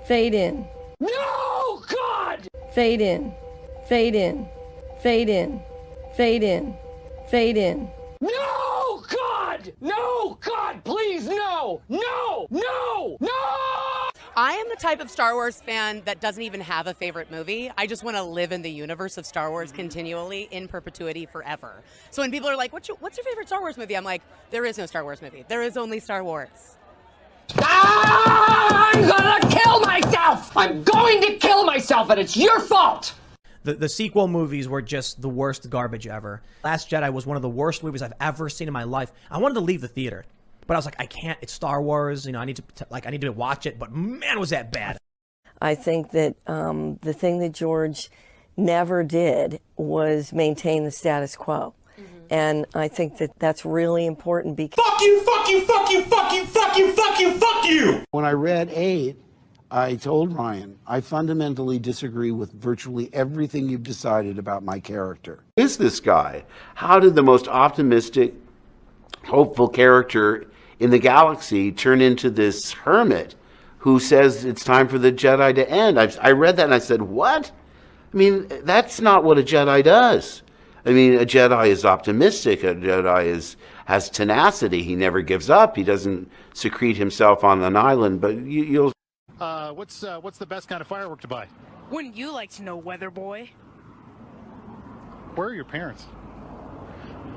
Fade in. No, God! Fade in. Fade in. Fade in. Fade in. Fade in. No, God! No, God, please, no! No! No! No! I am the type of Star Wars fan that doesn't even have a favorite movie. I just want to live in the universe of Star Wars continually, in perpetuity, forever. So when people are like, what's your favorite Star Wars movie? I'm like, there is no Star Wars movie. There is only Star Wars. I'm gonna kill myself! I'm going to kill myself, and it's your fault! The sequel movies were just the worst garbage ever. Last Jedi was one of the worst movies I've ever seen in my life. I wanted to leave the theater, but I was like, I can't. It's Star Wars. You know, I need to watch it. But man, was that bad. I think that the thing that George never did was maintain the status quo. And I think that that's really important because... Fuck you, fuck you, fuck you, fuck you, fuck you, fuck you, fuck you! When I read 8, I told Ryan, I fundamentally disagree with virtually everything you've decided about my character. Who is this guy? How did the most optimistic, hopeful character in the galaxy turn into this hermit who says it's time for the Jedi to end? I read that and I said, what? I mean, that's not what a Jedi does. I mean, a Jedi is optimistic. A Jedi has tenacity. He never gives up. He doesn't secrete himself on an island. But you'll... What's the best kind of firework to buy? Wouldn't you like to know, Weather Boy? Where are your parents?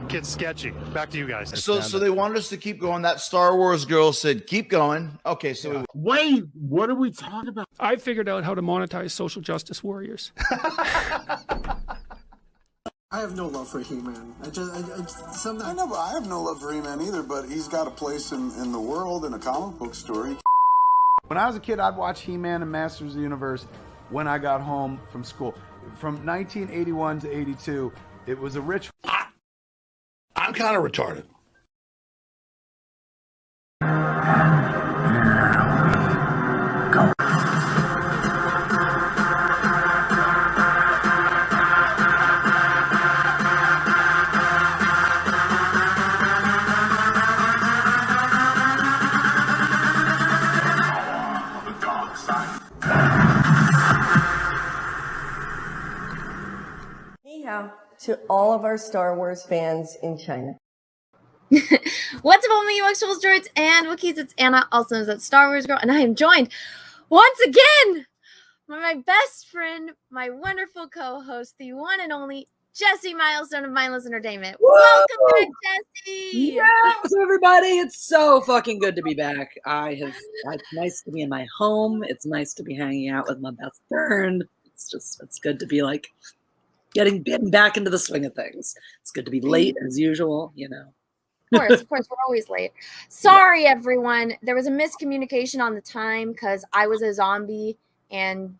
Kid's sketchy. Back to you guys. So they wanted us to keep going. That Star Wars girl said, keep going. Okay, so... Wait, what are we talking about? I figured out how to monetize social justice warriors. I have no love for He-Man. I know, but I have no love for He-Man either, but he's got a place in the world in a comic book story. When I was a kid, I'd watch He-Man and Masters of the Universe when I got home from school. From 1981 to 82, it was a rich... I'm kind of retarded. To all of our Star Wars fans in China. What's up, all my UX droids and Wookiees? It's Anna, also known as Star Wars Girl, and I am joined once again by my best friend, my wonderful co-host, the one and only Jessi Milestone of Mindless Entertainment. Whoa! Welcome back, Jessi. Yes, everybody! It's so fucking good to be back. It's nice to be in my home. It's nice to be hanging out with my best friend. It's good to be like getting back into the swing of things. It's good to be late as usual, you know. Of course, we're always late. Sorry, everyone. There was a miscommunication on the time because I was a zombie, and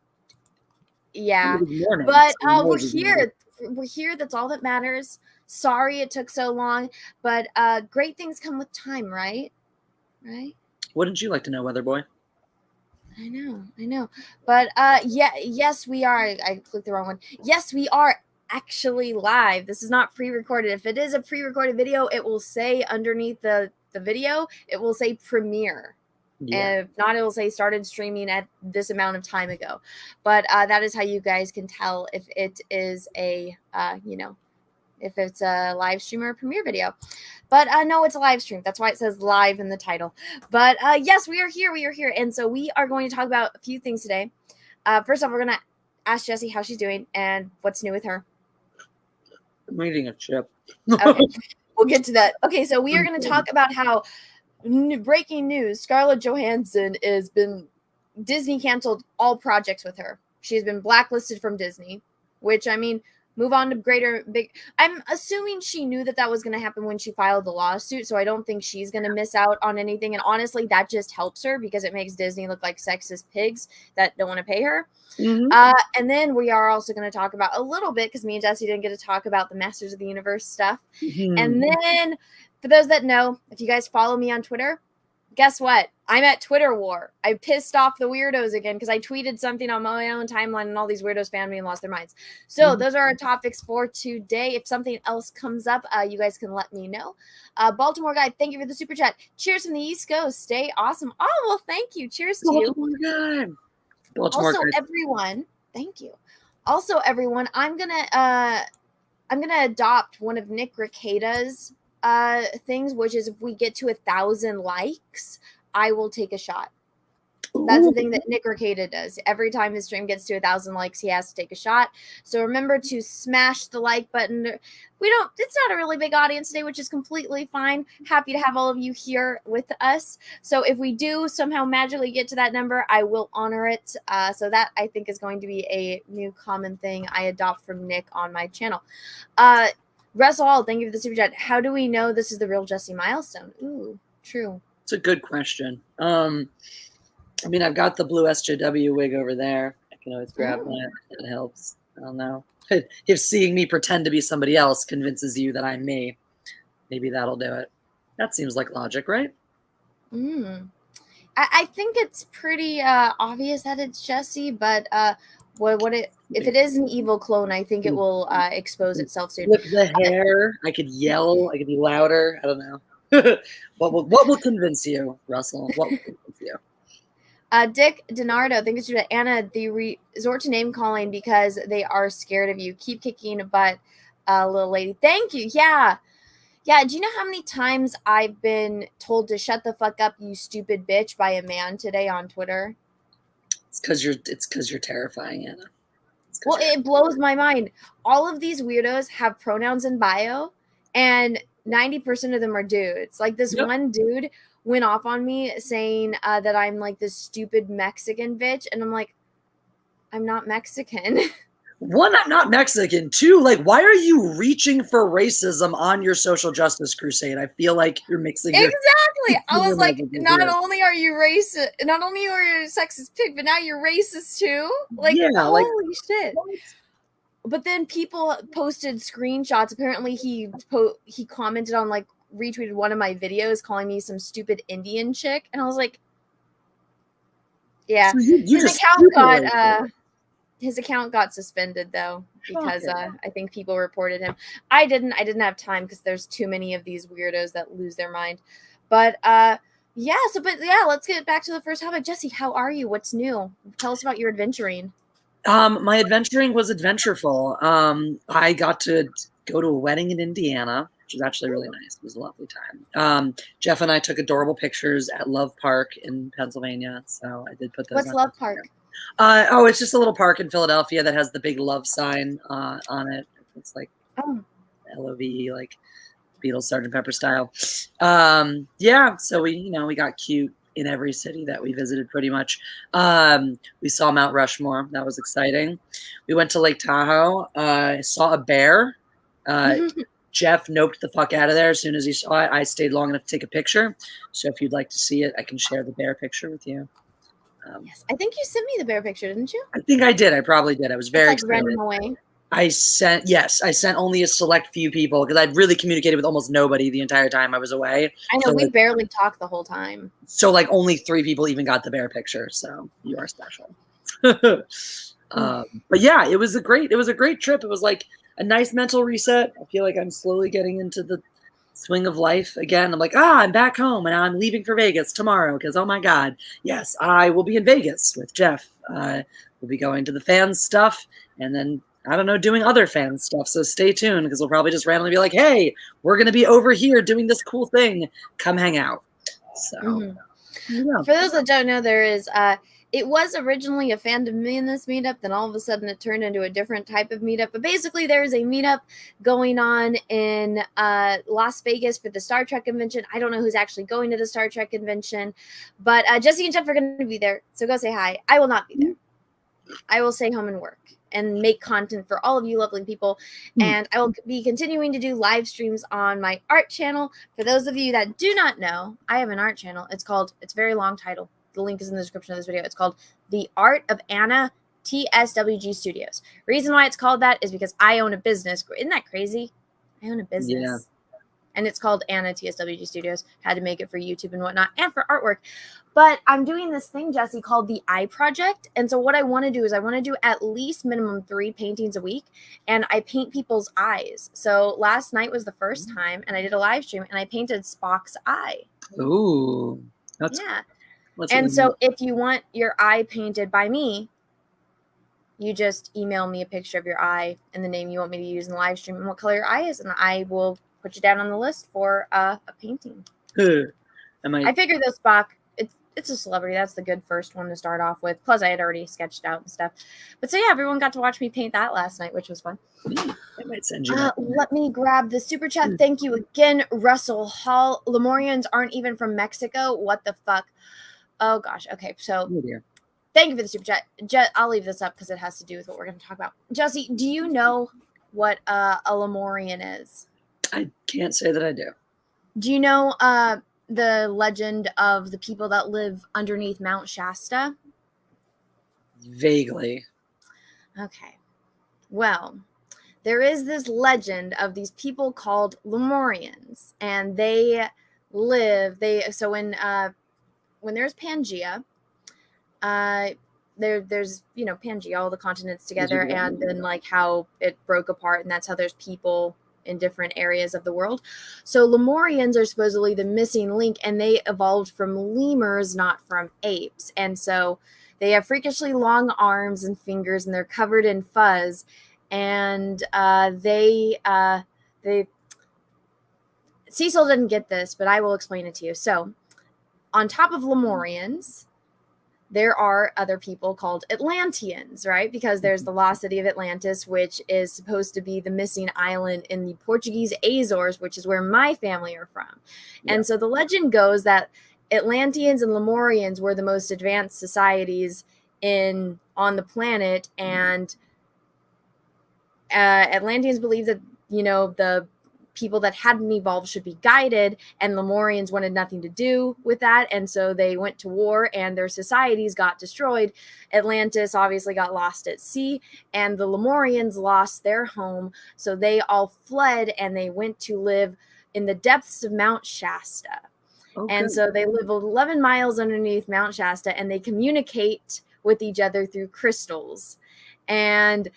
yeah. But we're here. We're here. That's all that matters. Sorry it took so long, but great things come with time, right? Right? Wouldn't you like to know, Weather Boy? I know. But yes, we are. I clicked the wrong one. Yes, we are actually live. This is not pre-recorded. If it is a pre-recorded video, it will say underneath the video, it will say premiere. Yeah. And if not, it will say started streaming at this amount of time ago. But that is how you guys can tell if it is a, if it's a live stream or a premiere video. But no, it's a live stream. That's why it says live in the title. But yes, we are here. We are here. And so we are going to talk about a few things today. First off, we're going to ask Jessi how she's doing and what's new with her. I'm eating a chip. Okay, we'll get to that. Okay, so we are going to talk about how breaking news, Scarlett Johansson Disney canceled all projects with her. She's been blacklisted from Disney, which, I mean, move on to I'm assuming she knew that was going to happen when she filed the lawsuit, so I don't think she's going to miss out on anything. And honestly, that just helps her because it makes Disney look like sexist pigs that don't want to pay her. Mm-hmm. And then we are also going to talk about a little bit, because me and Jessi didn't get to talk about the Masters of the Universe stuff. Mm-hmm. And then, for those that know, if you guys follow me on Twitter, guess what? I'm at Twitter war. I pissed off the weirdos again because I tweeted something on my own timeline and all these weirdos found me and lost their minds. So those are our topics for today. If something else comes up, you guys can let me know. Baltimore guy, thank you for the super chat. Cheers from the East Coast. Stay awesome. Oh, well, thank you. Cheers to you. Baltimore guy. Baltimore Also, guys. everyone, thank you. Also, everyone, I'm gonna adopt one of Nick Rekieta's things, which is if we get to 1,000 likes, I will take a shot. That's the thing that Nick Rekieta does. Every time his stream gets to 1,000 likes, he has to take a shot. So remember to smash the like button. It's not a really big audience today, which is completely fine. Happy to have all of you here with us. So if we do somehow magically get to that number, I will honor it. So that I think is going to be a new common thing I adopt from Nick on my channel. Russell Hall, thank you for the super chat. How do we know this is the real Jessi milestone? Ooh, true. It's a good question. I mean, I've got the blue SJW wig over there. I can always grab that. It helps. I don't know. If seeing me pretend to be somebody else convinces you that I'm me, maybe that'll do it. That seems like logic, right? I think it's pretty obvious that it's Jessi, but if it is an evil clone, I think it will expose itself soon. Flip the hair. I could yell. I could be louder. I don't know. What will convince you, Russell? What will convince you? Dick DiNardo, thank you to Anna. They resort to name calling because they are scared of you. Keep kicking butt, little lady. Thank you. Yeah. Do you know how many times I've been told to shut the fuck up, you stupid bitch, by a man today on Twitter? It's because you're terrifying, Anna. Well, it blows my mind. All of these weirdos have pronouns in bio, and 90% of them are dudes. Like this one dude went off on me saying that I'm like this stupid Mexican bitch, and I'm like, I'm not Mexican. One, I'm not Mexican. Two, like, why are you reaching for racism on your social justice crusade? I feel like you're mixing exactly. I was like, not only are you racist, not only are you a sexist pig, but now you're racist too. Like, holy shit. But then people posted screenshots. Apparently, he commented on, like, retweeted one of my videos calling me some stupid Indian chick, and I was like, yeah. So his account got suspended though because I think people reported him. I didn't have time because there's too many of these weirdos that lose their mind. But let's get back to the first topic. Jessi, how are you? What's new? Tell us about your adventuring. My adventuring was adventureful. I got to go to a wedding in Indiana, which was actually really nice. It was a lovely time. Jeff and I took adorable pictures at Love Park in Pennsylvania, so I did put those. What's Love Park? It's just a little park in Philadelphia that has the big love sign on it. It's like LOVE, like Beatles, Sgt. Pepper style. So we got cute in every city that we visited pretty much. We saw Mount Rushmore. That was exciting. We went to Lake Tahoe. I saw a bear. Jeff noped the fuck out of there as soon as he saw it. I stayed long enough to take a picture. So if you'd like to see it, I can share the bear picture with you. Yes, I think you sent me the bear picture, didn't you? I think I did. I probably did. I was very excited. Random away. I sent only a select few people because I'd really communicated with almost nobody the entire time I was away. I know, we barely talked the whole time. So like only 3 people even got the bear picture. So you are special. But yeah, it was a great trip. It was like a nice mental reset. I feel like I'm slowly getting into the swing of life again. I'm like, I'm back home and I'm leaving for Vegas tomorrow because, oh my God, yes, I will be in Vegas with Jeff. We'll be going to the fans stuff and then, I don't know, doing other fan stuff. So stay tuned because we'll probably just randomly be like, hey, we're going to be over here doing this cool thing. Come hang out. So yeah. For those that don't know, there is it was originally a fandom me in this meetup, then all of a sudden it turned into a different type of meetup. But basically there is a meetup going on in Las Vegas for the Star Trek convention. I don't know who's actually going to the Star Trek convention, but Jessi and Jeff are going to be there. So go say hi. I will not be there. I will stay home and work and make content for all of you lovely people. And I will be continuing to do live streams on my art channel. For those of you that do not know, I have an art channel. It's a very long title. The link is in the description of this video. It's called The Art of Anna TSWG Studios. Reason why it's called that is because I own a business. Isn't that crazy? I own a business. Yeah. And it's called Anna TSWG Studios. Had to make it for YouTube and whatnot and for artwork. But I'm doing this thing, Jessi, called the Eye Project. And so what I want to do is I want to do at least minimum 3 paintings a week. And I paint people's eyes. So last night was the first time and I did a live stream and I painted Spock's eye. Ooh. And so if you want your eye painted by me, you just email me a picture of your eye and the name you want me to use in the live stream and what color your eye is, and I will put you down on the list for a painting. I figured though, Spock, it's a celebrity. That's the good first one to start off with. Plus, I had already sketched out and stuff. But so yeah, everyone got to watch me paint that last night, which was fun. I might send you that. Let me grab the super chat. Thank you again, Russell Hall. Lemurians aren't even from Mexico. What the fuck? Oh gosh. Okay, so thank you for the super chat. I'll leave this up because it has to do with what we're going to talk about. Jessi, do you know what a Lemurian is? I can't say that I do. Do you know the legend of the people that live underneath Mount Shasta? Vaguely. Okay. Well, there is this legend of these people called Lemurians, and they live. So when there's Pangea, there's Pangea, all the continents together, and then like how it broke apart, and that's how there's people in different areas of the world. So Lemurians are supposedly the missing link, and they evolved from lemurs, not from apes. And so they have freakishly long arms and fingers, and they're covered in fuzz. And Cecil didn't get this, but I will explain it to you. So on top of Lemurians, there are other people called Atlanteans, right? Because there's the lost city of Atlantis, which is supposed to be the missing island in the Portuguese Azores, which is where my family are from. Yeah. And so the legend goes that Atlanteans and Lemurians were the most advanced societies on the planet, and Atlanteans believed that, the people that hadn't evolved should be guided, and Lemurians wanted nothing to do with that, and so they went to war and their societies got destroyed. Atlantis obviously got lost at sea, and the Lemurians lost their home, so they all fled and they went to live in the depths of Mount Shasta. Okay. And so they live 11 miles underneath Mount Shasta, and they communicate with each other through crystals. And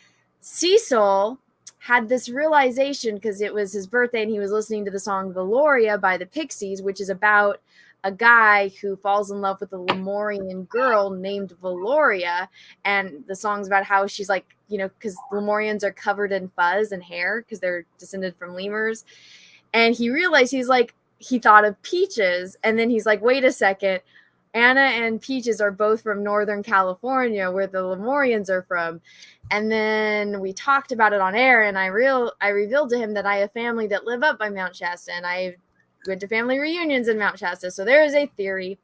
Cecil had this realization because it was his birthday and he was listening to the song Valoria by the Pixies, which is about a guy who falls in love with a Lemurian girl named Valoria. And the song's about how she's like, because Lemurians are covered in fuzz and hair because they're descended from lemurs. And he realized he thought of Peaches. And then he's like, wait a second. Anna and Peaches are both from Northern California, where the Lemurians are from. And then we talked about it on air, and I revealed to him that I have family that live up by Mount Shasta, and I went to family reunions in Mount Shasta. So there is a theory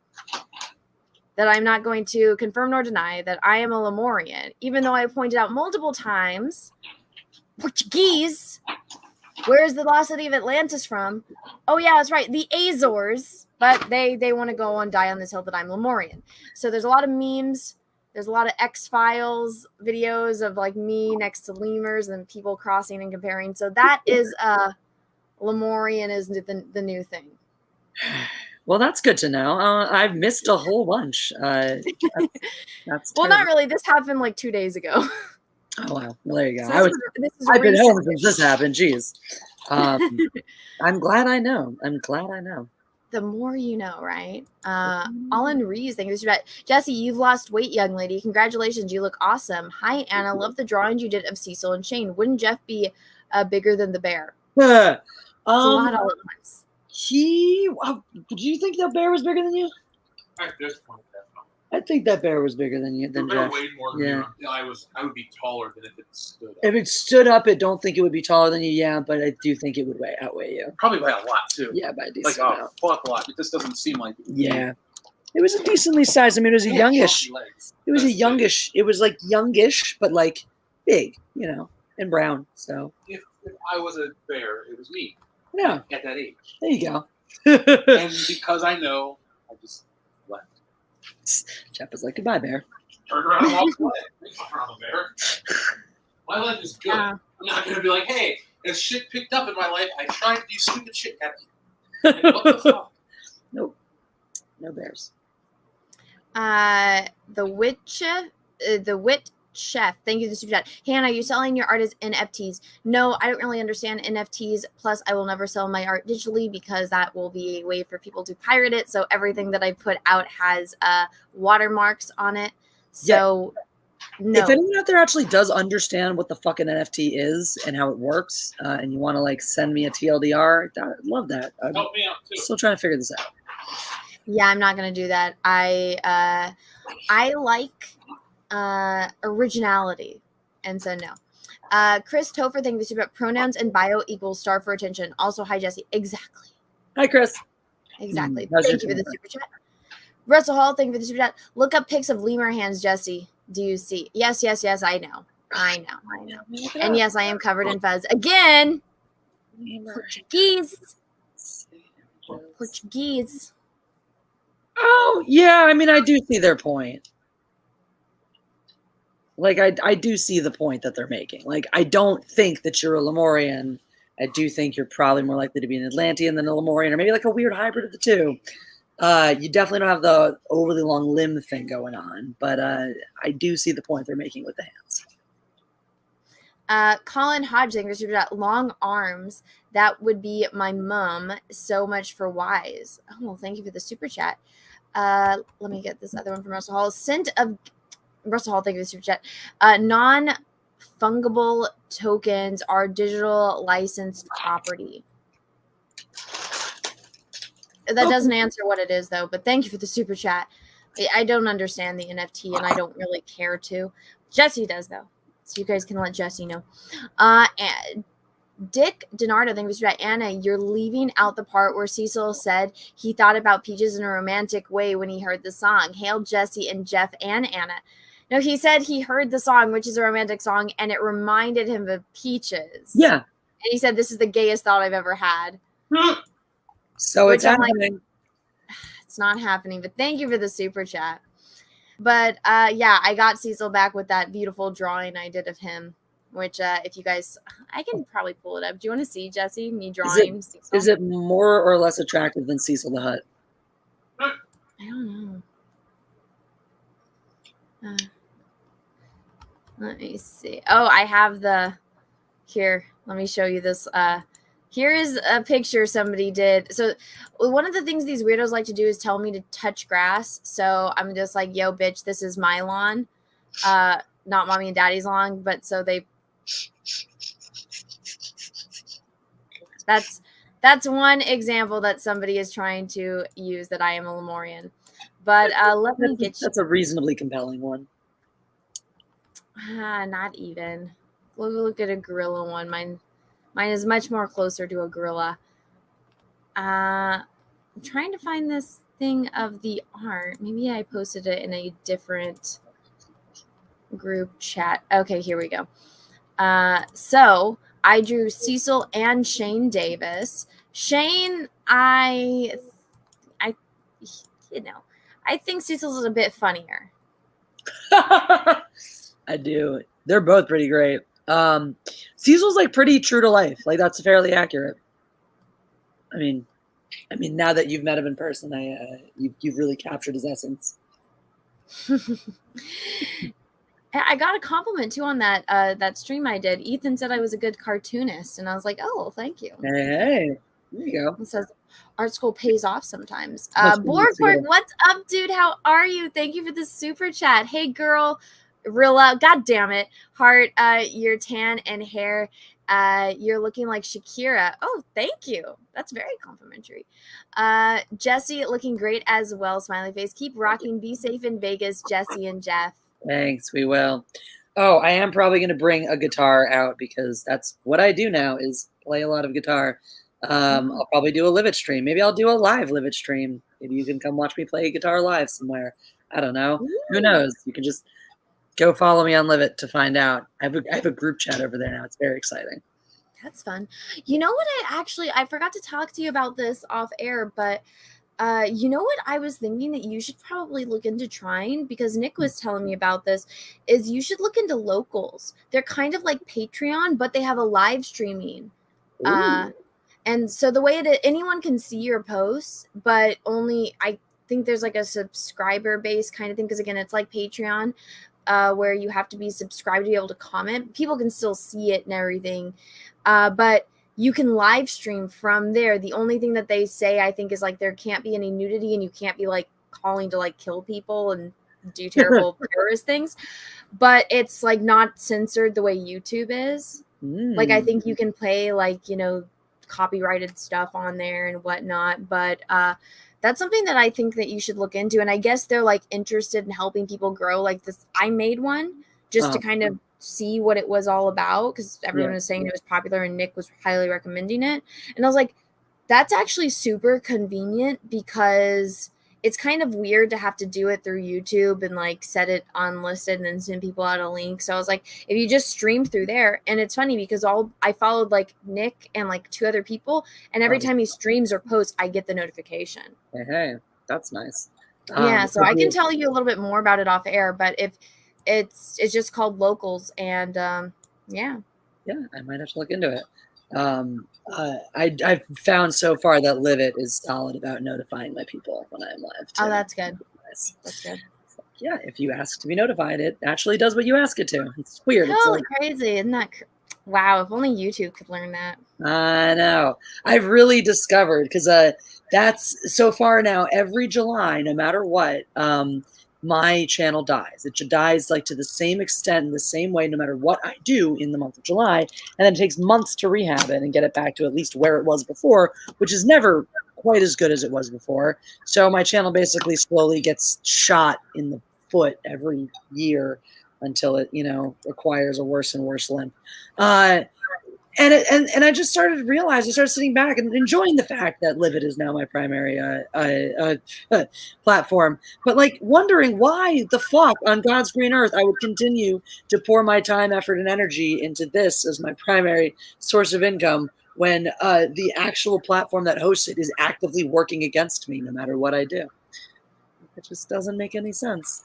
that I'm not going to confirm nor deny that I am a Lemurian, even though I pointed out multiple times, Portuguese, where's the lost city of Atlantis from? Oh yeah, that's right, the Azores. But they want to go and die on this hill that I'm Lemurian. So there's a lot of memes. There's a lot of X-Files videos of like me next to lemurs and people crossing and comparing. So that is Lemurian is the new thing. Well, that's good to know. I've missed a whole bunch. That's well, not really. This happened like 2 days ago. Oh, wow. Well, there you go. So I've been home since this happened. Jeez. I'm glad I know. The more you know, right? Alan Rees, thank you for that. Jessi, you've lost weight, young lady. Congratulations, you look awesome. Hi, Anna. Love the drawings you did of Cecil and Shane. Wouldn't Jeff be bigger than the bear? It's a lot all at once. Do you think that bear was bigger than you? At this point, I think that bear was bigger than you. Jeff. Way more than you. I would be taller than if it stood up. If it stood up, I don't think it would be taller than you. Yeah, but I do think it would outweigh you. Probably by a lot too. Yeah, by a decent amount. Fuck a lot. It just doesn't seem like it. Yeah, it was a decently sized. I mean, it was a youngish. It was a youngish. It was like youngish, but like big, and brown. So if I was a bear, it was me. Yeah. At that age. There you go. And because I know, I just left. Jeff was like, goodbye, bear. Turned around and walked away. I'm a bear. My life is good. I'm not going to be like, hey, as shit picked up in my life, I tried to do stupid shit. Like, what the fuck? Nope. No bears. The Wit Chef, thank you for the super chat. Hannah, you're selling your art as NFTs. No, I don't really understand NFTs. Plus, I will never sell my art digitally because that will be a way for people to pirate it. So everything that I put out has watermarks on it. So no. If anyone out there actually does understand what the fucking NFT is and how it works, and you want to like send me a TLDR, I'd love that. I'm Help me out too. still trying to figure this out. Yeah, I'm not gonna do that. I like originality, and so no. Chris Topher, thank you for about pronouns and bio equals star for attention. Also, hi Jessi. Exactly. Hi Chris. Exactly. How's Thank you your for the day? super chat. Russell Hall, thank you for the super chat. Look up pics of lemur hands, Jessi. Do you see? Yes, I know. And yes, I am covered in fuzz again. Portuguese. Oh yeah, I mean I do see their point. Like I do see the point that they're making. Like I don't think that you're a Lemurian. I do think you're probably more likely to be an Atlantean than a Lemurian, or maybe like a weird hybrid of the two. You definitely don't have the overly long limb thing going on, but I do see the point they're making with the hands. Colin Hodge, thank you for super chat. Long arms. That would be my mom. So much for wise. Oh, well, thank you for the super chat. Let me get this other one from Russell Hall. Russell Hall, thank you for the super chat. Non-fungible tokens are digital licensed property. That doesn't answer what it is, though, but thank you for the super chat. I don't understand the NFT, and I don't really care to. Jessi does, though, so you guys can let Jessi know. And Dick Donardo, thank you for the super chat. Anna, you're leaving out the part where Cecil said he thought about Peaches in a romantic way when he heard the song. Hail Jessi and Jeff and Anna. No, he said he heard the song, which is a romantic song, and it reminded him of Peaches. Yeah. And he said, this is the gayest thought I've ever had. So it's happening. Like, it's not happening, but thank you for the super chat. But yeah, I got Cecil back with that beautiful drawing I did of him, which if you guys, I can probably pull it up. Do you want to see, Jessi, me drawing Cecil? Is it more or less attractive than Cecil the Hutt? I don't know. Let me see. Oh, I have here. Let me show you this. Here is a picture somebody did. So one of the things these weirdos like to do is tell me to touch grass. So I'm just like, yo, bitch, this is my lawn. Not mommy and daddy's lawn, but so they. That's one example that somebody is trying to use that I am a Lemurian. But let me get you. That's a reasonably compelling one. Not even. Look at a gorilla one. Mine is much more closer to a gorilla. I'm trying to find this thing of the art. Maybe I posted it in a different group chat. Okay, here we go. So I drew Cecil and Shane Davis. Shane, I think Cecil's a bit funnier. I do. They're both pretty great. Cecil's like pretty true to life. Like that's fairly accurate. I mean, now that you've met him in person, you've really captured his essence. I got a compliment too on that stream I did. Ethan said I was a good cartoonist, and I was like, "Oh, well, thank you." Hey, there you go. It says art school pays off sometimes. Borgborg, what's up, dude? How are you? Thank you for the super chat. Hey, girl. Rilla, god damn it, heart, your tan and hair, you're looking like Shakira. Oh, thank you, that's very complimentary. Jessi, looking great as well, smiley face. Keep rocking, be safe in Vegas, Jessi and Jeff. Thanks, we will. Oh, I am probably going to bring a guitar out because that's what I do now is play a lot of guitar. I'll probably do a Live It stream. Maybe I'll do a live Live It stream. Maybe you can come watch me play guitar live somewhere. I don't know. Ooh. Who knows? You can just go follow me on Live It to find out. I have a group chat over there now. It's very exciting. That's fun. You know what? I forgot to talk to you about this off air, but you know what I was thinking that you should probably look into trying, because Nick was telling me about this, is you should look into locals. They're kind of like Patreon, but they have a live streaming. And so the way anyone can see your posts, but only think there's like a subscriber base kind of thing, because again, it's like Patreon, where you have to be subscribed to be able to comment. People can still see it and everything, but you can live stream from there. The only thing that they say, I think, is like there can't be any nudity, and you can't be like calling to like kill people and do terrible terrorist things, but it's like not censored the way YouTube is. Like, I think you can play like, you know, copyrighted stuff on there and whatnot, but that's something that I think that you should look into. And I guess they're like interested in helping people grow. Like this, I made one just to kind of see what it was all about, because everyone was saying it was popular and Nick was highly recommending it. And I was like, that's actually super convenient, because it's kind of weird to have to do it through YouTube and like set it unlisted and then send people out a link. So I was like, if you just stream through there, and it's funny because I followed like Nick and like 2 other people, and every time he streams or posts, I get the notification. Hey, that's nice. Yeah, so I can tell you a little bit more about it off air, but if it's just called Locals, and yeah, I might have to look into it. I've found so far that Livet is solid about notifying my people when I'm live too. Oh, that's good. Nice. That's good. Yeah, if you ask to be notified, it actually does what you ask it to. It's weird. Oh, It's like, crazy. Isn't that wow, if only YouTube could learn that. I know. I've really discovered, because that's so far now, every July, no matter what, my channel dies. It dies like to the same extent in the same way, no matter what I do in the month of July. And then it takes months to rehab it and get it back to at least where it was before, which is never quite as good as it was before. So my channel basically slowly gets shot in the foot every year until it, you know, requires a worse and worse limp. And I just started to realize, I started sitting back and enjoying the fact that Livet is now my primary platform, but like wondering why the fuck on God's green earth I would continue to pour my time, effort, and energy into this as my primary source of income when the actual platform that hosts it is actively working against me no matter what I do. It just doesn't make any sense.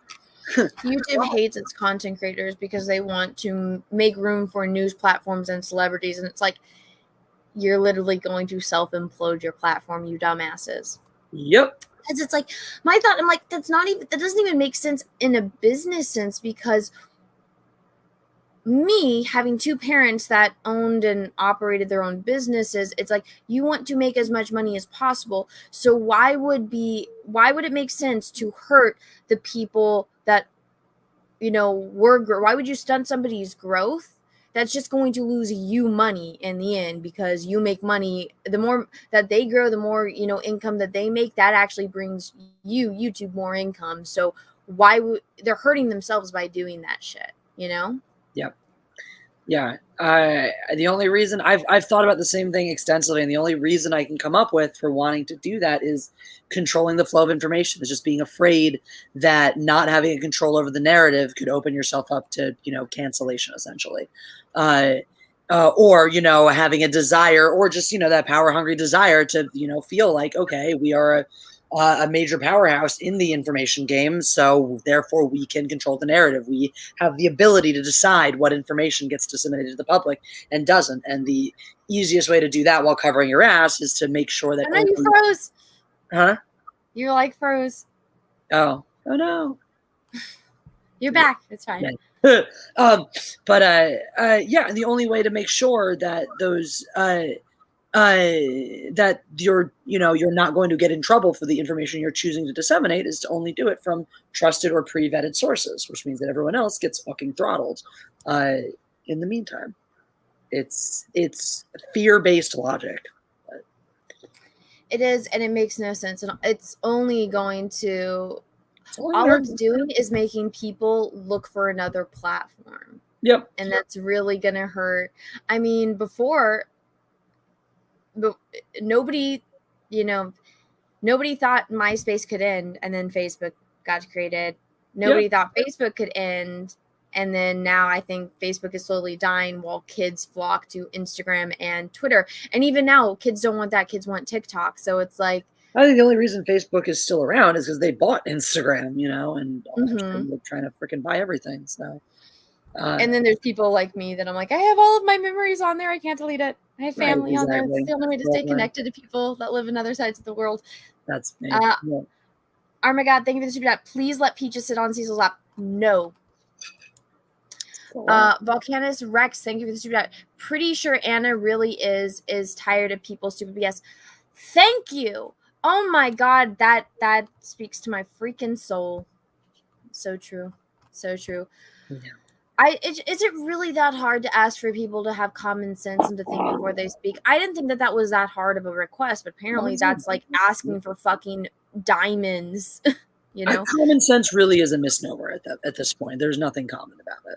YouTube hates its content creators because they want to make room for news platforms and celebrities, and it's like, you're literally going to self-implode your platform, you dumbasses. Yep. Because it's like, my thought, I'm like, that doesn't even make sense in a business sense, because me having 2 parents that owned and operated their own businesses, it's like, you want to make as much money as possible. So why would it make sense to hurt the people that, you know, why would you stunt somebody's growth? That's just going to lose you money in the end, because you make money. The more that they grow, the more, you know, income that they make, that actually brings YouTube more income. So they're hurting themselves by doing that shit, you know? Yep. Yeah. The only reason I've thought about the same thing extensively, and the only reason I can come up with for wanting to do that is controlling the flow of information. It's just being afraid that not having a control over the narrative could open yourself up to, you know, cancellation essentially. Or, you know, having a desire, or just, you know, that power hungry desire to, you know, feel like, okay, we are a major powerhouse in the information game, so therefore we can control the narrative. We have the ability to decide what information gets disseminated to the public and doesn't. And the easiest way to do that while covering your ass is to make sure that. And then you froze. Huh? You're like froze. Oh no. You're back. It's fine. Yeah. Yeah, the only way to make sure that those that you're not going to get in trouble for the information you're choosing to disseminate is to only do it from trusted or pre-vetted sources, which means that everyone else gets fucking throttled. In the meantime, it's fear-based logic. It is, and it makes no sense, and it's only going to. All it's doing is making people look for another platform. Yep. And that's really gonna hurt. I mean, before. But nobody thought MySpace could end, and then Facebook got created. Nobody thought Facebook could end, and then now I think Facebook is slowly dying while kids flock to Instagram and Twitter. And even now, kids don't want that. Kids want TikTok. So it's like, I think the only reason Facebook is still around is because they bought Instagram, you know, and they're trying to freaking buy everything. So. And then there's people like me that I'm like, I have all of my memories on there. I can't delete it. I have family on there. It's the only way to stay connected to people that live in other sides of the world. That's me. Armagad, thank you for the super chat. Please let Peaches sit on Cecil's lap. No. Volcanus Rex, thank you for the super chat. Pretty sure Anna really is tired of people's stupid BS. Thank you. Oh my God, that speaks to my freaking soul. So true. So true. Yeah. Is it really that hard to ask for people to have common sense and to think before they speak? I didn't think that was that hard of a request, but apparently that's like asking for fucking diamonds. You know, common sense really is a misnomer at this point. There's nothing common about it.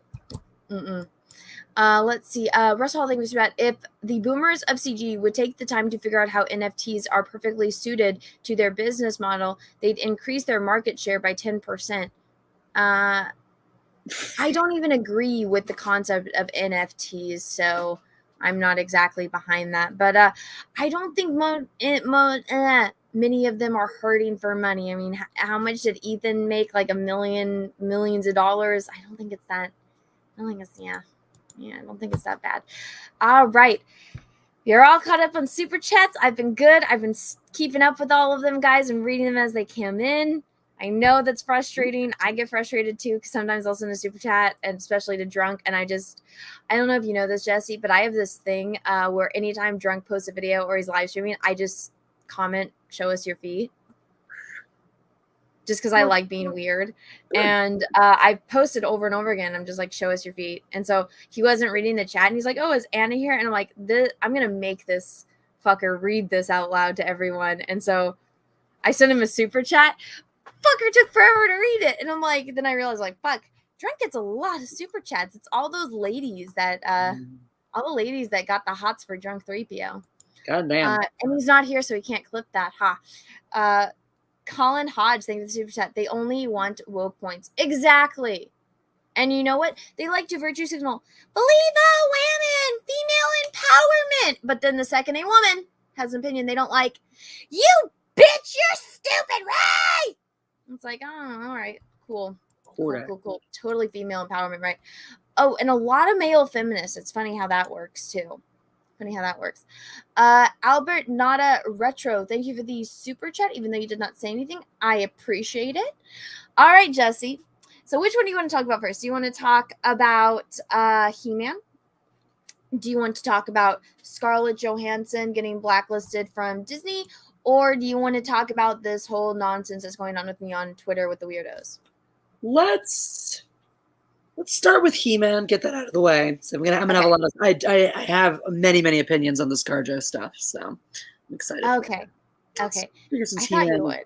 Let's see. Russell Hall thinks about if the boomers of CG would take the time to figure out how NFTs are perfectly suited to their business model, they'd increase their market share by 10%. I don't even agree with the concept of NFTs, so I'm not exactly behind that. But I don't think many of them are hurting for money. I mean, how much did Ethan make? Like millions of dollars? I don't think it's that. I don't think it's I don't think it's that bad. All right. You're all caught up on super chats. I've been good. I've been keeping up with all of them, guys, and reading them as they come in. I know that's frustrating. I get frustrated too because sometimes I'll send a super chat, and especially to Drunk, and I don't know if you know this, Jessi, but I have this thing where anytime Drunk posts a video or he's live streaming, I just comment, show us your feet. Just because I like being weird. And I posted over and over again. I'm just like, show us your feet. And so he wasn't reading the chat. And he's like, oh, is Anna here? And I'm like, I'm going to make this fucker read this out loud to everyone. And so I sent him a super chat. Fucker took forever to read it. And I'm like, then I realized, like, fuck, Drunk gets a lot of super chats. It's all those ladies that, all the ladies that got the hots for Drunk 3PO. God damn. And he's not here, so he can't clip that. Colin Hodge, thank you for the super chat. They only want woke points. Exactly. And you know what? They like to virtue signal, believe all women, female empowerment. But then the second a woman has an opinion they don't like, you bitch, you're stupid, right? It's like, oh, all right, cool. Cool. Totally female empowerment, right? Oh, and a lot of male feminists. It's funny how that works, too. Albert Nada Retro, thank you for the super chat, even though you did not say anything. I appreciate it. All right, Jessi. So which one do you want to talk about first? Do you want to talk about He-Man? Do you want to talk about Scarlett Johansson getting blacklisted from Disney? Or do you want to talk about this whole nonsense that's going on with me on Twitter with the weirdos? Let's start with He-Man, get that out of the way. So I'm gonna have a lot of I have many opinions on the ScarJo stuff, so I'm excited. Okay. I thought you would.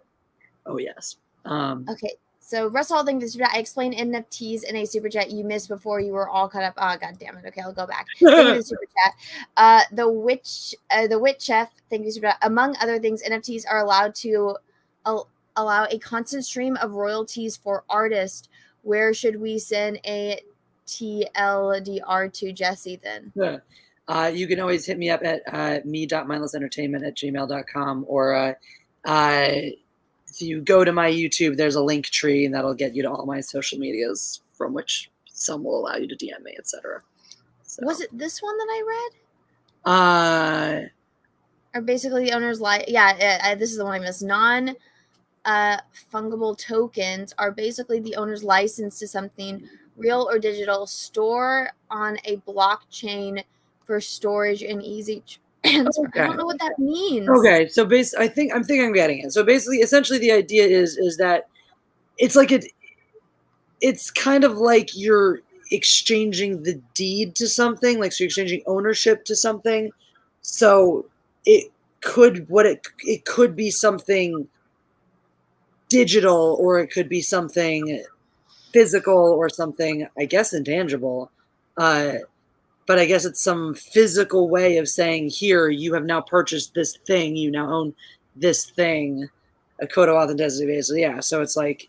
Oh yes. Okay. So Russell, I explained NFTs in a super chat you missed before you were all caught up. Oh, god damn it. Okay, I'll go back. Thank you for the super chat. The Witch Chef, thank you super chat. Among other things, NFTs are allowed to allow a constant stream of royalties for artists. Where should we send a TLDR to Jessi then? Yeah. You can always hit me up at me.mindlessentertainment@gmail.com, or if you go to my YouTube, there's a link tree, and that'll get you to all my social medias, from which some will allow you to DM me, etc. So. Was it this one that I read? Or basically the owner's this is the one I missed. Fungible tokens are basically the owner's license to something real or digital, store on a blockchain for storage and easy transfer. Okay. I don't know what that means. Okay, so I think I'm getting it. So basically, essentially, the idea is that it's like it's kind of like you're exchanging the deed to something, like so you're exchanging ownership to something. So it could be something digital, or it could be something physical, or something, I guess, intangible. But I guess it's some physical way of saying, here, you have now purchased this thing, you now own this thing, a code of authenticity, basically. Yeah, so it's like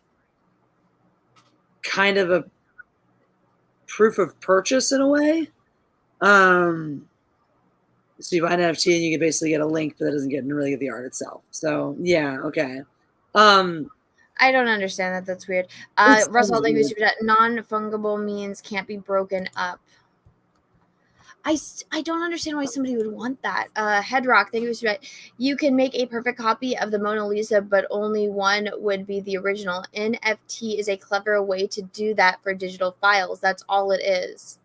kind of a proof of purchase in a way. So you buy an NFT and you can basically get a link, but that doesn't really get the art itself. So yeah, okay. I don't understand that. That's weird. Russell, thank you. Non-fungible means can't be broken up. I don't understand why somebody would want that. Headrock, thank you for that. You can make a perfect copy of the Mona Lisa, but only one would be the original. NFT is a clever way to do that for digital files. That's all it is.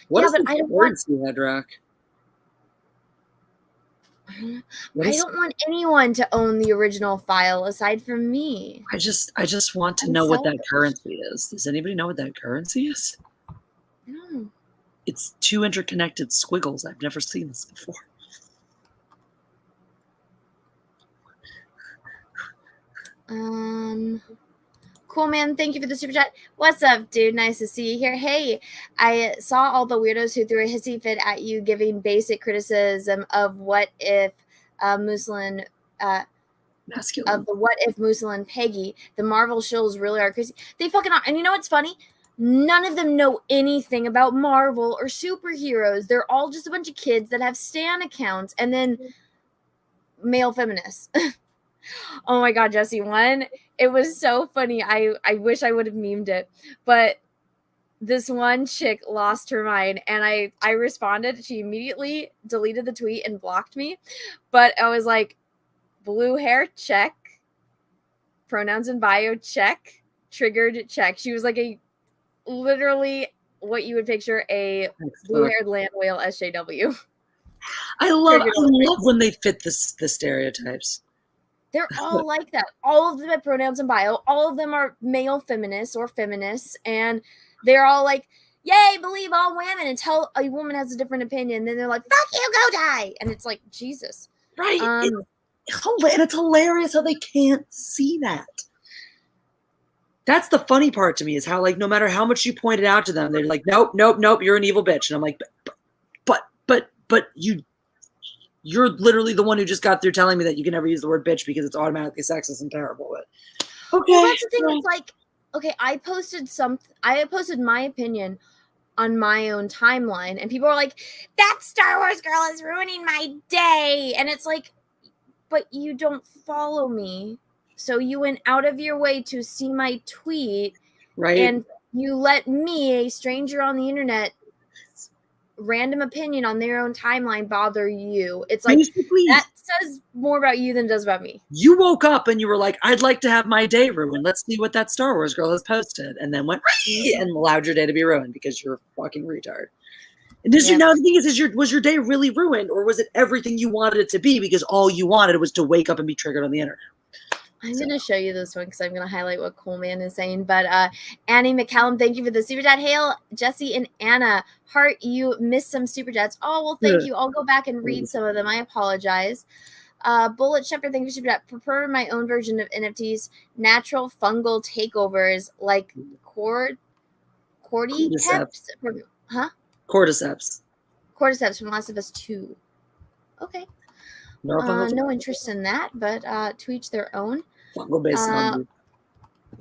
What is but the I don't want currency, Headrock? I don't want anyone to own the original file aside from me. I just want to I'm know what that selfish. currency is. Does anybody know what that currency is? No. It's two interconnected squiggles. I've never seen this before. Cool, man. Thank you for the super chat. What's up, dude? Nice to see you here. Hey, I saw all the weirdos who threw a hissy fit at you giving basic criticism of what if Muslin masculine of the what if Muslin Peggy. The Marvel shills really are crazy. They fucking are. And you know what's funny? None of them know anything about Marvel or superheroes. They're all just a bunch of kids that have Stan accounts and then male feminists. Oh my God, Jessi, one, it was so funny. I wish I would have memed it, but this one chick lost her mind and I responded. She immediately deleted the tweet and blocked me, but I was like, blue hair, check. Pronouns in bio, check. Triggered, check. She was like literally what you would picture a blue-haired land whale SJW. I love when they fit the stereotypes. They're all like that. All of them have pronouns in bio. All of them are male feminists or feminists. And they're all like, yay, believe all women until a woman has a different opinion. Then they're like, fuck you, go die. And it's like, Jesus. Right. And it's hilarious how they can't see that. That's the funny part to me is how, like, no matter how much you point it out to them, they're like, nope, you're an evil bitch. And I'm like, but you're literally the one who just got through telling me that you can never use the word bitch because it's automatically sexist and terrible. But okay. Well, that's the thing. It's like, okay, I posted my opinion on my own timeline, and people are like, that Star Wars girl is ruining my day. And it's like, but you don't follow me. So you went out of your way to see my tweet. Right. And you let me, a stranger on the internet, random opinion on their own timeline bother you. It's like, basically, that says more about you than it does about me. You woke up and you were like, I'd like to have my day ruined. Let's see what that Star Wars girl has posted. And then went and allowed your day to be ruined because you're a fucking retard. And the thing is was your day really ruined, or was it everything you wanted it to be because all you wanted was to wake up and be triggered on the internet? I'm going to show you this one because I'm going to highlight what Cool Man is saying. But Annie McCallum, thank you for the super chat. Hail, Jessi and Anna. Heart, you missed some super chats. Oh, well, thank you. I'll go back and read some of them. I apologize. Bullet Shepherd, thank you for super chat. Prefer my own version of NFTs. Natural fungal takeovers like cordyceps. Huh? Cordyceps. Cordyceps from Last of Us 2. Okay. No interest in that, but to each their own.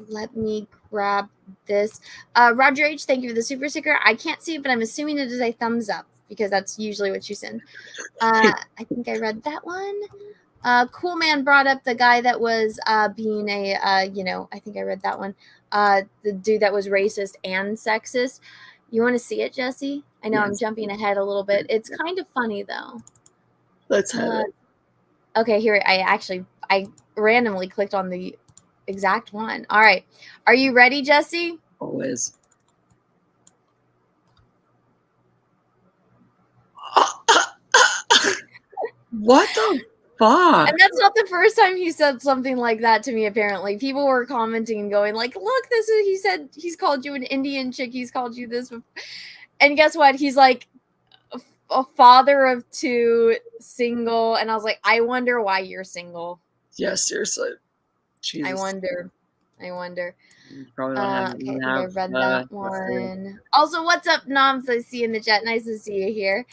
Let me grab this. Roger H, thank you for the super sticker. I can't see it, but I'm assuming it is a thumbs up because that's usually what you send. I think I read that one. Cool Man brought up the guy that was being I think I read that one. The dude that was racist and sexist. You want to see it, Jessi? I know I'm jumping ahead a little bit. It's kind of funny though. Let's have it. Okay, here I randomly clicked on the exact one. All right. Are you ready, Jessi? Always. What the fuck? And that's not the first time he said something like that to me, apparently. People were commenting and going like, look, he said he's called you an Indian chick. He's called you this. And guess what? He's like, a father of 2, single, and I was like, I wonder why you're single. Yeah, seriously. Jesus. I wonder. Probably don't have okay, I think I read that one. Also, what's up, Noms? I see you in the chat. Nice to see you here.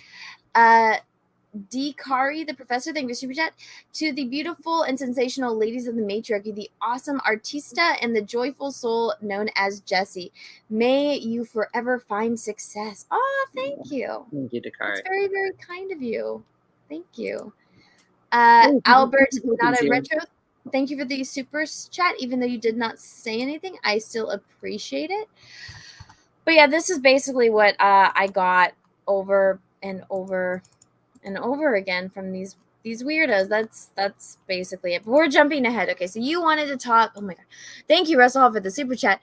D. Kari, the professor, thank you for super chat. To the beautiful and sensational ladies of the Matriarchy, the awesome artista, and the joyful soul known as Jessi. May you forever find success. Oh, thank you. Thank you, Dakari. It's very, very kind of you. Thank you. Albert, not a retro. Thank you for the super chat. Even though you did not say anything, I still appreciate it. But yeah, this is basically what I got over and over and over again from these weirdos. That's basically it. But we're jumping ahead. Okay, so you wanted to talk. Oh my god, thank you, Russell, for the super chat.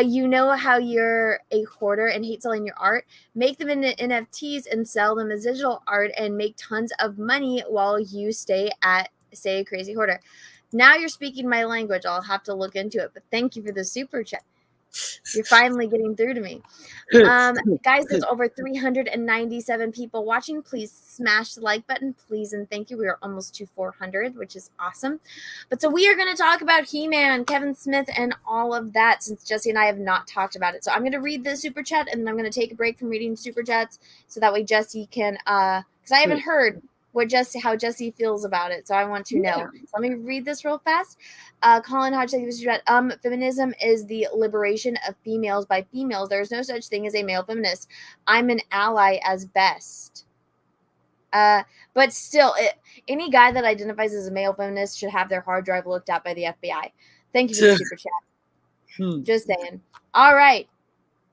You know how you're a hoarder and hate selling your art. Make them into NFTs and sell them as digital art and make tons of money while you stay a crazy hoarder. Now you're speaking my language. I'll have to look into it. But thank you for the super chat. You're finally getting through to me. Guys, there's over 397 people watching. Please smash the like button, please, and thank you. We are almost to 400, which is awesome. But so we are going to talk about He-Man, Kevin Smith, and all of that, since Jessi and I have not talked about it. So I'm going to read the super chat, and then I'm going to take a break from reading super chats, so that way Jessi can, because I haven't heard how Jessi feels about it, so I want to know. So let me read this real fast. Colin Hodge, feminism is the liberation of females by females. There is no such thing as a male feminist. I'm an ally as best. But still, any guy that identifies as a male feminist should have their hard drive looked at by the FBI. Thank you for the super chat. Just saying. All right,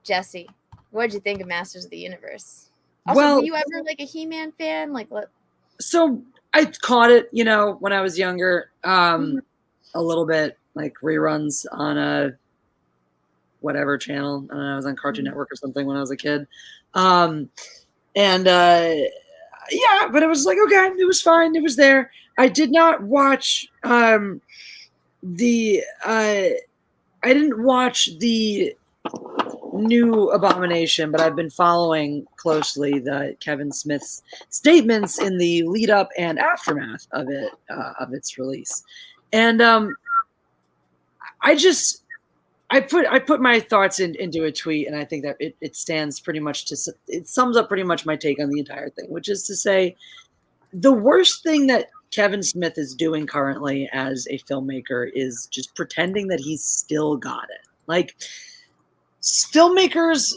Jessi, what did you think of Masters of the Universe? Also, were you ever like a He-Man fan? Like what? So I caught it, when I was younger, a little bit, like reruns on a whatever channel. I don't know, I was on Cartoon Network or something when I was a kid. Yeah, but it was like, okay, it was fine. It was there. I did not watch I didn't watch the new Abomination, but I've been following closely the Kevin Smith's statements in the lead up and aftermath of it, of its release. And I put my thoughts into a tweet, and I think that it stands pretty much it sums up pretty much my take on the entire thing, which is to say the worst thing that Kevin Smith is doing currently as a filmmaker is just pretending that he's still got it. Like, filmmakers,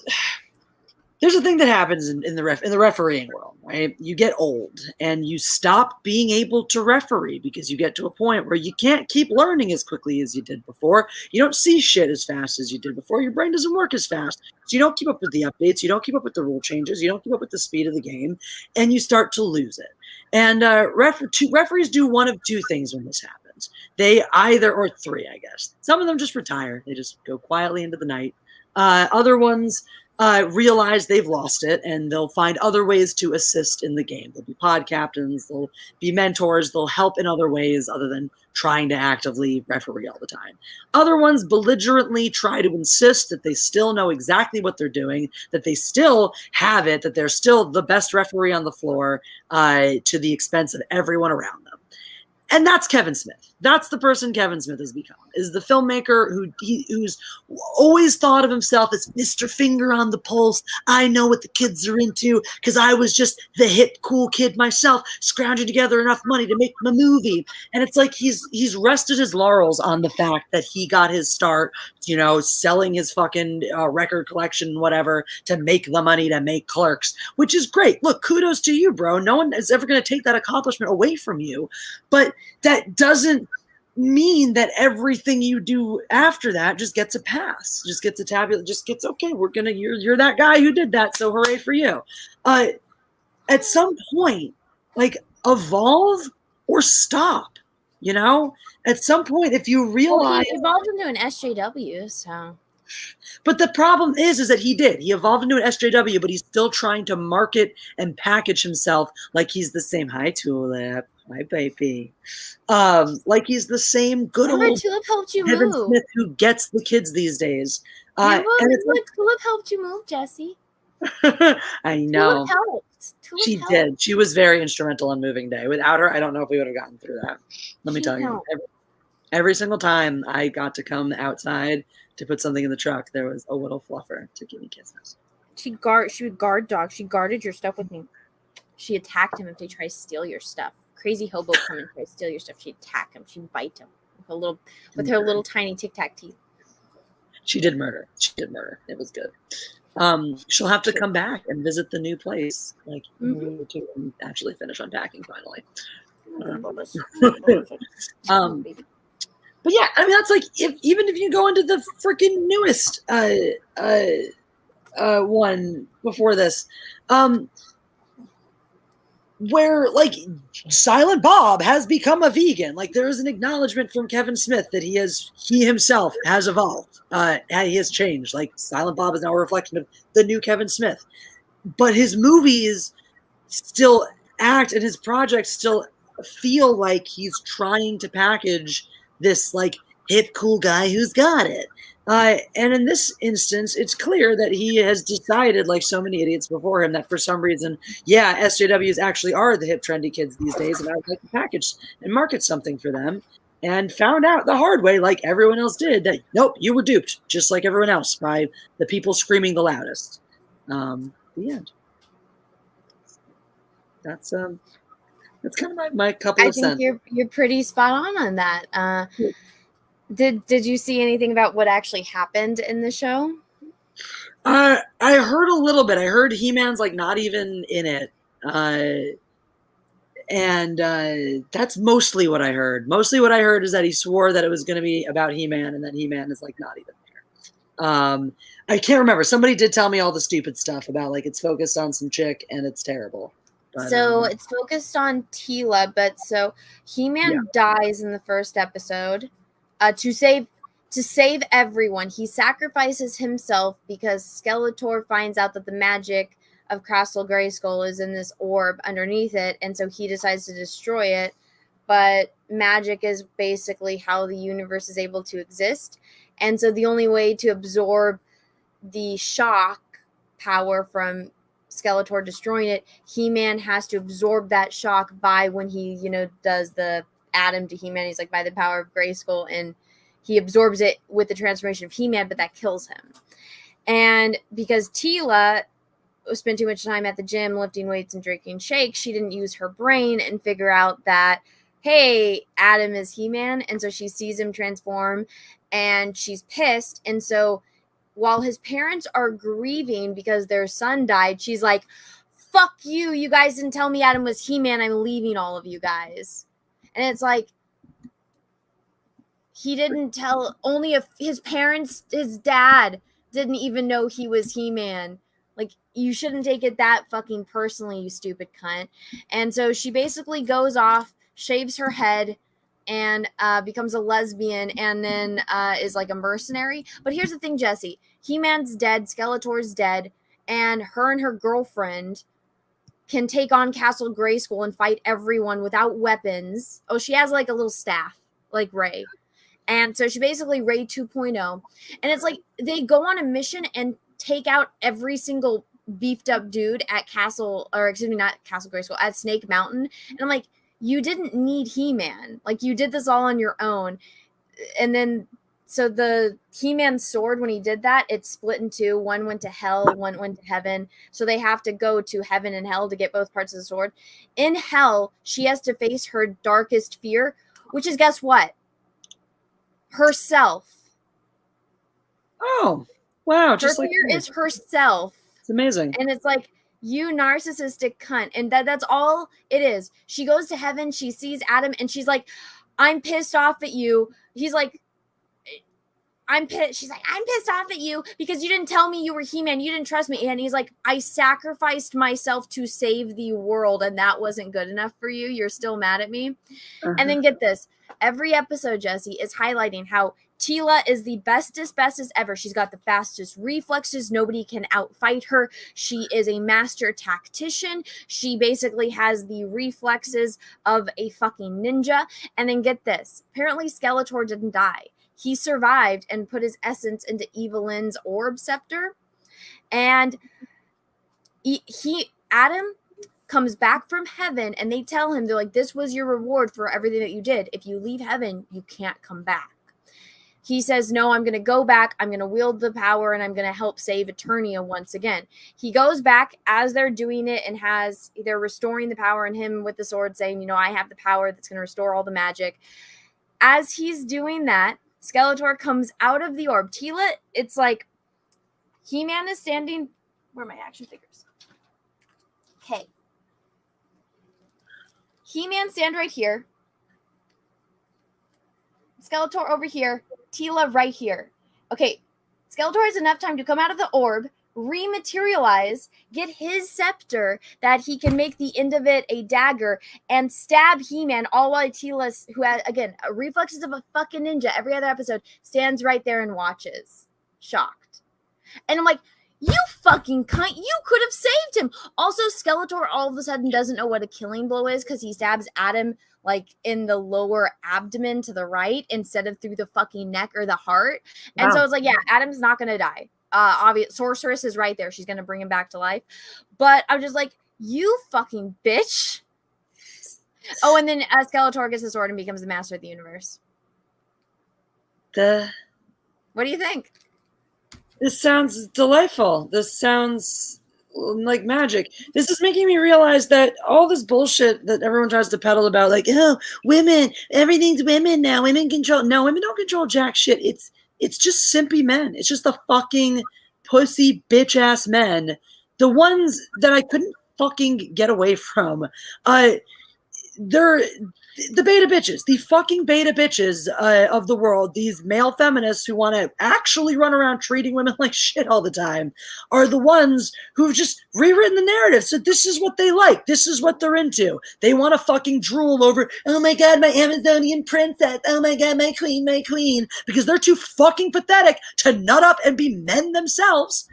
there's a thing that happens in the refereeing world, right? You get old and you stop being able to referee because you get to a point where you can't keep learning as quickly as you did before. You don't see shit as fast as you did before. Your brain doesn't work as fast. So you don't keep up with the updates. You don't keep up with the rule changes. You don't keep up with the speed of the game, and you start to lose it. And referees do one of two things when this happens. They either, or three, I guess. Some of them just retire. They just go quietly into the night. Other ones realize they've lost it, and they'll find other ways to assist in the game. They'll be pod captains, they'll be mentors, they'll help in other ways other than trying to actively referee all the time. Other ones belligerently try to insist that they still know exactly what they're doing, that they still have it, that they're still the best referee on the floor, to the expense of everyone around them. And that's Kevin Smith. That's the person Kevin Smith has become, is the filmmaker who's always thought of himself as Mr. Finger on the Pulse. I know what the kids are into because I was just the hip, cool kid myself, scrounging together enough money to make my movie. And it's like he's rested his laurels on the fact that he got his start, selling his fucking record collection, whatever, to make the money to make Clerks, which is great. Look, kudos to you, bro. No one is ever going to take that accomplishment away from you. But that doesn't mean that everything you do after that just gets a pass, just gets a tabula, just gets, okay, you're that guy who did that, so hooray for you. At some point, like, evolve or stop, at some point, if you realize, he evolved into an SJW, so. But the problem is that he evolved into an SJW, but he's still trying to market and package himself like he's the same. Hi, Tulip. My baby. Like he's the same good old Tulip helped you Kevin move. Smith who gets the kids these days. And it's like, Tulip helped you move, Jessi. I know. Tulip helped. She did. She was very instrumental on moving day. Without her, I don't know if we would have gotten through that. Let me tell you. Every single time I got to come outside to put something in the truck, there was a little fluffer to give me kisses. She would guard dogs. She guarded your stuff with me. She attacked him if they try to steal your stuff. Crazy hobo come and try to steal your stuff. She'd attack him. She'd bite him with her little tiny Tic Tac teeth. She did murder. It was good. She'll have to come back and visit the new place, like to actually finish unpacking finally. But yeah, I mean, that's like even if you go into the freaking newest one before this, where like Silent Bob has become a vegan. Like there is an acknowledgement from Kevin Smith that he himself has evolved. He has changed. Like Silent Bob is now a reflection of the new Kevin Smith. But his movies still act and his projects still feel like he's trying to package this like hip cool guy who's got it. And in this instance, it's clear that he has decided, like so many idiots before him, that for some reason, yeah, SJWs actually are the hip, trendy kids these days, and I would like to package and market something for them. And found out the hard way, like everyone else did, that nope, you were duped, just like everyone else, by the people screaming the loudest. The end. That's kind of my couple of cents. I think you're pretty spot on that. Did you see anything about what actually happened in the show? I heard a little bit. I heard He-Man's like not even in it, and that's mostly what I heard. Mostly what I heard is that he swore that it was going to be about He-Man, and that He-Man is like not even there. I can't remember. Somebody did tell me all the stupid stuff about like it's focused on some chick and it's terrible. But, so it's focused on Tila, but so He-Man dies in the first episode. To save everyone, he sacrifices himself because Skeletor finds out that the magic of Castle Grayskull is in this orb underneath it, and so he decides to destroy it. But magic is basically how the universe is able to exist, and so the only way to absorb the shock power from Skeletor destroying it, He-Man has to absorb that shock by when he, does the Adam to He-Man. He's like, by the power of Grayskull, and he absorbs it with the transformation of He-Man, but that kills him. And because Tila spent too much time at the gym lifting weights and drinking shakes, she didn't use her brain and figure out that, hey, Adam is He-Man, and so she sees him transform, and she's pissed, and so while his parents are grieving because their son died, she's like, fuck you, you guys didn't tell me Adam was He-Man, I'm leaving all of you guys. And it's like, he didn't tell, only if his parents, his dad didn't even know he was He-Man. Like, you shouldn't take it that fucking personally, you stupid cunt. And so she basically goes off, shaves her head, and becomes a lesbian, and then is like a mercenary. But here's the thing, Jessi. He-Man's dead, Skeletor's dead, and her girlfriend can take on Castle Grayskull and fight everyone without weapons. Oh, she has like a little staff, like Ray. And so she basically Ray 2.0. And it's like they go on a mission and take out every single beefed up dude at not Castle Grayskull, at Snake Mountain. And I'm like, you didn't need He-Man. Like, you did this all on your own. And then, so the He-Man sword, when he did that, it split in two. One went to hell, one went to heaven. So they have to go to heaven and hell to get both parts of the sword. In hell, she has to face her darkest fear, which is, guess what? Herself. Oh, wow. Her fear is herself. It's amazing. And it's like, you narcissistic cunt. And that's all it is. She goes to heaven, she sees Adam, and she's like, I'm pissed off at you. He's like, I'm pissed. She's like, I'm pissed off at you because you didn't tell me you were He-Man. You didn't trust me. And he's like, I sacrificed myself to save the world, and that wasn't good enough for you. You're still mad at me. And then get this. Every episode, Jessi, is highlighting how Tila is the bestest ever. She's got the fastest reflexes. Nobody can outfight her. She is a master tactician. She basically has the reflexes of a fucking ninja. And then get this. Apparently Skeletor didn't die. He survived and put his essence into Evelyn's orb scepter. And Adam comes back from heaven, and they tell him, they're like, this was your reward for everything that you did. If you leave heaven, you can't come back. He says, no, I'm going to go back. I'm going to wield the power, and I'm going to help save Eternia once again. He goes back as they're doing it, and they're restoring the power, and him with the sword saying, I have the power that's going to restore all the magic. As he's doing that, Skeletor comes out of the orb. Tila, it's like He-Man is standing. Where are my action figures? Okay. He-Man stand right here. Skeletor over here. Tila right here. Okay. Skeletor has enough time to come out of the orb, rematerialize, get his scepter that he can make the end of it a dagger and stab He-Man, all while Tila, who had, again, reflexes of a fucking ninja every other episode, stands right there and watches, shocked. And I'm like, you fucking cunt, you could have saved him. Also, Skeletor all of a sudden doesn't know what a killing blow is because he stabs Adam like in the lower abdomen to the right instead of through the fucking neck or the heart. And so it's like, yeah, Adam's not gonna die. Obvious Sorceress is right there. She's gonna bring him back to life. But I'm just like, you fucking bitch. Oh, and then Skeletor gets the sword and becomes the master of the universe. What do you think? This sounds delightful. This sounds like magic. This is making me realize that all this bullshit that everyone tries to peddle about, like, oh, women, everything's women now. Women control. No, women don't control jack shit. It's just simpy men. It's just the fucking pussy bitch ass men. The ones that I couldn't fucking get away from. They're the beta bitches, the fucking beta bitches of the world. These male feminists who want to actually run around treating women like shit all the time are the ones who've just rewritten the narrative. So this is what they like. This is what they're into. They want to fucking drool over, oh my God, my Amazonian princess. Oh my God, my queen, because they're too fucking pathetic to nut up and be men themselves.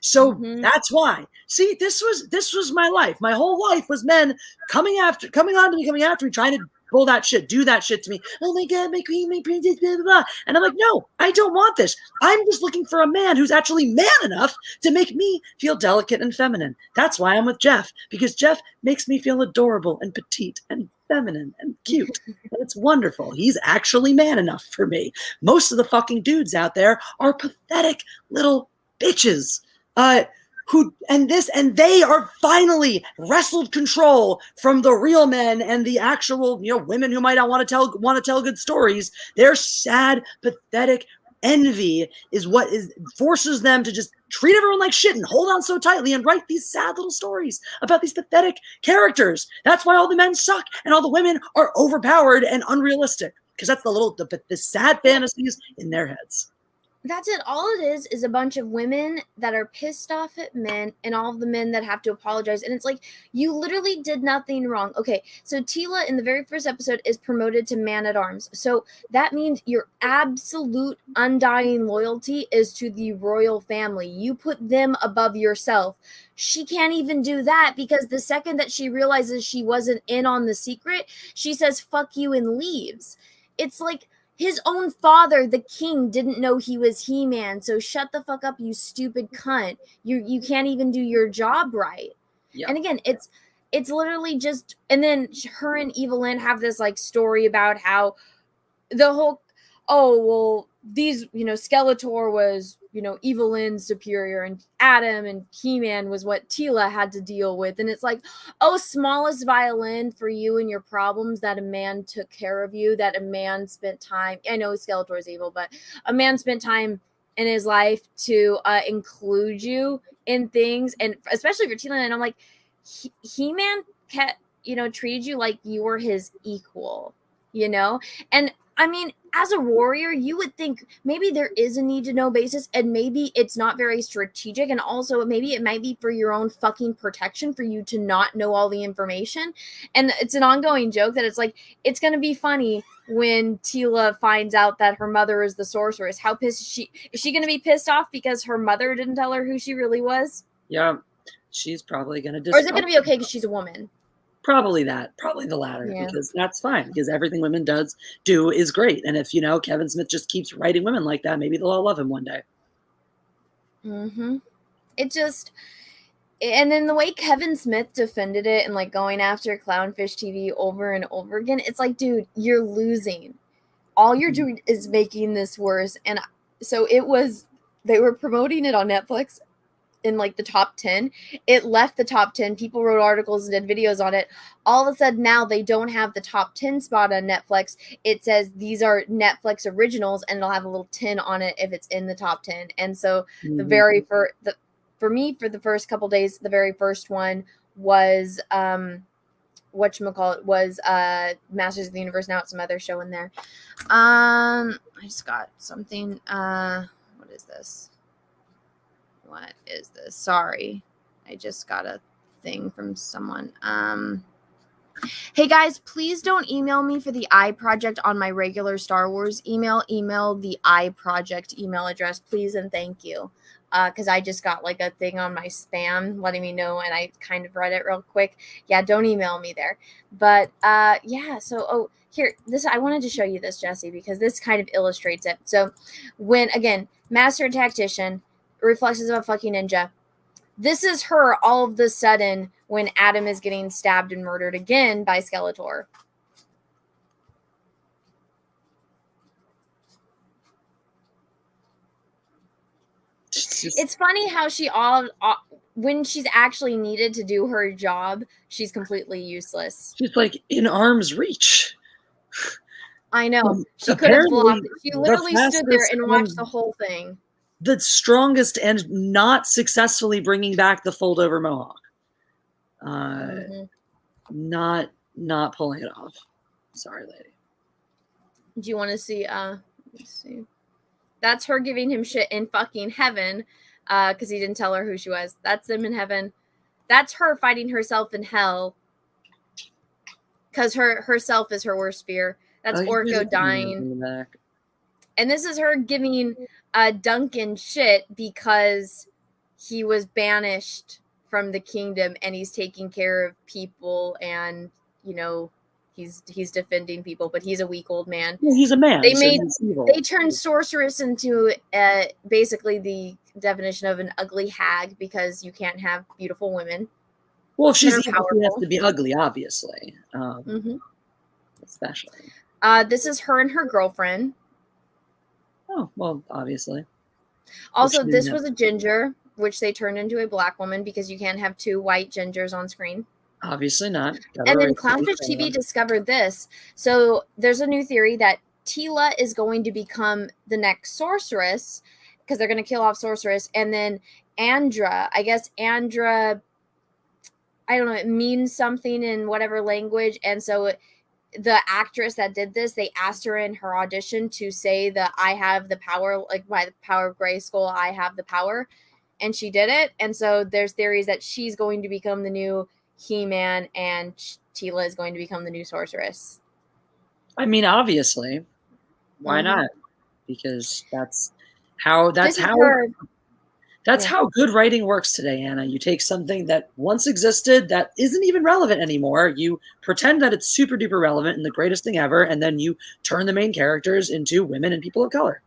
So that's why. See, this was my life. My whole life was men coming on to me, trying to pull that shit, do that shit to me. Oh my God, my queen, my princess, blah, blah, blah. And I'm like, no, I don't want this. I'm just looking for a man who's actually man enough to make me feel delicate and feminine. That's why I'm with Jeff, because Jeff makes me feel adorable and petite and feminine and cute. And it's wonderful. He's actually man enough for me. Most of the fucking dudes out there are pathetic little bitches and they are finally wrestled control from the real men and the actual, women who might not want to tell good stories. Their sad, pathetic envy is what forces them to just treat everyone like shit and hold on so tightly and write these sad little stories about these pathetic characters. That's why all the men suck and all the women are overpowered and unrealistic, because that's the sad fantasies in their heads. That's it. All it is a bunch of women that are pissed off at men and all of the men that have to apologize. And it's like, you literally did nothing wrong. Okay, so Tila in the very first episode is promoted to man-at-arms. So that means your absolute undying loyalty is to the royal family. You put them above yourself. She can't even do that because the second that she realizes she wasn't in on the secret, she says, fuck you, and leaves. It's like, his own father, the king, didn't know he was He-Man, so shut the fuck up, you stupid cunt. You can't even do your job right. Yep. And again, it's literally just, and then her and Evelyn have this like story about how the whole, Skeletor was, Evelyn's superior, and Adam and He-Man was what Tila had to deal with. And it's like, smallest violin for you and your problems, that a man took care of you, that a man spent time, I know Skeletor's evil, but a man spent time in his life to include you in things, and especially for Tila. And I'm like, He-Man treated you like you were his equal, and I mean, as a warrior, you would think maybe there is a need to know basis, and maybe it's not very strategic, and also maybe it might be for your own fucking protection for you to not know all the information. And it's an ongoing joke that it's like, it's going to be funny when Tila finds out that her mother is the sorceress. How pissed is she going to be pissed off because her mother didn't tell her who she really was? Yeah, she's probably going to Or is it going to be okay because she's a woman? Probably the latter, because that's fine, because everything women do is great. And if, Kevin Smith just keeps writing women like that, maybe they'll all love him one day. And then the way Kevin Smith defended it and like going after Clownfish TV over and over again, it's like, dude, you're losing. All you're doing is making this worse. And so they were promoting it on Netflix in like the top 10. It left the top 10. People wrote articles and did videos on it. All of a sudden now they don't have the top 10 spot on Netflix. It says these are Netflix originals, and it'll have a little 10 on it if it's in the top 10. And so for me, for the first couple days, the very first one was was Masters of the Universe. Now it's some other show in there. I just got something. What is this? What is this? Sorry. I just got a thing from someone. Hey guys, please don't email me for the iProject on my regular Star Wars email. Email the iProject email address, please and thank you. Because I just got like a thing on my spam letting me know, and I kind of read it real quick. Yeah, don't email me there. But yeah, so here, this I wanted to show you this, Jessi, because this kind of illustrates it. So when, again, Master and Tactician, reflexes of a fucking ninja. This is her all of the sudden when Adam is getting stabbed and murdered again by Skeletor. It's funny how she when she's actually needed to do her job, she's completely useless. She's like in arm's reach. I know. She could have blocked it. She literally stood there and watched the whole thing. The strongest and not successfully bringing back the fold over mohawk. Not pulling it off. Sorry, lady. Do you want to see? Let me see. That's her giving him shit in fucking heaven, because he didn't tell her who she was. That's them in heaven. That's her fighting herself in hell, because herself is her worst fear. That's Orko dying. And this is her giving Duncan shit because he was banished from the kingdom and he's taking care of people and, you know, he's defending people, but he's a weak old man. Well, he's a man. They turned sorceress into basically the definition of an ugly hag because you can't have beautiful women. Well, if she's evil, she has to be ugly, obviously. Especially. This is her and her girlfriend. Oh, well, obviously. Also, this was a ginger, which they turned into a black woman because you can't have two white gingers on screen. Obviously not. And then Clownfish TV discovered this. So there's a new theory that Teela is going to become the next sorceress because they're going to kill off sorceress. And then Andra, I don't know, it means something in whatever language. And so the actress that did this, they asked her in her audition to say that I have the power, like by the power of Grayskull, I have the power. And she did it. And so there's theories that she's going to become the new He-Man and Teela is going to become the new sorceress. I mean, obviously. Why not? Because that's how good writing works today, Anna. You take something that once existed that isn't even relevant anymore, you pretend that it's super duper relevant and the greatest thing ever, and then you turn the main characters into women and people of color.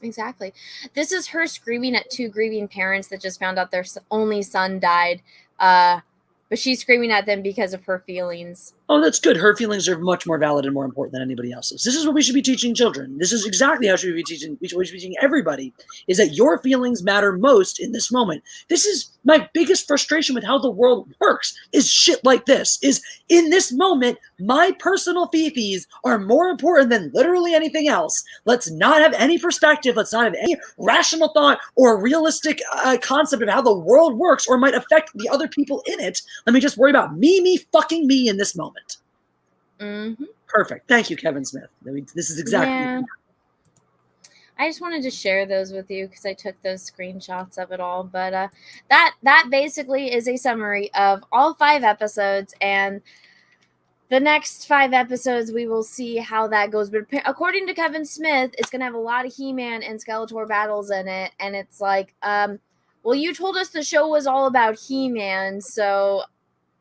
Exactly. This is her screaming at two grieving parents that just found out their only son died. But she's screaming at them because of her feelings. Oh, that's good. Her feelings are much more valid and more important than anybody else's. This is what we should be teaching children. This is exactly how we should be teaching everybody, is that your feelings matter most in this moment. This is my biggest frustration with how the world works, is shit like this. Is in this moment, my personal fifis are more important than literally anything else. Let's not have any perspective. Let's not have any rational thought or realistic concept of how the world works or might affect the other people in it. Let me just worry about me, fucking me in this moment. Mm-hmm. Perfect. Thank you, Kevin Smith. This is exactly. Yeah. I just wanted to share those with you because I took those screenshots of it all. But that basically is a summary of all 5 episodes, and the next 5 episodes we will see how that goes. But according to Kevin Smith, it's going to have a lot of He-Man and Skeletor battles in it, and it's like, well, you told us the show was all about He-Man, so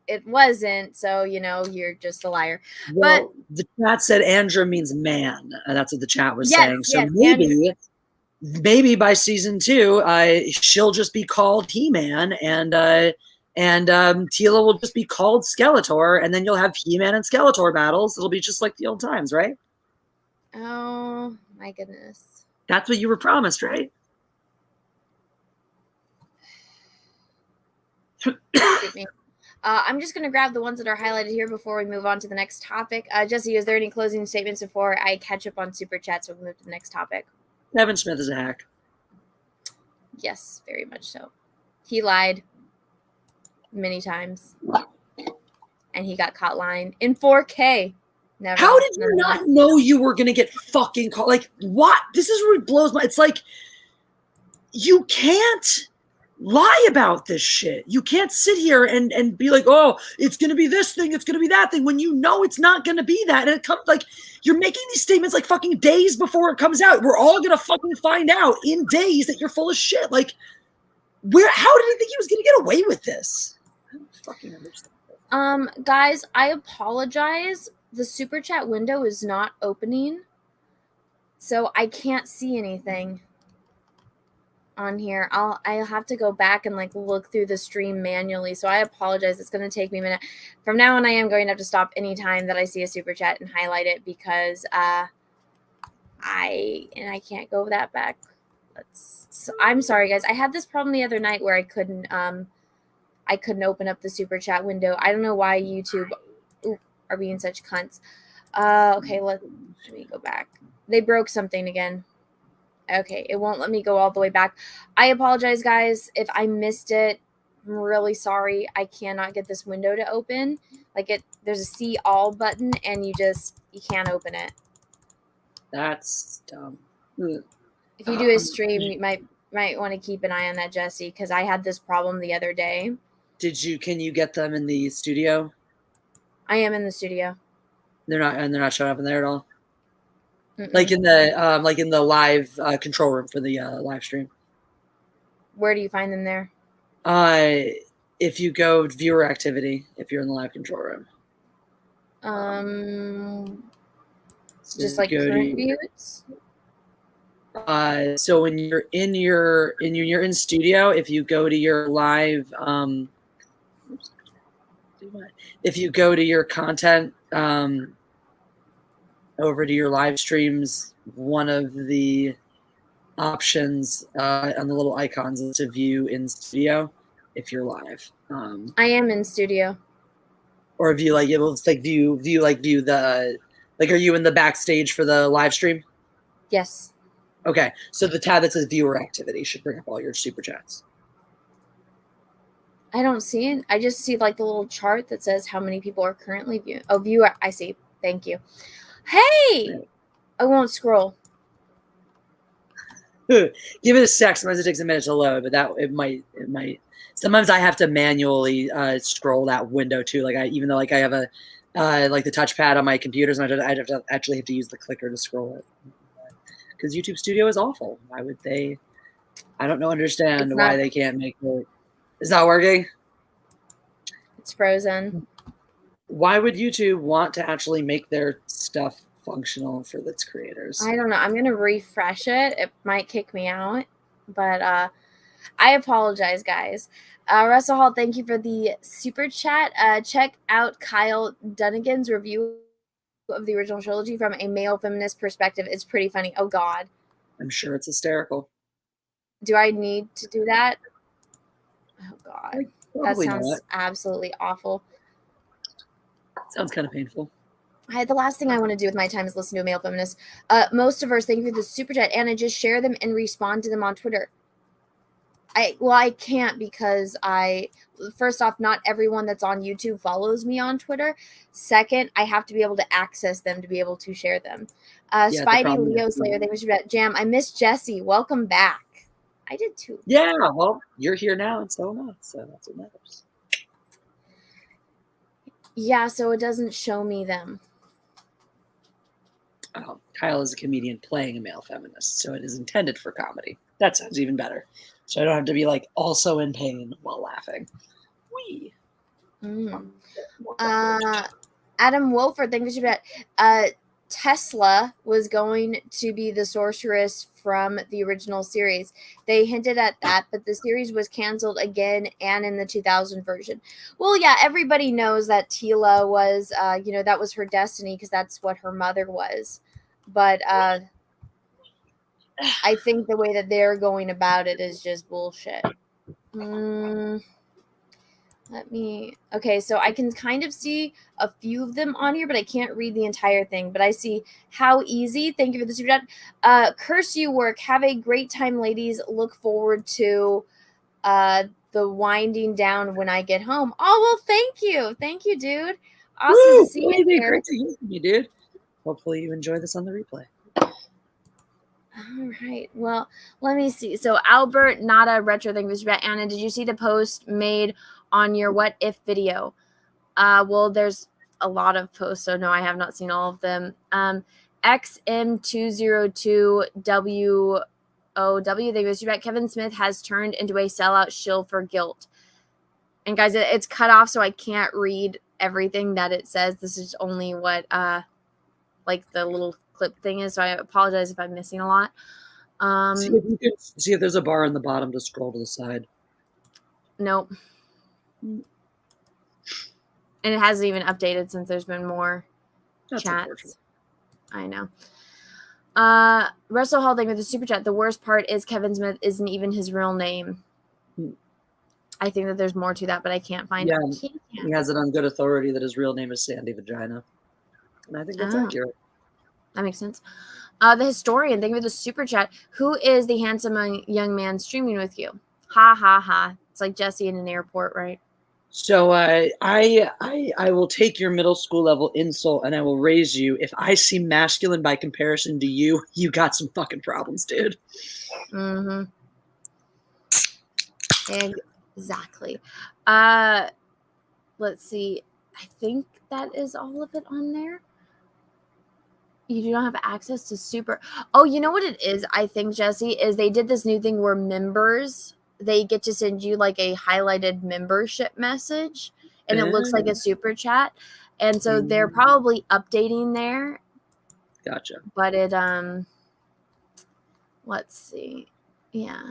it wasn't, so, you know, you're just a liar. Well, but the chat said Andra means man, and that's what the chat was saying. So maybe by season 2, she'll just be called He-Man, and Teela will just be called Skeletor, and then you'll have He-Man and Skeletor battles. It'll be just like the old times, right? Oh, my goodness. That's what you were promised, right? Excuse me. I'm just going to grab the ones that are highlighted here before we move on to the next topic. Jessi, is there any closing statements before I catch up on Super Chat so we move to the next topic? Kevin Smith is a hack. Yes, very much so. He lied many times. And he got caught lying in 4K. Never. How did you not know you were going to get fucking caught? Like, what? This is where it blows my... It's like, you can't lie about this shit. You can't sit here and be like, oh, it's going to be this thing, it's going to be that thing, when you know it's not going to be that. And it comes like, you're making these statements like fucking days before it comes out. We're all going to fucking find out in days that you're full of shit. Like, how did he think he was going to get away with this? I don't fucking understand. Guys, I apologize. The super chat window is not opening, so I can't see anything on here. I'll have to go back and like look through the stream manually. So I apologize. It's going to take me a minute. From now on, I am going to have to stop any time that I see a super chat and highlight it because I can't go that back. I'm sorry, guys. I had this problem the other night where I couldn't open up the super chat window. I don't know why YouTube are being such cunts. Okay, let me go back. They broke something again. Okay, it won't let me go all the way back. I apologize, guys, if I missed it. I'm really sorry. I cannot get this window to open. There's a see all button, and you can't open it. That's dumb. If you do a stream, you might want to keep an eye on that, Jessi, because I had this problem the other day. Can you get them in the studio? I am in the studio. They're not showing up in there at all. Mm-mm. Like in the live control room for the live stream. Where do you find them there? If you go viewer activity, if you're in the live control room. Just like current views. So when you're in studio, if you go to your live, if you go to your content, over to your live streams, one of the options on the little icons is to view in studio if you're live. I am in studio. Or view like it will view the are you in the backstage for the live stream? Yes. Okay, so the tab that says viewer activity should bring up all your super chats. I don't see it. I just see like the little chart that says how many people are currently viewing. Oh, viewer. I see. Thank you. Hey, I won't scroll. Give it a sec. Sometimes it takes a minute to load, but it might. Sometimes I have to manually scroll that window too. Even though I have a the touchpad on my computers, and I have to use the clicker to scroll it. Because YouTube Studio is awful. Why would they? I don't understand why they can't make it. It's not working. It's frozen. Why would YouTube want to actually make their stuff functional for its creators? I don't know. I'm going to refresh it. It might kick me out, but I apologize, guys. Russell Hall, thank you for the super chat. Check out Kyle Dunnigan's review of the original trilogy from a male feminist perspective. It's pretty funny. Oh, God. I'm sure it's hysterical. Do I need to do that? Oh, God. Probably that sounds not. Absolutely awful. Sounds kind of painful. The last thing I want to do with my time is listen to a male feminist. Most of us, thank you for the super chat. Anna, just share them and respond to them on Twitter. I can't because first off, not everyone that's on YouTube follows me on Twitter. Second, I have to be able to access them to be able to share them. Spidey Leo Slayer, thank you for that. Jam, I miss Jessi. Welcome back. I did too. Yeah, well, you're here now and so am I, so that's what matters. Yeah, so it doesn't show me them. Kyle is a comedian playing a male feminist, so it is intended for comedy. That sounds even better. So I don't have to be also in pain while laughing. Wee. Adam Wolford, thank you for that. Tesla was going to be the sorceress from the original series. They hinted at that, but the series was canceled again and in the 2000 version. Well, yeah, everybody knows that Tila was, that was her destiny because that's what her mother was. But I think the way that they're going about it is just bullshit. Okay, so I can kind of see a few of them on here, but I can't read the entire thing. But I see How Easy. Thank you for the super chat. Curse You Work. Have a great time, ladies. Look forward to the winding down when I get home. Oh, well, thank you. Thank you, dude. Awesome to see you here. Great to hear from you, dude. Hopefully you enjoy this on the replay. All right. Well, let me see. So Albert, not a retro thing. Anna, did you see the post made on your what if video? Well, there's a lot of posts, so no, I have not seen all of them. XM202WOW, they was back. Kevin Smith has turned into a sellout shill for guilt. And guys, it's cut off, so I can't read everything that it says. This is only what like the little clip thing is, so I apologize if I'm missing a lot. See if there's a bar on the bottom to scroll to the side. Nope. And it hasn't even updated since there's been more chats. I know. Russell Hall, thank you for the super chat. The worst part is Kevin Smith isn't even his real name. I think that there's more to that, but I can't find it. He has it on good authority that his real name is Sandy Vagina. And I think that's accurate. That makes sense. The historian, thank you for the super chat. Who is the handsome young man streaming with you? Ha ha ha. It's like Jessi in an airport, right? So I will take your middle school level insult and I will raise you. If I seem masculine by comparison to you, you got some fucking problems, dude. Mm-hmm. Exactly. Let's see. I think that is all of it on there. You do not have access to super. Oh, you know what it is? I think, Jessi, is they did this new thing where members, they get to send you like a highlighted membership message and it looks like a super chat. And so they're probably updating there. Gotcha. But it, let's see. Yeah.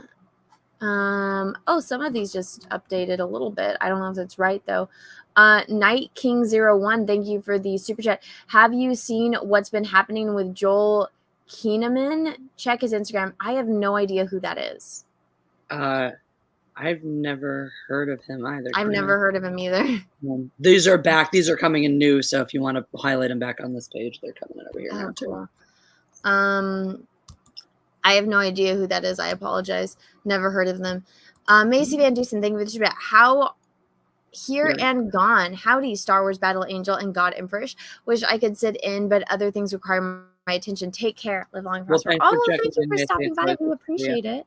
Oh, some of these just updated a little bit. I don't know if that's right though. Night King 01, thank you for the super chat. Have you seen what's been happening with Joel Kinnaman? Check his Instagram. I have no idea who that is. I've never heard of him either. I've never heard of him either. These are back. These are coming in new. So if you want to highlight them back on this page, they're coming over here now too. Cool. I have no idea who that is. I apologize. Never heard of them. Macy Van Dusen, thank you for the super chat. How here and gone. Howdy, Star Wars Battle Angel and God Empress. Wish I could sit in, but other things require my attention. Take care. Live long and prosper. Thank you for stopping by. We appreciate it.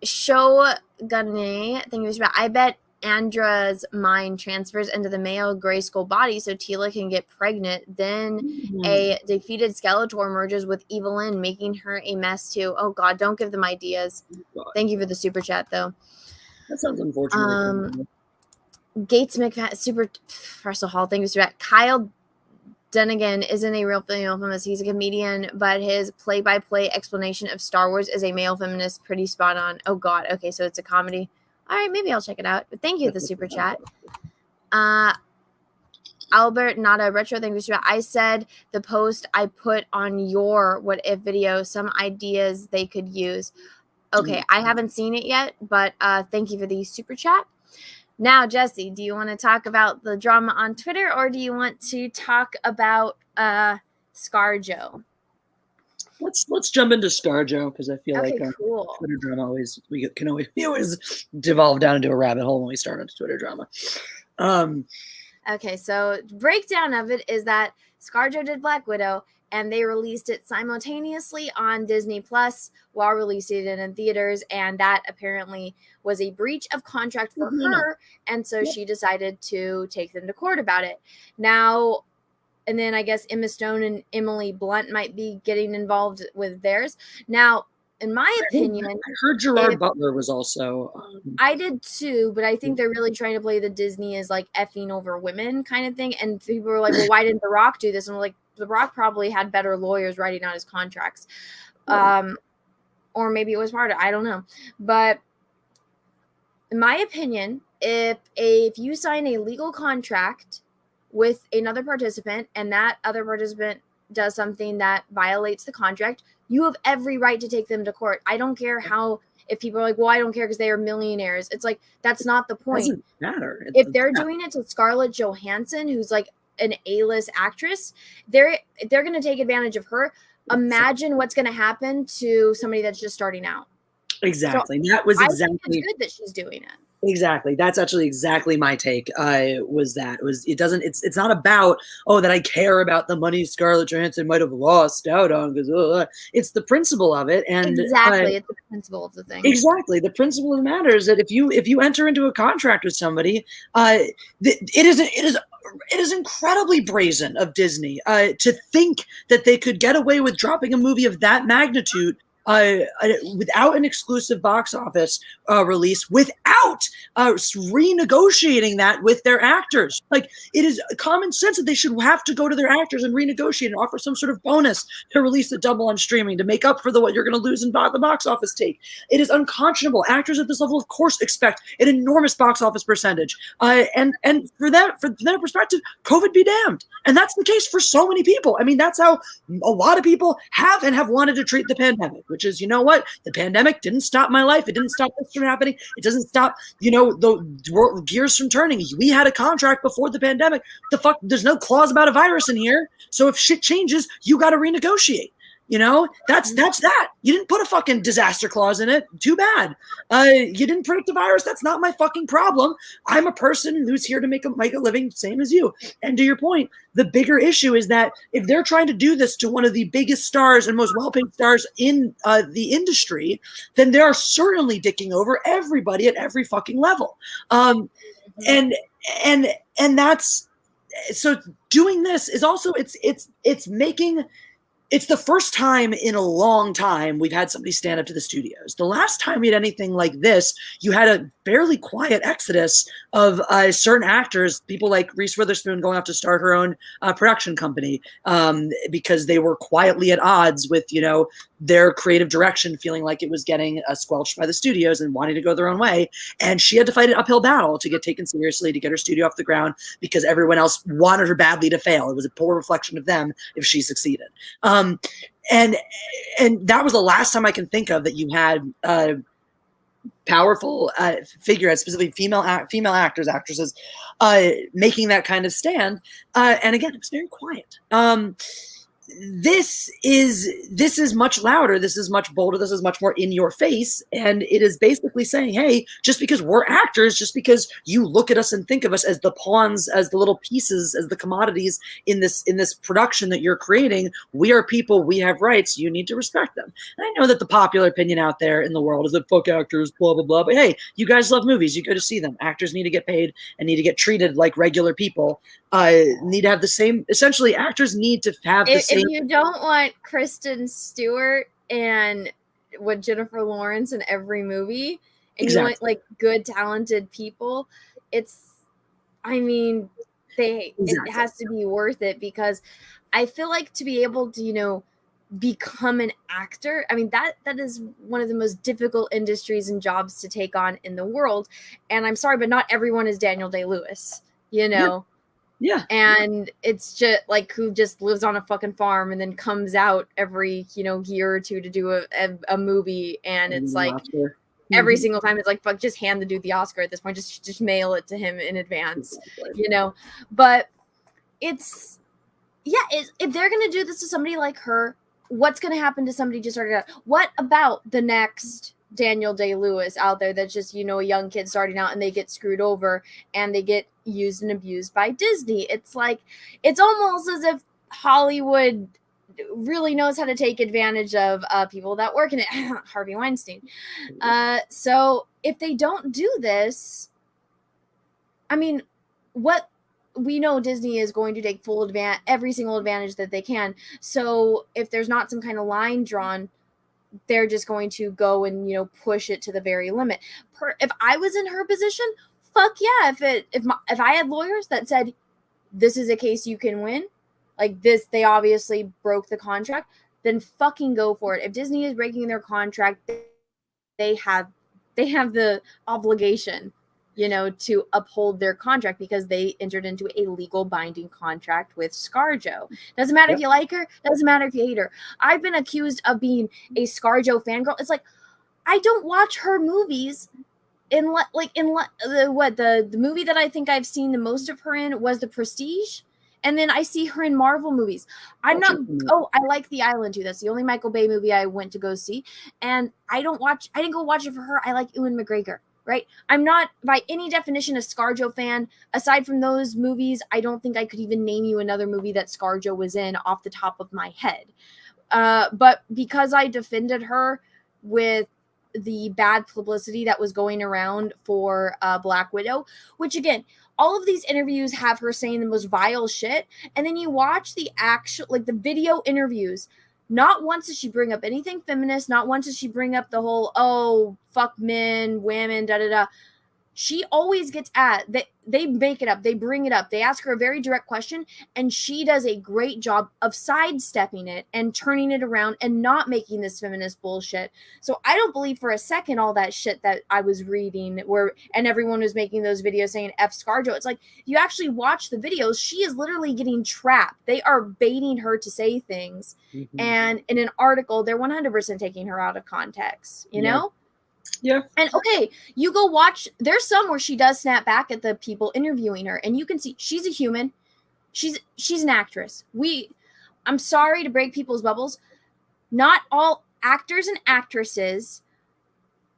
Show Gunny, thank you for the super chat. I bet Andra's mind transfers into the male Grayskull body so Tila can get pregnant. Then a defeated Skeletor merges with Evelyn, making her a mess too. Oh God, don't give them ideas. Thank you for the super chat though. That sounds unfortunate. Gates McFadden, super Russell Hall, thank you for that. Kyle Dunnigan isn't a real female feminist. He's a comedian, but his play-by-play explanation of Star Wars as a male feminist pretty spot on. Oh God, okay, so it's a comedy. All right, maybe I'll check it out. But thank you for the super chat. Albert, not a retro thing. I said the post I put on your what if video, some ideas they could use. Okay, I haven't seen it yet, but thank you for the super chat. Now, Jessi, do you want to talk about the drama on Twitter or do you want to talk about ScarJo? Let's jump into ScarJo because I feel like cool. Twitter drama we always devolve down into a rabbit hole when we start on Twitter drama. Okay, so breakdown of it is that ScarJo did Black Widow and they released it simultaneously on Disney Plus while releasing it in theaters, and that apparently was a breach of contract for her, and so she decided to take them to court about it. Now, and then I guess Emma Stone and Emily Blunt might be getting involved with theirs. Now, in my opinion, I heard Gerard Butler was also. I did too, but I think they're really trying to play the Disney as like effing over women kind of thing. And people were like, well, why didn't The Rock do this? And we're like, The Rock probably had better lawyers writing out his contracts. Or maybe it was part of it. I don't know. But in my opinion, if you sign a legal contract with another participant and that other participant does something that violates the contract, you have every right to take them to court. I don't care how, if people are like, well, I don't care because they are millionaires. It's like, that's not the point. It doesn't matter. If they're doing it to Scarlett Johansson, who's like an A-list actress, they're going to take advantage of her. Imagine what's going to happen to somebody that's just starting out. Exactly. So that was I exactly. think it's good that she's doing it. Exactly. That's actually exactly my take. It's not about, oh, that I care about the money Scarlett Johansson might have lost out on, because it's the principle of it. And Exactly. It's the principle of the thing. exactly, the principle of the matter is that if you enter into a contract with somebody, it is incredibly brazen of Disney to think that they could get away with dropping a movie of that magnitude without an exclusive box office release, without renegotiating that with their actors. Like, it is common sense that they should have to go to their actors and renegotiate and offer some sort of bonus to release the double on streaming to make up for what you're going to lose in the box office take. It is unconscionable. Actors at this level, of course, expect an enormous box office percentage. And for their perspective, COVID be damned. And that's the case for so many people. I mean, that's how a lot of people have wanted to treat the pandemic, which is, you know what? The pandemic didn't stop my life. It didn't stop this from happening. It doesn't stop, the gears from turning. We had a contract before the pandemic. The fuck, there's no clause about a virus in here. So if shit changes, you got to renegotiate. That's that. You didn't put a fucking disaster clause in it. Too bad. You didn't predict the virus. That's not my fucking problem. I'm a person who's here to make a living, same as you. And to your point, the bigger issue is that if they're trying to do this to one of the biggest stars and most well-paid stars in the industry, then they are certainly dicking over everybody at every fucking level. And that's, so doing this is also, it's the first time in a long time we've had somebody stand up to the studios. The last time we had anything like this, you had a fairly quiet exodus of certain actors, people like Reese Witherspoon going off to start her own production company because they were quietly at odds with, their creative direction, feeling like it was getting squelched by the studios and wanting to go their own way. And she had to fight an uphill battle to get taken seriously, to get her studio off the ground, because everyone else wanted her badly to fail. It was a poor reflection of them if she succeeded. And that was the last time I can think of that you had powerful figureheads, specifically female actresses, making that kind of stand. And again, it was very quiet. This is much louder. This is much bolder. This is much more in your face. And it is basically saying, hey, just because we're actors, just because you look at us and think of us as the pawns, as the little pieces, as the commodities in this production that you're creating, we are people, we have rights, you need to respect them. And I know that the popular opinion out there in the world is that fuck actors, blah, blah, blah. But hey, you guys love movies. You go to see them. Actors need to get paid and need to get treated like regular people. Need to have the same, essentially, actors need to have the same. If you don't want Kristen Stewart and with Jennifer Lawrence in every movie, and Exactly. you want like good, talented people, it has to be worth it, because I feel like to be able to, become an actor, that is one of the most difficult industries and jobs to take on in the world. And I'm sorry, but not everyone is Daniel Day-Lewis, Yeah. And it's just like, who just lives on a fucking farm and then comes out every, year or two to do a movie. And it's like every single time it's like, fuck, just hand the dude the Oscar at this point. Just mail it to him in advance, But it's, if they're going to do this to somebody like her, what's going to happen to somebody just started out? What about the next Daniel Day-Lewis out there that's just, a young kid starting out and they get screwed over and they get used and abused by Disney? It's like, it's almost as if Hollywood really knows how to take advantage of people that work in it. Harvey Weinstein. So if they don't do this, what we know, Disney is going to take every single advantage that they can. So if there's not some kind of line drawn, they're just going to go and push it to the very limit. If I was in her position, fuck yeah. If I had lawyers that said this is a case you can win, like this, they obviously broke the contract, then fucking go for it. If Disney is breaking their contract, they have the obligation, to uphold their contract, because they entered into a legal binding contract with ScarJo. Doesn't matter if you like her. Doesn't matter if you hate her. I've been accused of being a ScarJo fangirl. It's like, I don't watch her movies. The movie that I think I've seen the most of her in was The Prestige. And then I see her in Marvel movies. I like The Island too. That's the only Michael Bay movie I went to go see. And I didn't go watch it for her. I like Ewan McGregor. right? I'm not by any definition a ScarJo fan. Aside from those movies, I don't think I could even name you another movie that ScarJo was in off the top of my head. But because I defended her with the bad publicity that was going around for Black Widow, which again, all of these interviews have her saying the most vile shit, and then you watch the actual, like the video interviews, not once does she bring up anything feminist, not once does she bring up the whole, oh, fuck men, women, da-da-da. She always gets at, they make it up, they bring it up, they ask her a very direct question, and she does a great job of sidestepping it and turning it around and not making this feminist bullshit. So I don't believe for a second all that shit that I was reading and everyone was making those videos saying F ScarJo. It's like, you actually watch the videos, she is literally getting trapped. They are baiting her to say things. Mm-hmm. And in an article, they're 100% taking her out of context, you know? Yeah. And okay, you go watch, there's some where she does snap back at the people interviewing her, and you can see she's a human. She's an actress. I'm sorry to break people's bubbles. Not all actors and actresses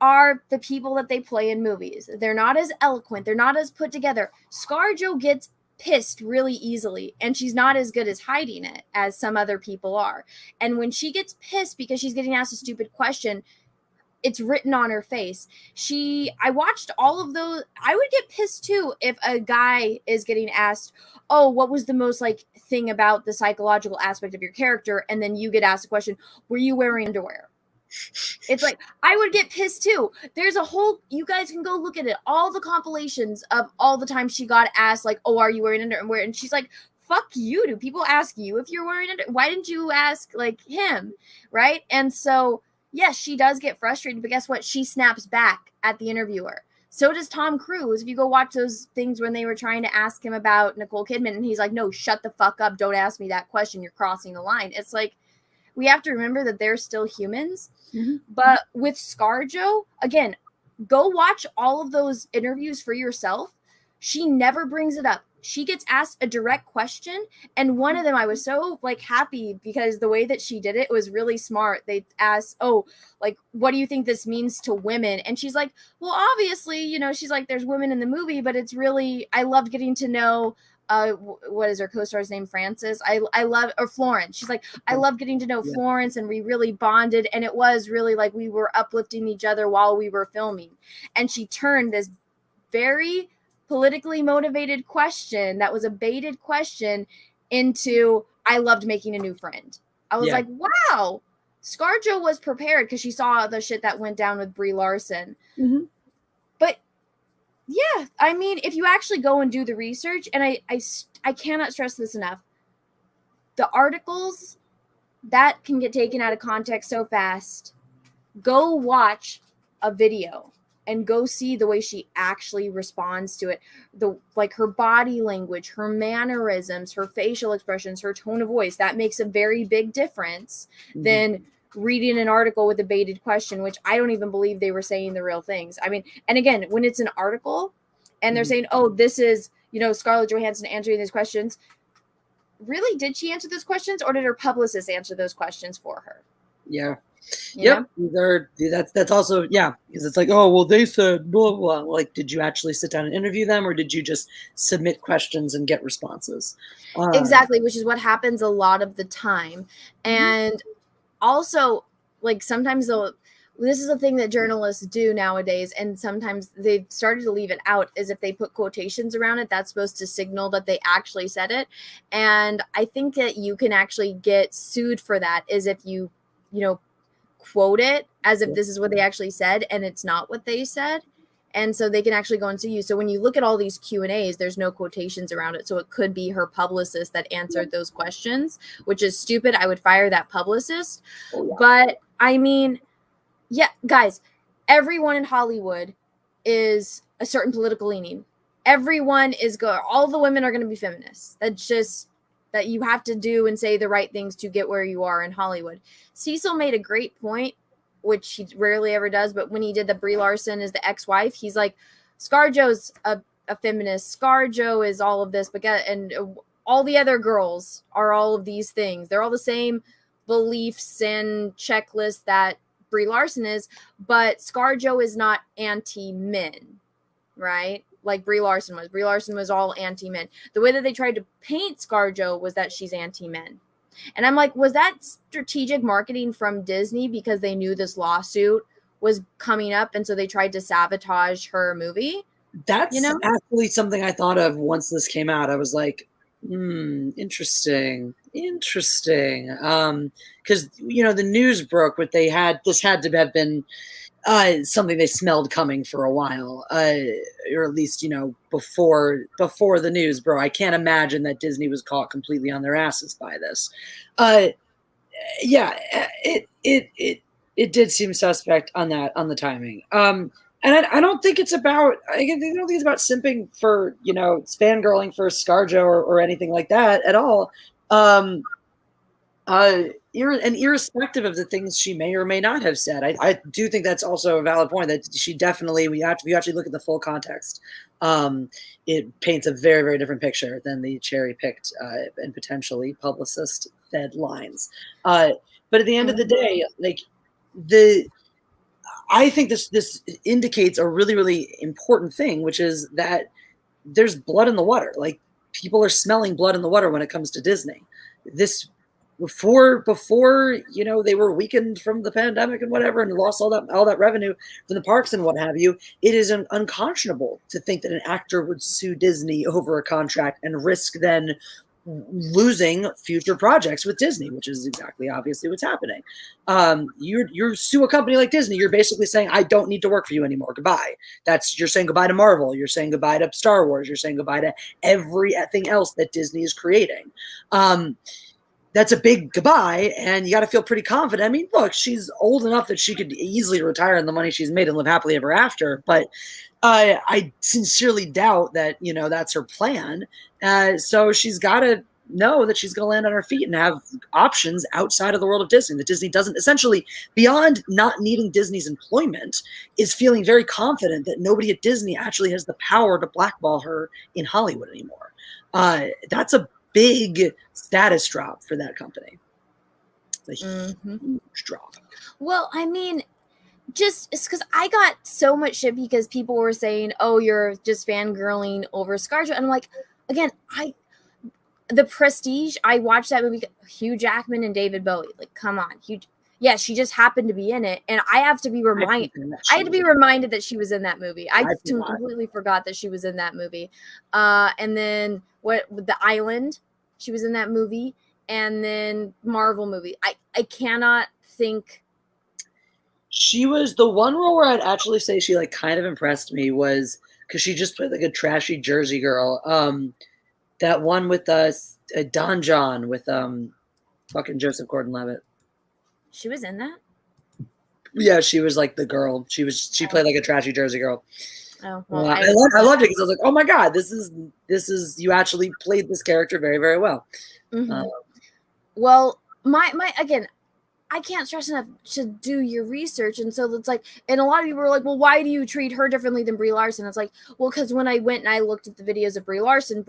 are the people that they play in movies. They're not as eloquent. They're not as put together. ScarJo gets pissed really easily, and she's not as good as hiding it as some other people are. And when she gets pissed because she's getting asked a stupid question, it's written on her face. I watched all of those. I would get pissed too if a guy is getting asked, oh, what was the most like thing about the psychological aspect of your character? And then you get asked a question, were you wearing underwear? It's like, I would get pissed too. There's a whole, you guys can go look at it, all the compilations of all the times she got asked like, oh, are you wearing underwear? And she's like, fuck you. Do people ask you if you're wearing underwear? Why didn't you ask like him? Right? And so, yes, she does get frustrated, but guess what? She snaps back at the interviewer. So does Tom Cruise. If you go watch those things when they were trying to ask him about Nicole Kidman, and he's like, no, shut the fuck up. Don't ask me that question. You're crossing the line. It's like, we have to remember that they're still humans. Mm-hmm. But with ScarJo, again, go watch all of those interviews for yourself. She never brings it up. She gets asked a direct question, and one of them I was so like happy because the way that she did it was really smart. They asked, oh, like, what do you think this means to women? And she's like, well, obviously, you know, she's like, there's women in the movie, but it's really, I loved getting to know what is her co-star's name? Frances. I love, or Florence. She's like, I love getting to know Florence, and we really bonded, and it was really like we were uplifting each other while we were filming. And she turned this very politically motivated question that was a baited question into, I loved making a new friend. I was like, wow, ScarJo was prepared because she saw the shit that went down with Brie Larson. Mm-hmm. But yeah, I mean, if you actually go and do the research, and I cannot stress this enough, the articles that can get taken out of context so fast, go watch a video and go see the way she actually responds to it. Like her body language, her mannerisms, her facial expressions, her tone of voice, that makes a very big difference than reading an article with a baited question, which I don't even believe they were saying the real things. I mean, and again, when it's an article and they're saying, oh, this is, you know, Scarlett Johansson answering these questions. Really, did she answer those questions, or did her publicist answer those questions for her? Yeah. Yep. That's also, because it's like, oh, well, they said blah, blah. Like, did you actually sit down and interview them, or did you just submit questions and get responses? Exactly, which is what happens a lot of the time. And also, like, sometimes this is a thing that journalists do nowadays, and sometimes they've started to leave it out, is if they put quotations around it, that's supposed to signal that they actually said it. And I think that you can actually get sued for that, is if you quote it as if this is what they actually said and it's not what they said. And so they can actually go and sue you. So when you look at all these Q&As, there's no quotations around it. So it could be her publicist that answered those questions, which is stupid. I would fire that publicist. But I mean, guys, everyone in Hollywood is a certain political leaning. Everyone is all the women are going to be feminists. That's just that you have to do and say the right things to get where you are in Hollywood. Cecil made a great point, which he rarely ever does, but when he did the Brie Larson as the ex-wife, he's like, ScarJo's a feminist. ScarJo is all of this, and all the other girls are all of these things. They're all the same beliefs and checklists that Brie Larson is, but ScarJo is not anti-men, right? Like Brie Larson was. Brie Larson was all anti-men. The way that they tried to paint ScarJo was that she's anti-men. And I'm like, was that strategic marketing from Disney because they knew this lawsuit was coming up, and so they tried to sabotage her movie? That's actually something I thought of once this came out. I was like, interesting. Because the news broke, but this had to have been something they smelled coming for a while, or at least before the news, bro. I can't imagine that Disney was caught completely on their asses by this. It did seem suspect on the timing. And I don't think it's about. I don't think it's about simping for fangirling for ScarJo or anything like that at all. And irrespective of the things she may or may not have said, I do think that's also a valid point that she definitely, you actually look at the full context. It paints a very, very different picture than the cherry-picked and potentially publicist-fed lines. But at the end of the day, I think this indicates a really, really important thing, which is that there's blood in the water. Like, people are smelling blood in the water when it comes to Disney. Before they were weakened from the pandemic and whatever, and lost all that revenue from the parks and what have you, it is unconscionable to think that an actor would sue Disney over a contract and risk then losing future projects with Disney, which is exactly obviously what's happening. You sue a company like Disney, you're basically saying, I don't need to work for you anymore. Goodbye. You're saying goodbye to Marvel. You're saying goodbye to Star Wars. You're saying goodbye to everything else that Disney is creating. That's a big goodbye, and you got to feel pretty confident. I mean, look, she's old enough that she could easily retire on the money she's made and live happily ever after. But I sincerely doubt that that's her plan. So she's got to know that she's going to land on her feet and have options outside of the world of Disney. That Disney doesn't, essentially, beyond not needing Disney's employment, is feeling very confident that nobody at Disney actually has the power to blackball her in Hollywood anymore. That's a big status drop for that company. It's a huge drop. Well, I mean, it's because I got so much shit because people were saying, "Oh, you're just fangirling over ScarJo," and I'm like, again, The Prestige. I watched that movie. Hugh Jackman and David Bowie. Like, come on, Hugh. Yeah, she just happened to be in it, and I have to be reminded. I had to be reminded that she was in that movie. I completely forgot that she was in that movie. And then The Island, she was in that movie, and then Marvel movie. I cannot think. She was the one role where I'd actually say she kind of impressed me was because she just played like a trashy Jersey girl. That one with Don John with fucking Joseph Gordon-Levitt. She was in that? Yeah, she was like the girl. She played like a trashy Jersey girl. Oh, well, I loved it because I was like, oh my God, this is you actually played this character very, very well. Mm-hmm. Well, my again, I can't stress enough to do your research. And so it's like, and a lot of people are like, well, why do you treat her differently than Brie Larson? It's like, well, because when I went and I looked at the videos of Brie Larson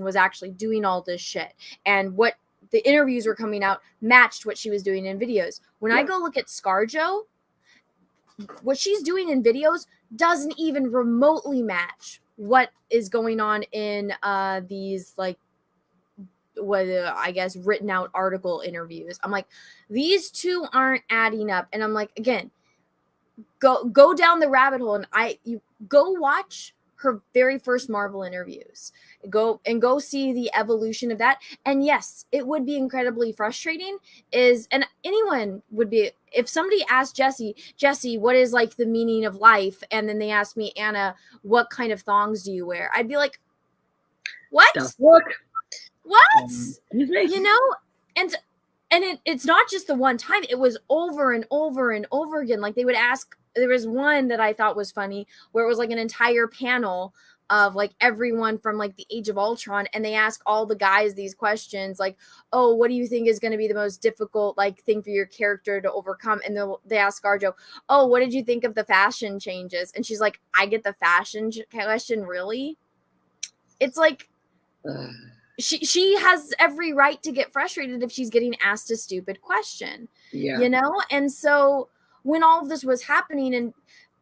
was actually doing all this shit. And what the interviews were coming out matched what she was doing in videos. When I go look at ScarJo, what she's doing in videos doesn't even remotely match what is going on in these I guess written out article interviews. I'm like, these two aren't adding up. And I'm like, again, go down the rabbit hole, and you go watch her very first Marvel interviews. Go see the evolution of that. And yes, it would be incredibly frustrating and anyone would be, if somebody asked Jessi, what is like the meaning of life? And then they asked me, Anna, what kind of thongs do you wear? I'd be like, what? What? And it's not just the one time, it was over and over and over again. Like, they would ask, there was one that I thought was funny where it was like an entire panel of like everyone from like the Age of Ultron, and they ask all the guys these questions like, oh, what do you think is going to be the most difficult like thing for your character to overcome? And they ask ScarJo, oh, what did you think of the fashion changes? And she's like, I get the fashion question, really? It's like she has every right to get frustrated if she's getting asked a stupid question. And so when all of this was happening, and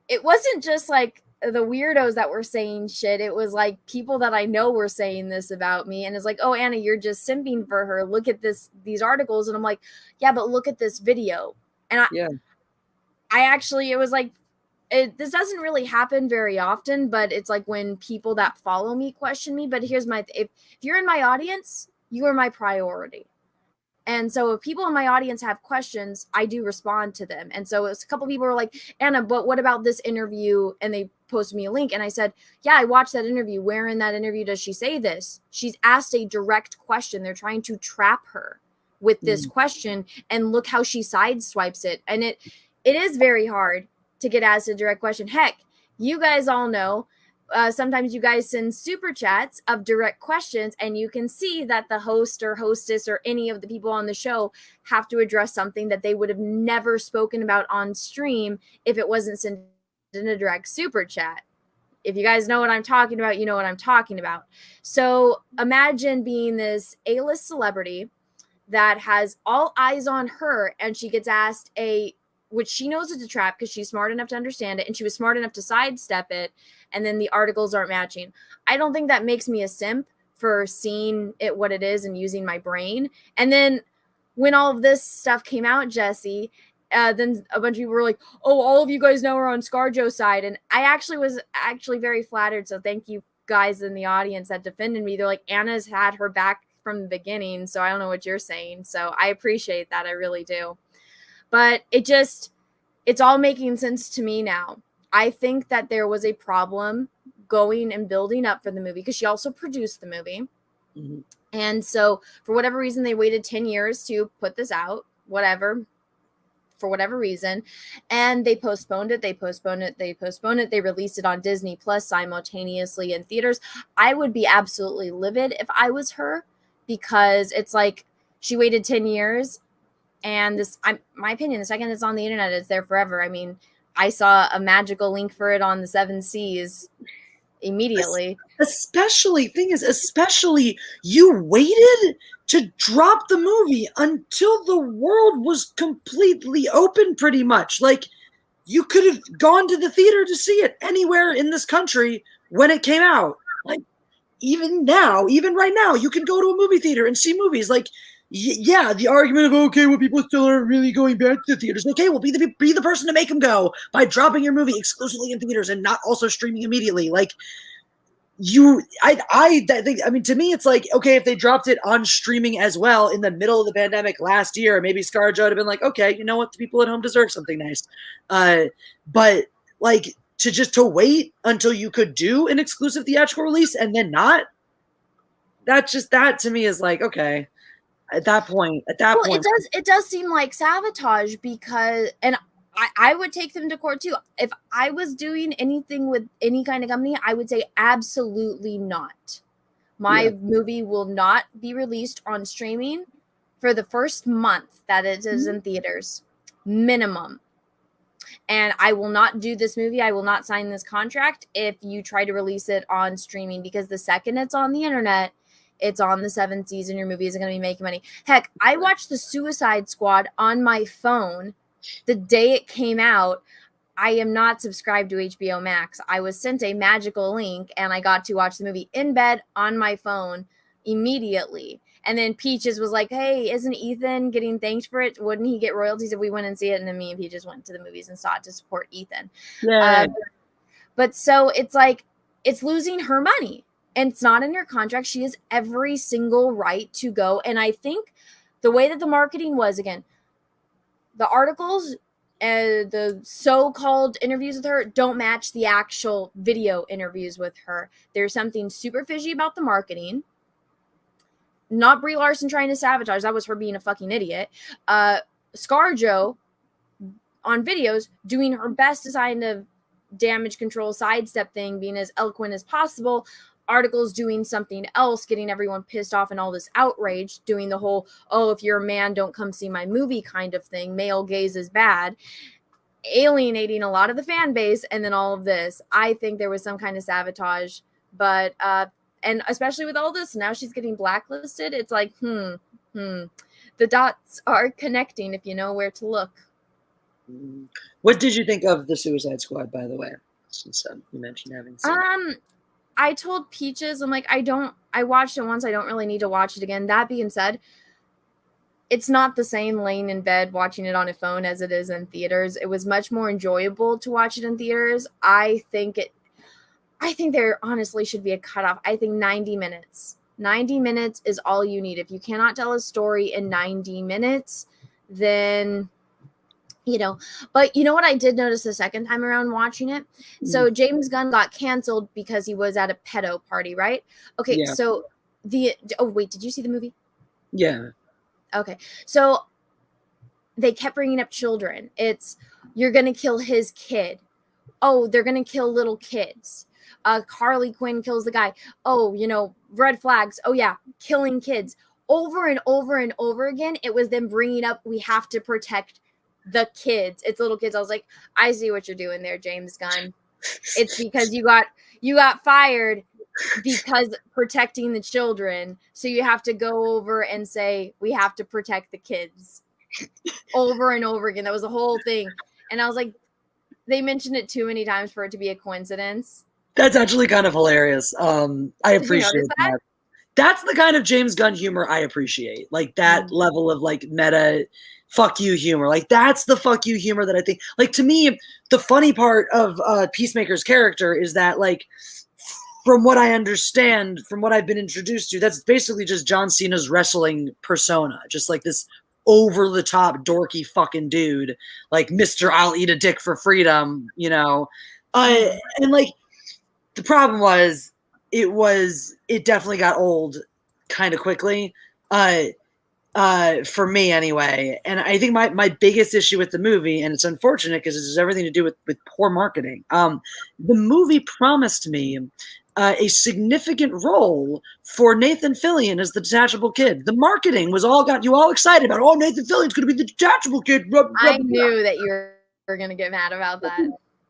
it wasn't just like the weirdos that were saying shit. It was like people that I know were saying this about me. And it's like, oh, Anna, you're just simping for her. Look at these articles. And I'm like, yeah, but look at this video. And I actually, it was like, this doesn't really happen very often, but it's like when people that follow me question me. But here's my, if you're in my audience, you are my priority. And so if people in my audience have questions, I do respond to them. And so it's a couple people were like, Anna, but what about this interview? And they posted me a link. And I said, yeah, I watched that interview. Where in that interview does she say this? She's asked a direct question. They're trying to trap her with this question. And look how she sideswipes it. And it is very hard to get asked a direct question. Heck, you guys all know, sometimes you guys send super chats of direct questions, and you can see that the host or hostess or any of the people on the show have to address something that they would have never spoken about on stream if it wasn't sent in a direct super chat. If you guys know what I'm talking about, you know what I'm talking about. So imagine being this A-list celebrity that has all eyes on her, and she gets asked which she knows is a trap because she's smart enough to understand it, and she was smart enough to sidestep it, and then the articles aren't matching. I don't think that makes me a simp for seeing it what it is and using my brain. And then when all of this stuff came out, Jessi, then a bunch of people were like, oh, all of you guys now are on ScarJo's side. And I actually was very flattered. So thank you guys in the audience that defended me. They're like, Anna's had her back from the beginning, so I don't know what you're saying. So I appreciate that. I really do. But it's all making sense to me now. I think that there was a problem going and building up for the movie because she also produced the movie. Mm-hmm. And so for whatever reason, they waited 10 years to put this out, for whatever reason. And they postponed it. They released it on Disney Plus simultaneously in theaters. I would be absolutely livid if I was her, because it's like she waited 10 years. And my opinion, the second it's on the internet, it's there forever. I mean, I saw a magical link for it on the 7 Seas immediately. Especially you waited to drop the movie until the world was completely open, pretty much. Like, you could have gone to the theater to see it anywhere in this country when it came out. Like, even right now, you can go to a movie theater and see movies. Like, yeah, the argument of, okay, well, people still aren't really going back to the theaters. Okay, well, be the person to make them go by dropping your movie exclusively in theaters and not also streaming immediately. Like, I think, I mean, to me, it's like, okay, if they dropped it on streaming as well in the middle of the pandemic last year, maybe ScarJo would have been like, okay, you know what, the people at home deserve something nice. But like, to wait until you could do an exclusive theatrical release and then not, that to me is like, okay. At that point, it does seem like sabotage, because, and I would take them to court too. If I was doing anything with any kind of company, I would say absolutely not. My movie will not be released on streaming for the first month that it is in theaters, minimum. And I will not do this movie. I will not sign this contract if you try to release it on streaming, because the second it's on the internet, it's on the 7th season, your movie isn't going to be making money. Heck, I watched The Suicide Squad on my phone the day it came out. I am not subscribed to HBO Max. I was sent a magical link, and I got to watch the movie in bed on my phone immediately. And then Peaches was like, hey, isn't Ethan getting thanked for it? Wouldn't he get royalties if we went and see it? And then me and Peaches went to the movies and saw it to support Ethan. Yeah. But so it's like, it's losing her money. And it's not in her contract. She has every single right to go. And I think the way that the marketing was, again, the articles and the so-called interviews with her don't match the actual video interviews with her. There's something super fishy about the marketing. Not Brie Larson trying to sabotage. That was her being a fucking idiot. ScarJo on videos doing her best to kind of damage control sidestep thing, being as eloquent as possible. Articles doing something else, getting everyone pissed off and all this outrage, doing the whole, oh, if you're a man, don't come see my movie kind of thing. Male gaze is bad. Alienating a lot of the fan base, and then all of this. I think there was some kind of sabotage, but and especially with all this, now she's getting blacklisted. It's like, the dots are connecting if you know where to look. What did you think of the Suicide Squad, by the way? Since you mentioned having seen it. I told Peaches, I'm like, I watched it once, I don't really need to watch it again. That being said, it's not the same laying in bed watching it on a phone as it is in theaters. It was much more enjoyable to watch it in theaters. I think there honestly should be a cutoff. I think 90 minutes. 90 minutes is all you need. If you cannot tell a story in 90 minutes, then but you know what I did notice the second time around watching it? So James Gunn got canceled because he was at a pedo party, right? Okay, Yeah. so wait, did you see the movie? Yeah. Okay, so they kept bringing up children. It's, you're going to kill his kid. Oh, they're going to kill little kids. Harley Quinn kills the guy. Oh, red flags. Oh, yeah, killing kids. Over and over and over again, it was them bringing up, we have to protect the kids. It's little kids. I was like, I see what you're doing there, James Gunn. It's because you got fired because protecting the children, so you have to go over and say we have to protect the kids over and over again. That was the whole thing, and I was like, they mentioned it too many times for it to be a coincidence. That's actually kind of hilarious. I appreciate that. That's the kind of James Gunn humor I appreciate, like that level of like meta fuck you humor. Like that's the fuck you humor that I think, like, to me, the funny part of Peacemaker's character is that, like, from what I understand, from what I've been introduced to, that's basically just John Cena's wrestling persona. Just like this over the top dorky fucking dude, like Mr. I'll eat a dick for freedom, and like the problem was it definitely got old kind of quickly. For me anyway. And I think my biggest issue with the movie, and it's unfortunate because it has everything to do with poor marketing. The movie promised me a significant role for Nathan Fillion as the detachable kid. The marketing was all got you all excited about, oh, Nathan Fillion's going to be the detachable kid. I knew that you were going to get mad about that.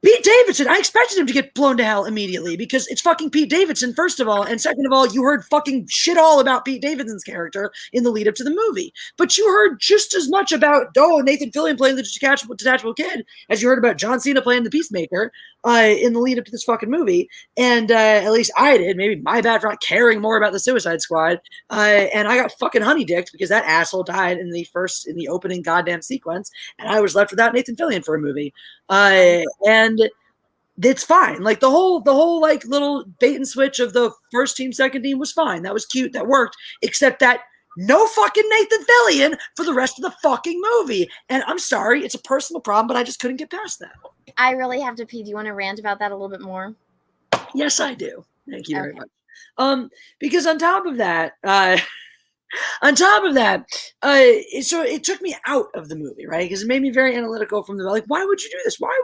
Pete Davidson, I expected him to get blown to hell immediately because it's fucking Pete Davidson, first of all. And second of all, you heard fucking shit all about Pete Davidson's character in the lead up to the movie. But you heard just as much about, Nathan Fillion playing the detachable kid as you heard about John Cena playing the Peacemaker in the lead up to this fucking movie. And at least I did. Maybe my bad for not caring more about the Suicide Squad. And I got fucking honey-dicked because that asshole died in the opening goddamn sequence. And I was left without Nathan Fillion for a movie. And it's fine. Like the whole like little bait and switch of the first team, second team was fine. That was cute. That worked. Except that no fucking Nathan Fillion for the rest of the fucking movie. And I'm sorry, it's a personal problem, but I just couldn't get past that. I really have to pee. Do you want to rant about that a little bit more? Yes, I do. Thank you very much. Because on top of that, so it took me out of the movie, right? Because it made me very analytical from the, like, why would you do this? Why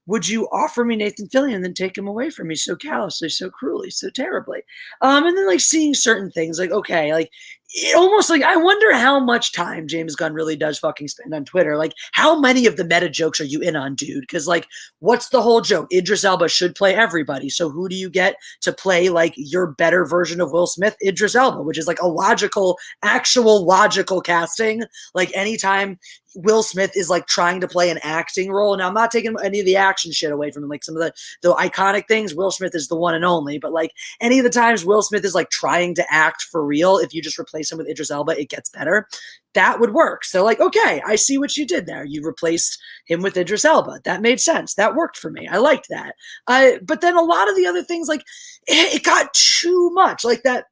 would you offer me Nathan Fillion and then take him away from me so callously, so cruelly, so terribly? And then like seeing certain things, like, okay, like it almost like I wonder how much time James Gunn really does fucking spend on Twitter. Like, how many of the meta jokes are you in on, dude? Because like, what's the whole joke? Idris Elba should play everybody. So who do you get to play like your better version of Will Smith? Idris Elba, which is like a actual logical casting. Like anytime Will Smith is like trying to play an acting role. Now I'm not taking any of the action shit away from him. Like some of the iconic things, Will Smith is the one and only. But like any of the times Will Smith is like trying to act for real, if you just replace him with Idris Elba, it gets better. That would work. So like, okay, I see what you did there. You replaced him with Idris Elba. That made sense. That worked for me. I liked that. But then a lot of the other things, like it got too much. Like that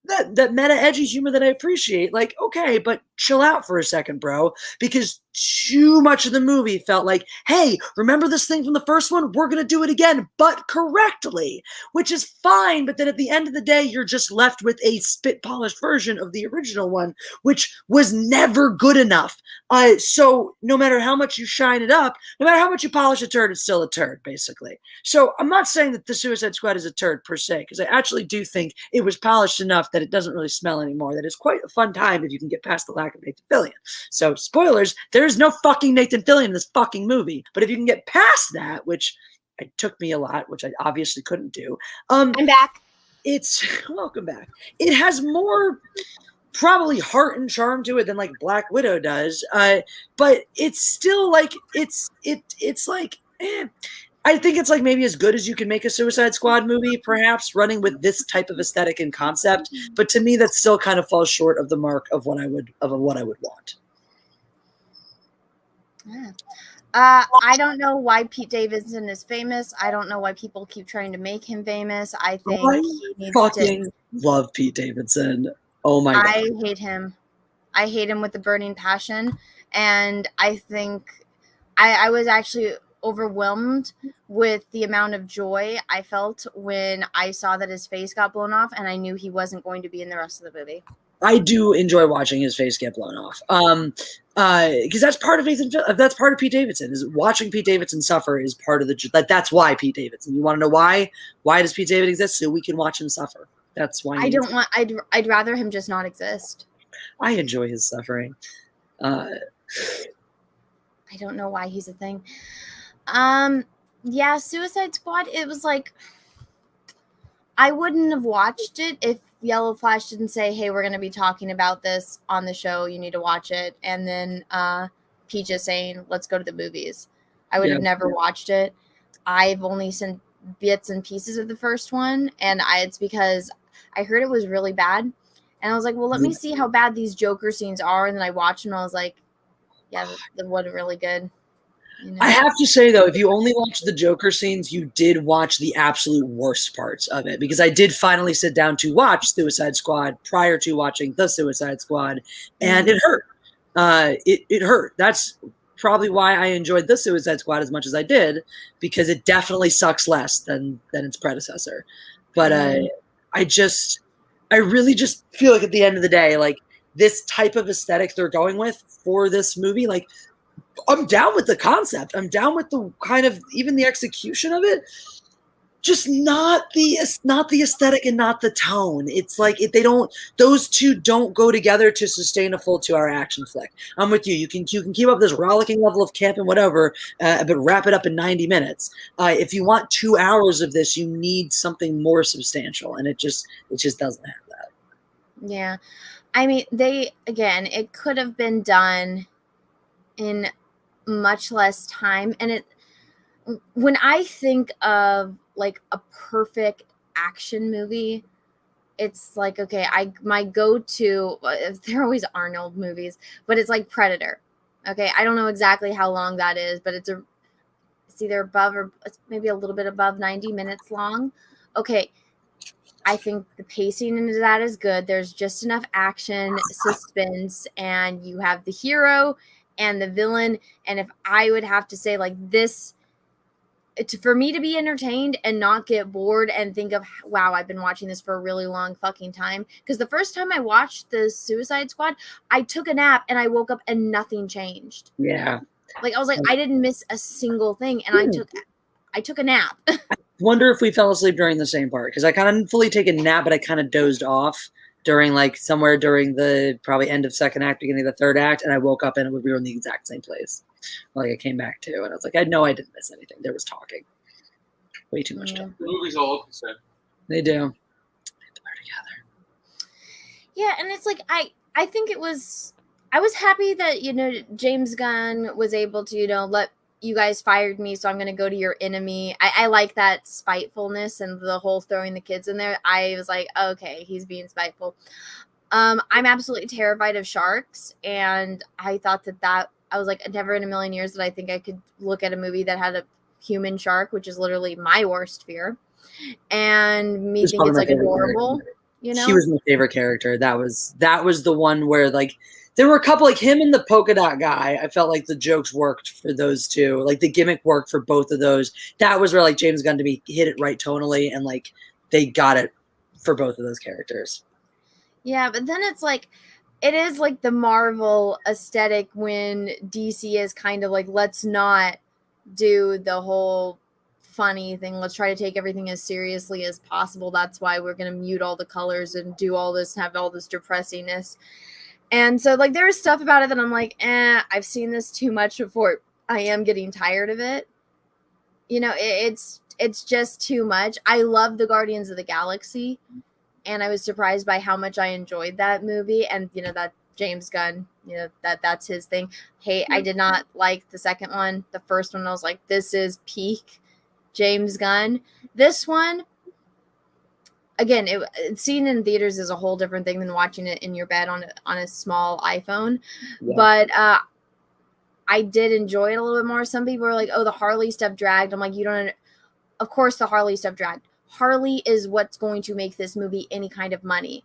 meta edgy humor that I appreciate. Like, okay, but chill out for a second, bro, because too much of the movie felt like, hey, remember this thing from the first one? We're going to do it again, but correctly, which is fine. But then at the end of the day, you're just left with a spit polished version of the original one, which was never good enough. So no matter how much you shine it up, no matter how much you polish a turd, it's still a turd, basically. So I'm not saying that the Suicide Squad is a turd per se, because I actually do think it was polished enough that it doesn't really smell anymore. That it's quite a fun time if you can get past the lack of Nathan Fillion. So spoilers, there's no fucking Nathan Fillion in this fucking movie. But if you can get past that, which it took me a lot, which I obviously couldn't do. I'm back. It's welcome back. It has more probably heart and charm to it than like Black Widow does. But it's still like it's like I think it's like maybe as good as you can make a Suicide Squad movie, perhaps running with this type of aesthetic and concept. But to me, that still kind of falls short of the mark of what I would want. Yeah. I don't know why Pete Davidson is famous. I don't know why people keep trying to make him famous. I think he needs fucking love Pete Davidson. Oh my god. I hate him. I hate him with a burning passion. And I think I was actually overwhelmed with the amount of joy I felt when I saw that his face got blown off, and I knew he wasn't going to be in the rest of the movie. I do enjoy watching his face get blown off. Because that's part of that's part of Pete Davidson. Is watching Pete Davidson suffer is part of that's why Pete Davidson. You want to know why? Why does Pete Davidson exist? So we can watch him suffer. That's why. I'd rather him just not exist. I enjoy his suffering. I don't know why he's a thing. Yeah, Suicide Squad. It was like I wouldn't have watched it if Yellow Flash didn't say, "Hey, we're going to be talking about this on the show. You need to watch it." And then Pete just saying, "Let's go to the movies." I would have never watched it. I've only seen bits and pieces of the first one, and it's because I heard it was really bad, and I was like, "Well, let me see how bad these Joker scenes are." And then I watched them, and I was like, "Yeah, that wasn't really good." You know? I have to say, though, if you only watched the Joker scenes, you did watch the absolute worst parts of it, because I did finally sit down to watch Suicide Squad prior to watching The Suicide Squad, and it hurt. It hurt. That's probably why I enjoyed The Suicide Squad as much as I did, because it definitely sucks less than its predecessor. But I really just feel like at the end of the day, like this type of aesthetic they're going with for this movie, like I'm down with the concept. I'm down with the kind of even the execution of it. Just not the aesthetic and not the tone. It's like those two don't go together to sustain a full 2-hour action flick. I'm with you. You can keep up this rollicking level of camp and whatever, but wrap it up in 90 minutes. If you want 2 hours of this, you need something more substantial, and it just doesn't have that. Yeah, I mean, it could have been done in much less time, and when I think of like a perfect action movie, it's like, okay, my go-to, they're always Arnold movies, but it's like Predator. Okay, I don't know exactly how long that is, but it's either above or maybe a little bit above 90 minutes long. Okay, I think the pacing into that is good. There's just enough action, suspense, and you have the hero and the villain. And if I would have to say, like, this, for me to be entertained and not get bored and think of, wow, I've been watching this for a really long fucking time. Because the first time I watched the Suicide Squad, I took a nap and I woke up and nothing changed. Yeah. Like, I was like, I didn't miss a single thing. And I took a nap. Wonder if we fell asleep during the same part, because I kind of fully take a nap, but I kind of dozed off during somewhere during the probably end of second act, beginning of the third act, and I woke up and we were in the exact same place. Like I came back to, and I was like, I know I didn't miss anything. There was talking, way too much talking. The movie's old, so. They do. They blur together. Yeah, and it's like I think I was happy that James Gunn was able to let you guys fired me, so I'm going to go to your enemy. I like that spitefulness and the whole throwing the kids in there. I was like, okay, he's being spiteful. I'm absolutely terrified of sharks, and I thought that I was like, never in a million years that I think I could look at a movie that had a human shark, which is literally my worst fear, and me think it's like adorable. He was my favorite character. That was the one where like there were a couple, like him and the polka dot guy. I felt like the jokes worked for those two. Like the gimmick worked for both of those. That was where like James Gunn hit it right tonally, and like they got it for both of those characters. Yeah, but then it's like, it is like the Marvel aesthetic when DC is kind of like, let's not do the whole funny thing. Let's try to take everything as seriously as possible. That's why we're going to mute all the colors and do all this, have all this depressingness. And so like there is stuff about it that I'm like, I've seen this too much before. I am getting tired of it. It's just too much. I love the Guardians of the Galaxy. and I was surprised by how much I enjoyed that movie. And that James Gunn, that's his thing. Hey, I did not like the second one. The first one, I was like, this is peak James Gunn. This one, again, seeing it in theaters is a whole different thing than watching it in your bed on a small iPhone. Yeah. But I did enjoy it a little bit more. Some people are like, oh, the Harley stuff dragged. I'm like, you don't. Of course, the Harley stuff dragged. Harley is what's going to make this movie any kind of money.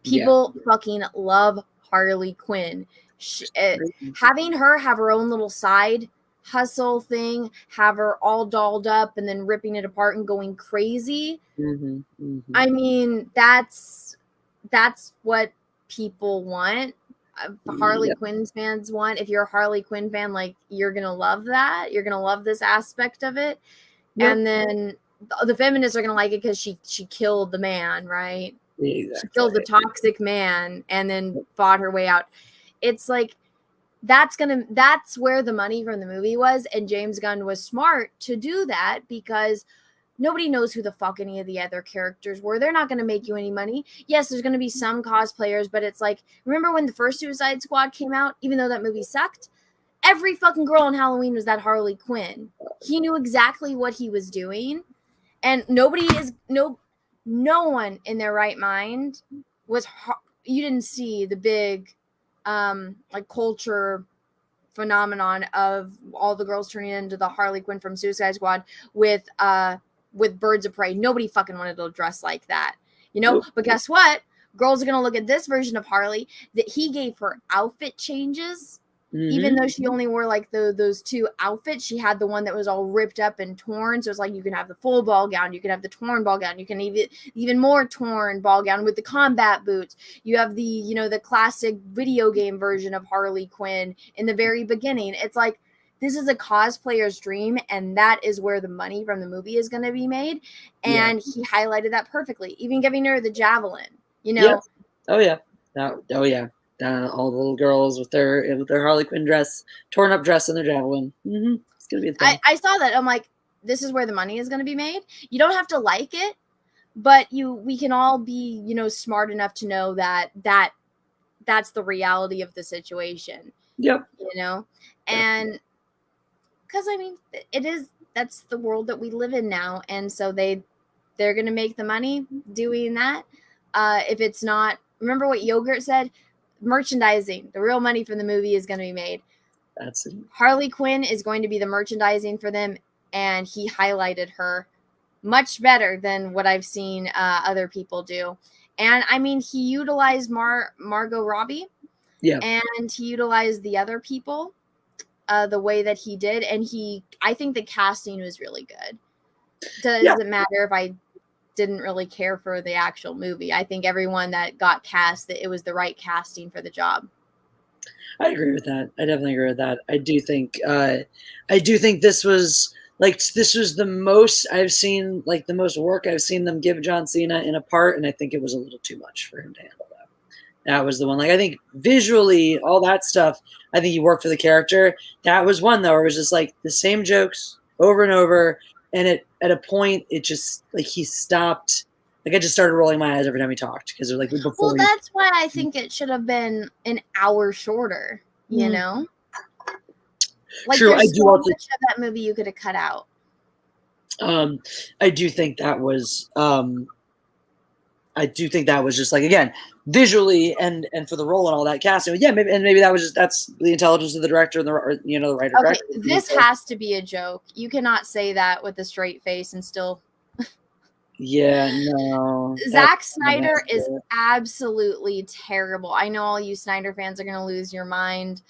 People fucking love Harley Quinn. Having her have her own little side hustle thing, have her all dolled up and then ripping it apart and going crazy. I mean, that's what people want. Harley Quinn fans want. If you're a Harley Quinn fan, like, you're gonna love that. You're gonna love this aspect of it. And then the feminists are gonna like it because she killed the man, right? Exactly. She killed the toxic man and then fought her way out. It's like that's where the money from the movie was, and James Gunn was smart to do that because nobody knows who the fuck any of the other characters were. They're not going to make you any money. Yes, there's going to be some cosplayers, but it's like, remember when the first Suicide Squad came out, even though that movie sucked? Every fucking girl on Halloween was that Harley Quinn. He knew exactly what he was doing. And no one in their right mind you didn't see the big like culture phenomenon of all the girls turning into the Harley Quinn from Suicide Squad with Birds of Prey. Nobody fucking wanted to dress like that, But guess what? Girls are going to look at this version of Harley that he gave her outfit changes. Even though she only wore like those two outfits, she had the one that was all ripped up and torn. So it's like, you can have the full ball gown, you can have the torn ball gown, you can even more torn ball gown with the combat boots. You have the classic video game version of Harley Quinn in the very beginning. It's like, this is a cosplayer's dream, and that is where the money from the movie is going to be made. And he highlighted that perfectly, even giving her the javelin, Yep. Oh yeah. Oh yeah. All the little girls with their Harley Quinn dress, torn up dress, and their javelin. It's gonna be a thing. I saw that. I'm like, this is where the money is gonna be made. You don't have to like it, but we can all be smart enough to know that's the reality of the situation. Yep. And because I mean, that's the world that we live in now, and so they're gonna make the money doing that. If it's not, remember what Yogurt said. Merchandising, the real money from the movie is going to be made. That's it. Harley Quinn is going to be the merchandising for them, and he highlighted her much better than what I've seen other people do. And I mean, he utilized Margot Robbie, and he utilized the other people the way that he did, and I think the casting was really good. Doesn't matter if I didn't really care for the actual movie. I think everyone that got cast, that it was the right casting for the job. I agree with that. I definitely agree with that. I do think this was the most I've seen, like the most work I've seen them give John Cena in a part, and I think it was a little too much for him to handle that. That was the one. Like, I think visually, all that stuff, I think he worked for the character. That was one though, where it was just like the same jokes over and over. And at a point, it just, like, he stopped. Like, I just started rolling my eyes every time he talked because they're like, before. Well, that's why I think it should have been an hour shorter. Like, true, there's so much of that movie you could have cut out. I do think that was. Just like, again, visually and for the role and all that casting. Yeah, maybe that's the intelligence of the director and the writer. Okay, this has to be a joke. You cannot say that with a straight face and still. Yeah, no. Zack Snyder is absolutely terrible. I know all you Snyder fans are going to lose your mind.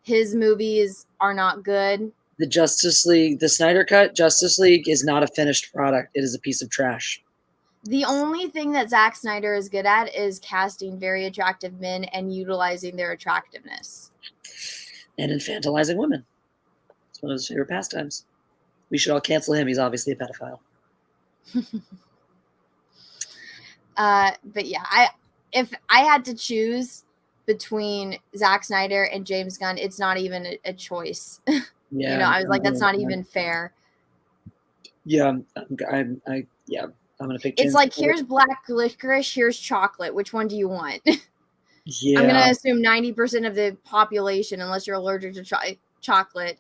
His movies are not good. The Justice League, the Snyder Cut, Justice League is not a finished product. It is a piece of trash. The only thing that Zack Snyder is good at is casting very attractive men and utilizing their attractiveness. And infantilizing women. It's one of his favorite pastimes. We should all cancel him. He's obviously a pedophile. But yeah, if I had to choose between Zack Snyder and James Gunn, it's not even a choice. Yeah. I was like, that's not even fair. Yeah. I'm gonna pick. It's James like, Stewart. here's black licorice, here's chocolate. Which one do you want? Yeah. I'm gonna assume 90% of the population, unless you're allergic to chocolate,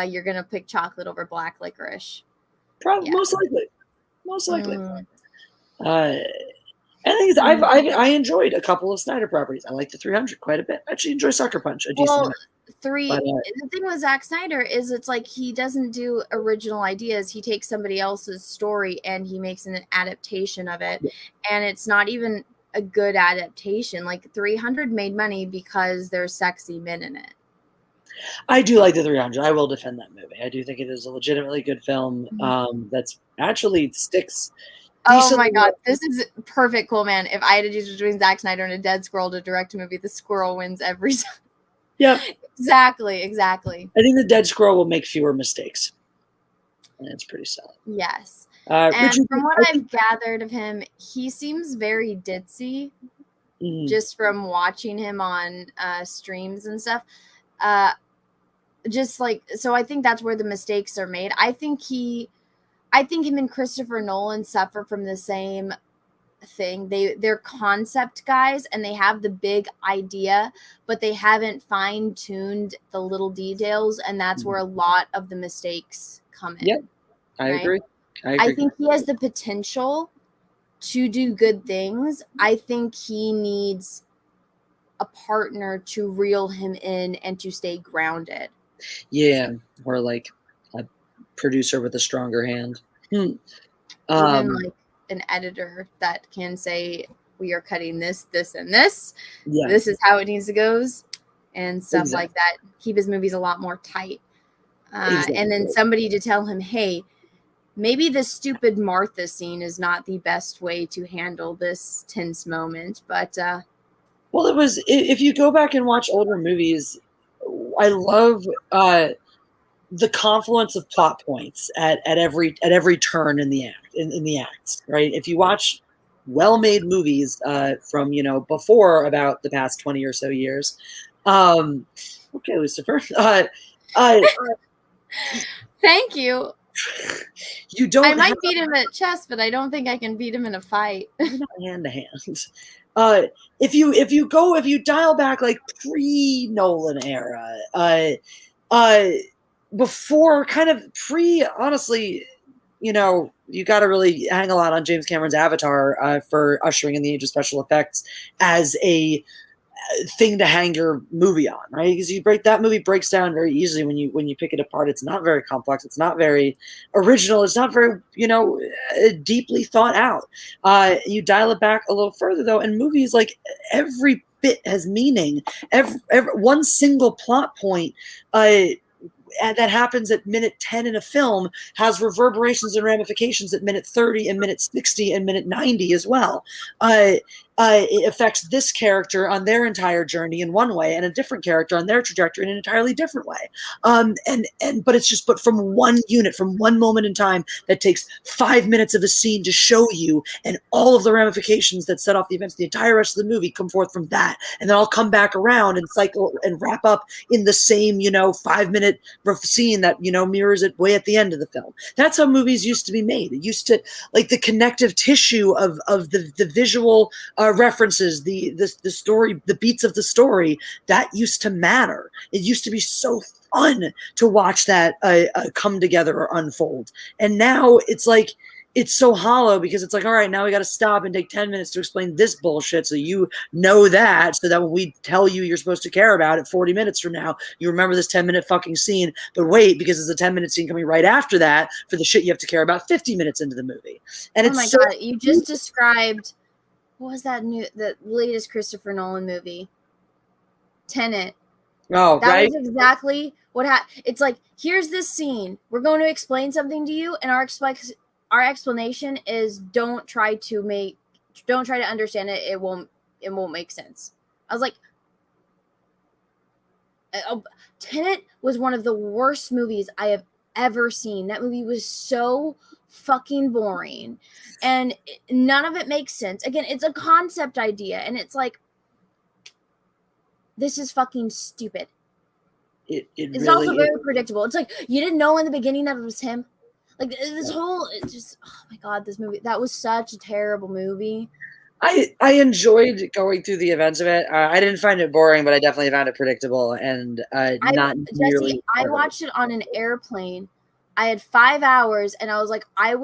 you're gonna pick chocolate over black licorice. Probably, most likely. Mm. And the thing is, I enjoyed a couple of Snyder properties. I like the 300 quite a bit. I actually enjoy Sucker Punch a decent amount. The thing with Zack Snyder is it's like he doesn't do original ideas. He takes somebody else's story and he makes an adaptation of it, and it's not even a good adaptation. Like 300 made money because there's sexy men in it. I do like the 300. I will defend that movie. I do think it is a legitimately good film. That's actually sticks. Oh my god, this is perfect, cool man. If I had to choose between Zack Snyder and a dead squirrel to direct a movie, the squirrel wins every time. Yeah, exactly. I think the dead squirrel will make fewer mistakes, and it's pretty solid. Yes. And Richard, from what I've gathered of him, he seems very ditzy. Just from watching him on streams and stuff. Just like, so I think that's where the mistakes are made. I think him and Christopher Nolan suffer from the same thing. They're concept guys and they have the big idea, but they haven't fine-tuned the little details, and that's where a lot of the mistakes come in. Yep. I agree. I think he has the potential to do good things. I think he needs a partner to reel him in and to stay grounded. Yeah, or like a producer with a stronger hand. Even like an editor that can say, we are cutting this, this, and this. Yeah. This is how it needs to go, and stuff Exactly. like that. Keep his movies a lot more tight. Exactly. And then somebody to tell him, hey, maybe this stupid Martha scene is not the best way to handle this tense moment. But well, it was, if you go back and watch older movies, I love the confluence of plot points at every turn in the acts, right? If you watch well-made movies from before about the past 20 or so years, okay, Lucifer, thank you. You don't. I might beat him at chess, but I don't think I can beat him in a fight. Not hand to hand. If you dial back like pre-Nolan era, before kind of honestly, you got to really hang a lot on James Cameron's Avatar for ushering in the age of special effects as a thing to hang your movie on, right? Because that movie breaks down very easily when you pick it apart. It's not very complex. It's not very original. It's not very deeply thought out. You dial it back a little further though, and movies, like, every bit has meaning. Every one single plot point that happens at minute 10 in a film has reverberations and ramifications at minute 30 and minute 60 and minute 90 as well. It affects this character on their entire journey in one way, and a different character on their trajectory in an entirely different way. But from one unit, from one moment in time, that takes 5 minutes of a scene to show you, and all of the ramifications that set off the events, the entire rest of the movie come forth from that, and then I'll come back around and cycle and wrap up in the same 5-minute scene that mirrors it way at the end of the film. That's how movies used to be made. It used to, like, the connective tissue of the visual references, the story, the beats of the story, that used to matter. It used to be so fun to watch that come together or unfold. And now it's like, it's so hollow because it's like, all right, now we got to stop and take 10 minutes to explain this bullshit so that, so that when we tell you you're supposed to care about it 40 minutes from now, you remember this 10-minute fucking scene. But wait, because there's a 10-minute scene coming right after that for the shit you have to care about 50 minutes into the movie. And oh my god, you just described, what was the latest Christopher Nolan movie? Tenet. Oh, that right. was exactly what happened. It's like, here's this scene. We're going to explain something to you, and our explanation is don't try to understand it. It won't make sense. I was like, Tenet was one of the worst movies I have ever seen. That movie was so fucking boring, and none of it makes sense. Again, it's a concept idea, and it's like, this is fucking stupid. It's really also very predictable. It's like, you didn't know in the beginning that it was him. Like this whole, it just, oh my god, this movie, that was such a terrible movie. I enjoyed going through the events of it. I didn't find it boring, but I definitely found it predictable and not nearly. Jesse, I watched it on an airplane. I had 5 hours, and I was like, I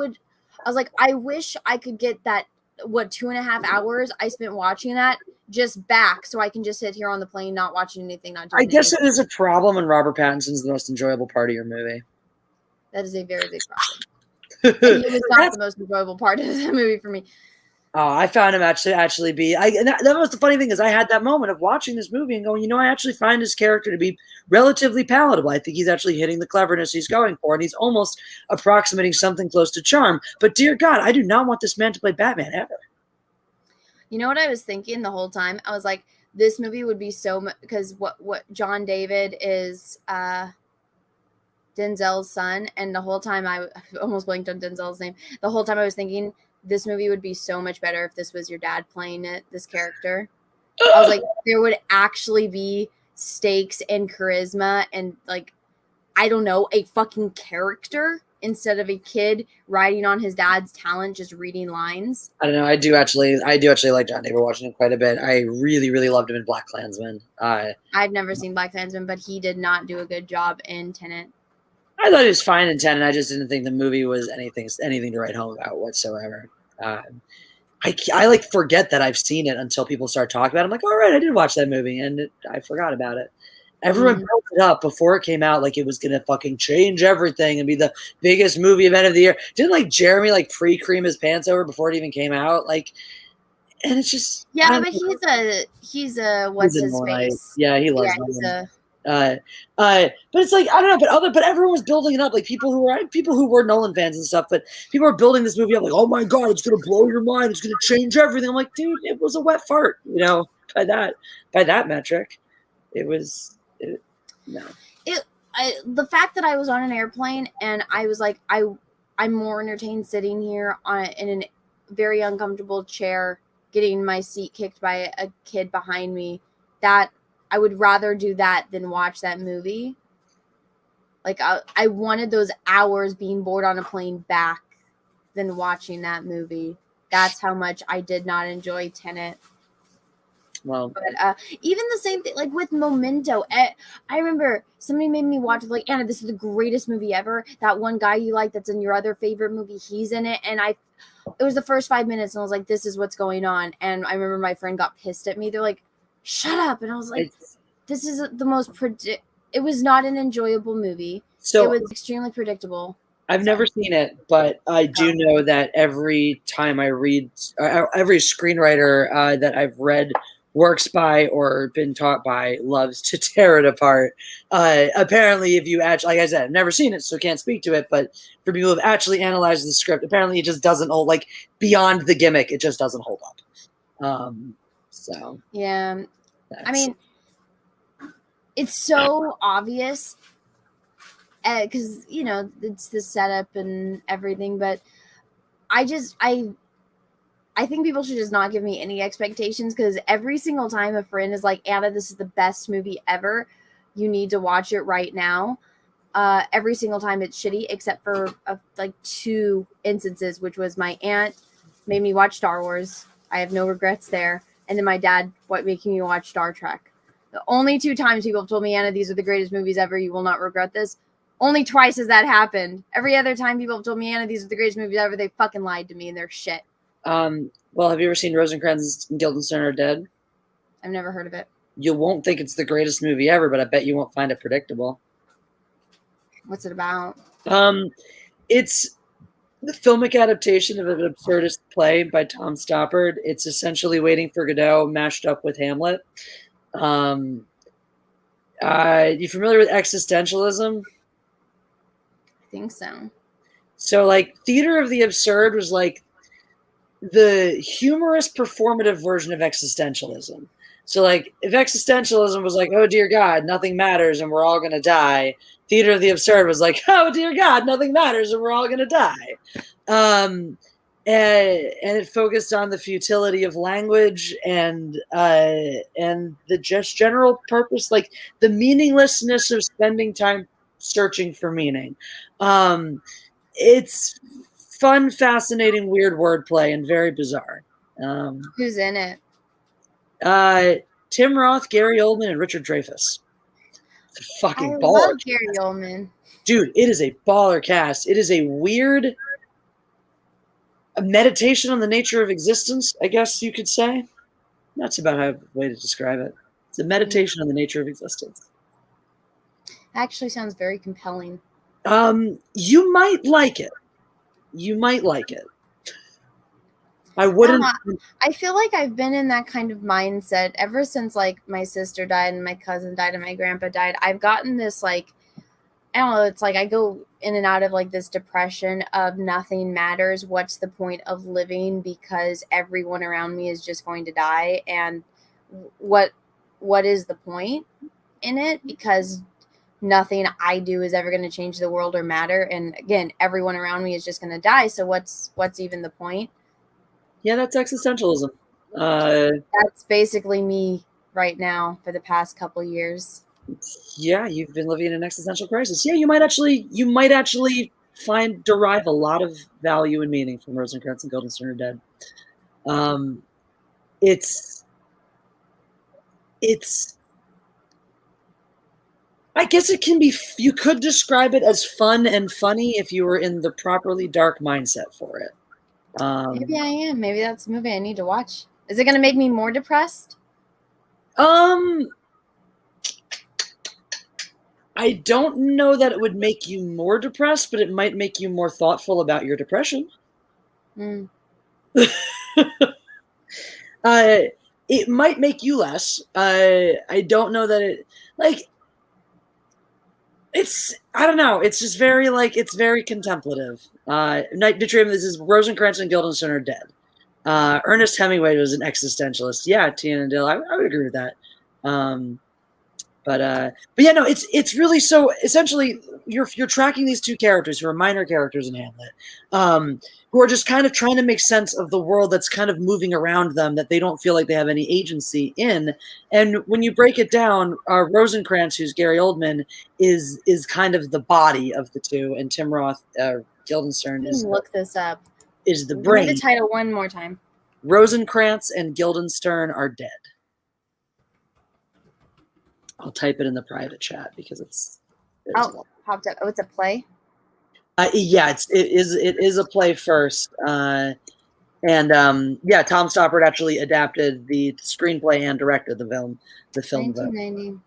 wish I could get that 2.5 hours I spent watching that just back, so I can just sit here on the plane, not watching anything, not doing I guess anything. it is a problem when Robert Pattinson's the most enjoyable part of your movie. That is a very big problem. And he was not the most enjoyable part of the movie for me. I found him actually be. And that was the funny thing is I had that moment of watching this movie and going, I actually find his character to be relatively palatable. I think he's actually hitting the cleverness he's going for, and he's almost approximating something close to charm. But dear God, I do not want this man to play Batman ever. You know what I was thinking the whole time? I was like, this movie would be so much because what John David is Denzel's son, and the whole time I almost blanked on Denzel's name. The whole time I was thinking, this movie would be so much better if this was your dad playing it, this character. I was like, there would actually be stakes and charisma and, like, I don't know, a fucking character instead of a kid riding on his dad's talent, just reading lines. I don't know. I do actually like John David Washington quite a bit. I really, really loved him in BlacKkKlansman. I've never seen BlacKkKlansman, but he did not do a good job in Tenet. I thought he was fine in Tenet. I just didn't think the movie was anything to write home about whatsoever. I like forget that I've seen it until people start talking about it. I'm like, all right, I did watch that movie, and I forgot about it. Everyone built it up before it came out like it was gonna fucking change everything and be the biggest movie event of the year. Didn't like Jeremy like pre-cream his pants over before it even came out? Like, and it's just but he's a what's his face? Yeah, he loves him. But it's like I don't know, but everyone was building it up, like people who were Nolan fans and stuff. But people are building this movie up like, oh my god, it's gonna blow your mind, it's gonna change everything. I'm like, dude, it was a wet fart, by that metric, it was no. The fact that I was on an airplane and I was like, I'm more entertained sitting here in a very uncomfortable chair, getting my seat kicked by a kid behind me. That I would rather do that than watch that movie. Like I wanted those hours being bored on a plane back than watching that movie. That's how much I did not enjoy Tenet. Well, but even the same thing, like with Memento, I remember somebody made me watch like, Anna, this is the greatest movie ever. That one guy you like that's in your other favorite movie, he's in it. And it was the first 5 minutes and I was like, this is what's going on. And I remember my friend got pissed at me. They're like, shut up. And I was like, this is the most it was not an enjoyable movie. So it was extremely predictable. I've never seen it, but I do know that every time I read, every screenwriter that I've read works by or been taught by loves to tear it apart. Apparently, if you actually, like I said, I've never seen it, so can't speak to it, but for people who have actually analyzed the script, apparently it just doesn't hold, like, beyond the gimmick, it just doesn't hold up. So. Yeah. I mean, it's so obvious because, it's the setup and everything, but I think people should just not give me any expectations because every single time a friend is like, Anna, this is the best movie ever. You need to watch it right now. Every single time it's shitty, except for like 2 instances, which was my aunt made me watch Star Wars. I have no regrets there. And then my dad making me watch Star Trek. The only 2 times people have told me, Anna, these are the greatest movies ever. You will not regret this. Only twice has that happened. Every other time people have told me, Anna, these are the greatest movies ever. They fucking lied to me and they're shit. Well, have you ever seen Rosencrantz and Guildenstern Are Dead? I've never heard of it. You won't think it's the greatest movie ever, but I bet you won't find it predictable. What's it about? It's the filmic adaptation of an absurdist play by Tom Stoppard. It's essentially Waiting for Godot mashed up with Hamlet. You familiar with existentialism? I think so. So, like, theater of the absurd was like the humorous performative version of existentialism. So, like, if existentialism was like, oh dear God, nothing matters and we're all gonna die, theater of the absurd was like, oh dear God, nothing matters and we're all gonna die. And it focused on the futility of language and the just general purpose, like the meaninglessness of spending time searching for meaning. it's fun, fascinating, weird wordplay, and very bizarre. Who's in it? Tim Roth, Gary Oldman, and Richard Dreyfuss. It's a fucking I baller love Gary Oldman. dude. It is a baller cast. It is a meditation on the nature of existence, I guess you could say. That's about a way to describe it. It's a meditation on the nature of existence. Actually sounds very compelling. You might like it. I wouldn't. I feel like I've been in that kind of mindset ever since like my sister died and my cousin died and my grandpa died. I've gotten this like, I don't know, it's like I go in and out of like this depression of nothing matters. What's the point of living? Because everyone around me is just going to die. And what is the point in it? Because nothing I do is ever going to change the world or matter. And again, everyone around me is just going to die. So what's even the point? Yeah, that's existentialism. That's basically me right now for the past couple years. Yeah, you've been living in an existential crisis. Yeah, you might actually derive a lot of value and meaning from Rosencrantz and Guildenstern are Dead. It's I guess it can be, you could describe it as fun and funny if you were in the properly dark mindset for it. Maybe I am. Maybe that's a movie I need to watch. Is it going to make me more depressed? I don't know that it would make you more depressed, but it might make you more thoughtful about your depression. It might make you less. I don't know that it, like, I don't know. It's just very, like, it's very contemplative. Night Dream, this is Rosencrantz and Guildenstern are Dead. Ernest Hemingway was an existentialist. Yeah, Tian and Dill, I would agree with that. But yeah, no, it's really, so essentially you're tracking these two characters who are minor characters in Hamlet, who are just kind of trying to make sense of the world that's kind of moving around them that they don't feel like they have any agency in. And when you break it down, Rosencrantz, who's Gary Oldman, is kind of the body of the two, and Tim Roth, Guildenstern is look this up. Is the brain. Read the title one more time. Rosencrantz and Guildenstern are Dead. I'll type it in the private chat because it's popped up. Oh, it's a play. Yeah, it is a play first, and yeah, Tom Stoppard actually adapted the screenplay and directed the film. 1990.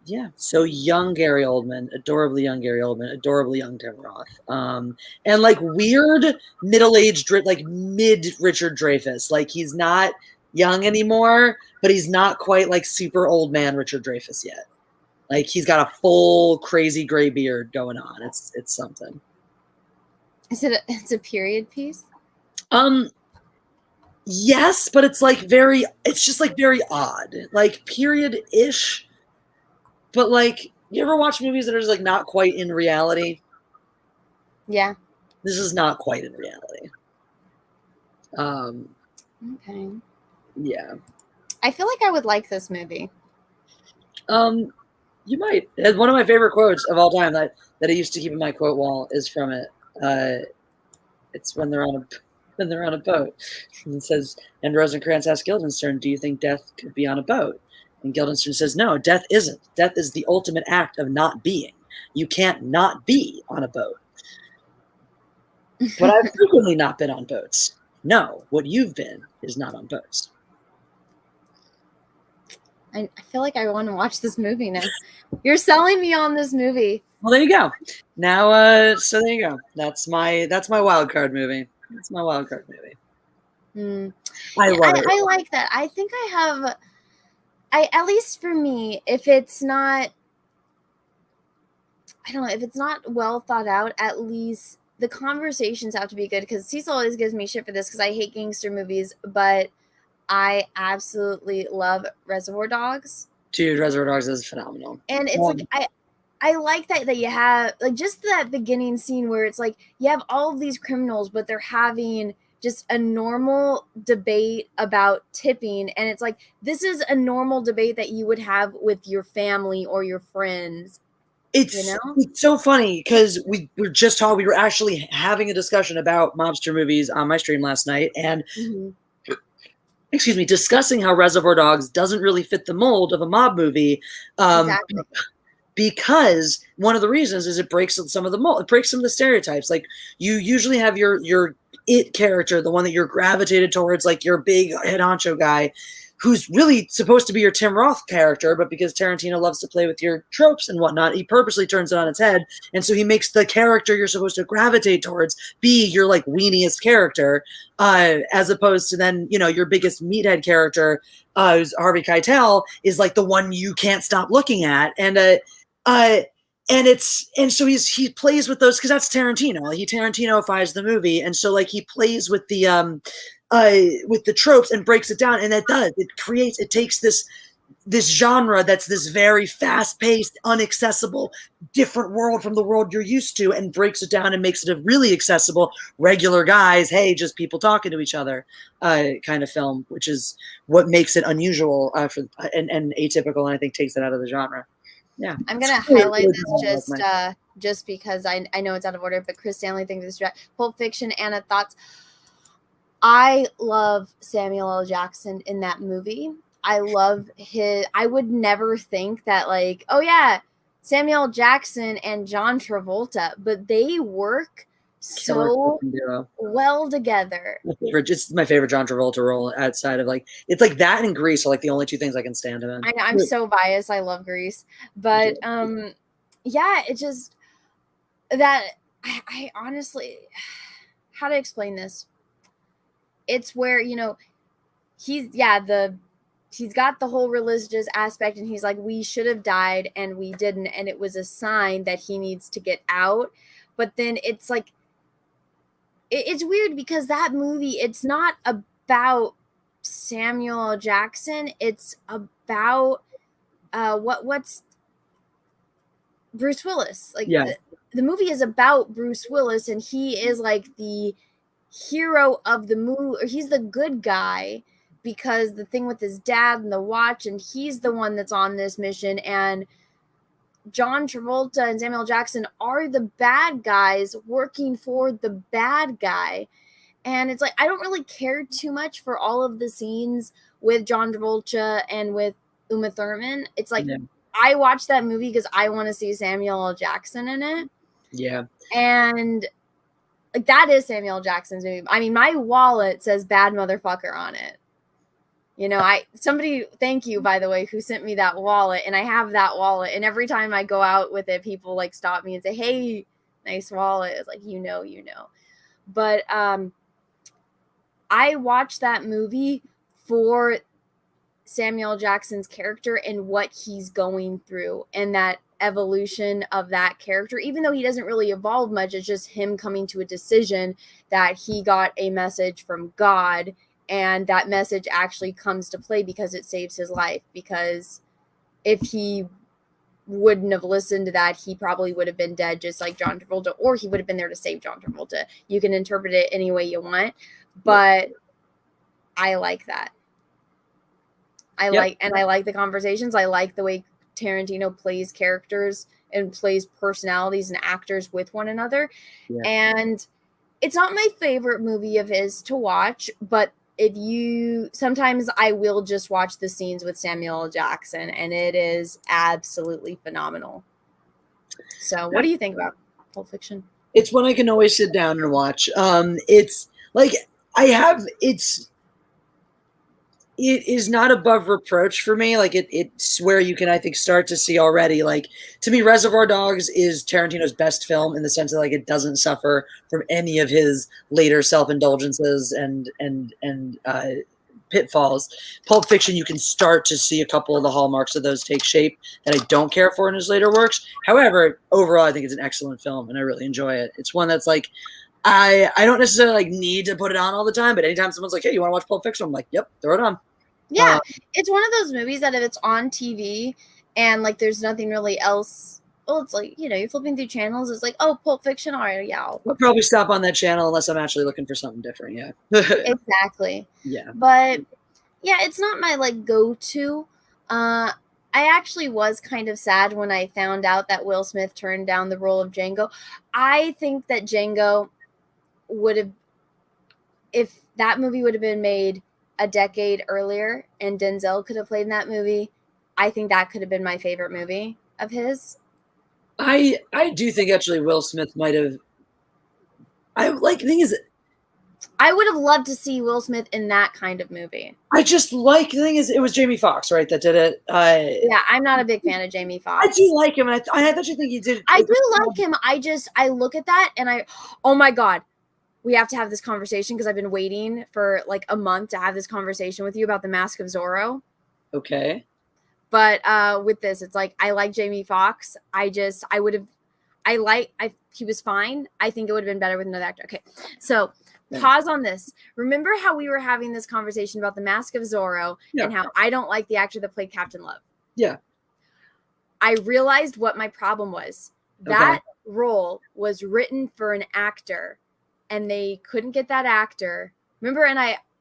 Yeah, so young Gary Oldman, adorably young Gary Oldman, adorably young Tim Roth, and like weird middle-aged, like mid Richard Dreyfuss. Like he's not young anymore, but he's not quite like super old man Richard Dreyfuss yet. Like he's got a full crazy gray beard going on. It's something. Is it? It's a period piece. Yes, but it's like very. It's just like very odd, like period-ish. But like, you ever watch movies that are just like not quite in reality? Yeah. This is not quite in reality. Okay. Yeah. I feel like I would like this movie. You might. One of my favorite quotes of all time that I used to keep in my quote wall is from it. It's when they're on a boat. And it says, and Rosencrantz asks Guildenstern, "Do you think death could be on a boat?" And Guildenstern says, "No, death isn't. Death is the ultimate act of not being. You can't not be on a boat." But I've frequently not been on boats. No, what you've been is not on boats. I feel like I want to watch this movie now. You're selling me on this movie. Well, there you go. Now, so there you go. That's my wild card movie. That's my wild card movie. I love it. I like that. I think I have. At least for me, if it's not, I don't know, if it's not well thought out, at least the conversations have to be good. Because Cecil always gives me shit for this because I hate gangster movies, but I absolutely love Reservoir Dogs. Dude, Reservoir Dogs is phenomenal. And it's like I like that you have like just that beginning scene where it's like you have all of these criminals, but they're having just a normal debate about tipping, and it's like this is a normal debate that you would have with your family or your friends, It's you know? it's so funny because we were actually having a discussion about mobster movies on my stream last night, and excuse me, discussing how Reservoir Dogs doesn't really fit the mold of a mob movie. Exactly. Because one of the reasons is it breaks some of the mold, it breaks some of the stereotypes. Like you usually have your it character, the one that you're gravitated towards, like your big head honcho guy, who's really supposed to be your Tim Roth character, but because Tarantino loves to play with your tropes and whatnot, he purposely turns it on its head, and so he makes the character you're supposed to gravitate towards be your like weeniest character, as opposed to then your biggest meathead character, who's Harvey Keitel, is like the one you can't stop looking at, and so he plays with those because that's Tarantino. He Tarantino-ifies the movie, and so like he plays with the tropes and breaks it down, and it takes this genre that's this very fast-paced, inaccessible, different world from the world you're used to, and breaks it down and makes it a really accessible, regular guys, hey, just people talking to each other kind of film, which is what makes it unusual and atypical, and I think takes it out of the genre. Yeah, I'm gonna highlight this just because I know it's out of order, but Chris Stanley thinks this Pulp Fiction. Anna, thoughts? I love Samuel L. Jackson in that movie. I would never think that like, oh yeah, Samuel Jackson and John Travolta, but they work so well together. It's my favorite John Travolta role outside of like, it's like that and Grease are like the only two things I can stand him in. I know, I'm so biased. I love Grease, but yeah, it just that I honestly, how to explain this? It's where he's got the whole religious aspect, and he's like, we should have died and we didn't, and it was a sign that he needs to get out. But then it's like, it's weird because that movie, it's not about Samuel L. Jackson. It's about what's Bruce Willis. Like the movie is about Bruce Willis, and he is like the hero of the movie, or he's the good guy because the thing with his dad and the watch, and he's the one that's on this mission, and John Travolta and Samuel Jackson are the bad guys working for the bad guy. And it's like, I don't really care too much for all of the scenes with John Travolta and with Uma Thurman. It's like, I watched that movie because I want to see Samuel L. Jackson in it. Yeah. And like, that is Samuel L. Jackson's movie. I mean, my wallet says bad motherfucker on it. Somebody, thank you, by the way, who sent me that wallet, and I have that wallet, and every time I go out with it, people like stop me and say, hey, nice wallet. It's like, but I watched that movie for Samuel Jackson's character and what he's going through, and that evolution of that character, even though he doesn't really evolve much. It's just him coming to a decision that he got a message from God, and that message actually comes to play because it saves his life. Because if he wouldn't have listened to that, he probably would have been dead, just like John Travolta, or he would have been there to save John Travolta. You can interpret it any way you want, but I like that. I like the conversations. I like the way Tarantino plays characters and plays personalities and actors with one another. Yeah. And it's not my favorite movie of his to watch, but sometimes I will just watch the scenes with Samuel L. Jackson, and it is absolutely phenomenal. So what do you think about Pulp Fiction? It's one I can always sit down and watch. It's like, it is not above reproach for me. Like it's where you can, I think, start to see already. Like, to me, Reservoir Dogs is Tarantino's best film in the sense that like it doesn't suffer from any of his later self-indulgences and pitfalls. Pulp Fiction, you can start to see a couple of the hallmarks of those take shape that I don't care for in his later works. However, overall, I think it's an excellent film and I really enjoy it. It's one that's like, I don't necessarily like need to put it on all the time, but anytime someone's like, hey, you want to watch Pulp Fiction? I'm like, yep, throw it on. Yeah, it's one of those movies that if it's on TV and like there's nothing really else, it's like, you're flipping through channels, it's like, oh, Pulp Fiction, all right, yeah. I'll probably stop on that channel unless I'm actually looking for something different, yeah. Exactly. Yeah. But yeah, it's not my like go-to. I actually was kind of sad when I found out that Will Smith turned down the role of Django. I think that Django would have, if that movie would have been made a decade earlier and Denzel could have played in that movie, I think that could have been my favorite movie of his. I do think actually Will Smith might have. The thing is, I would have loved to see Will Smith in that kind of movie. the thing is, it was Jamie Foxx, right, that did it. Yeah, I'm not a big fan of Jamie Foxx. I do like him, and I actually think he did. I do like him. I look at that and oh my God, we have to have this conversation because I've been waiting for like a month to have this conversation with you about The Mask of Zorro. Okay. But with this, it's like, I like Jamie Foxx. He was fine. I think it would have been better with another actor. Okay, so pause on this. Remember how we were having this conversation about The Mask of Zorro and how I don't like the actor that played Captain Love? Yeah. I realized what my problem was. That role was written for an actor, and they couldn't get that actor. Remember,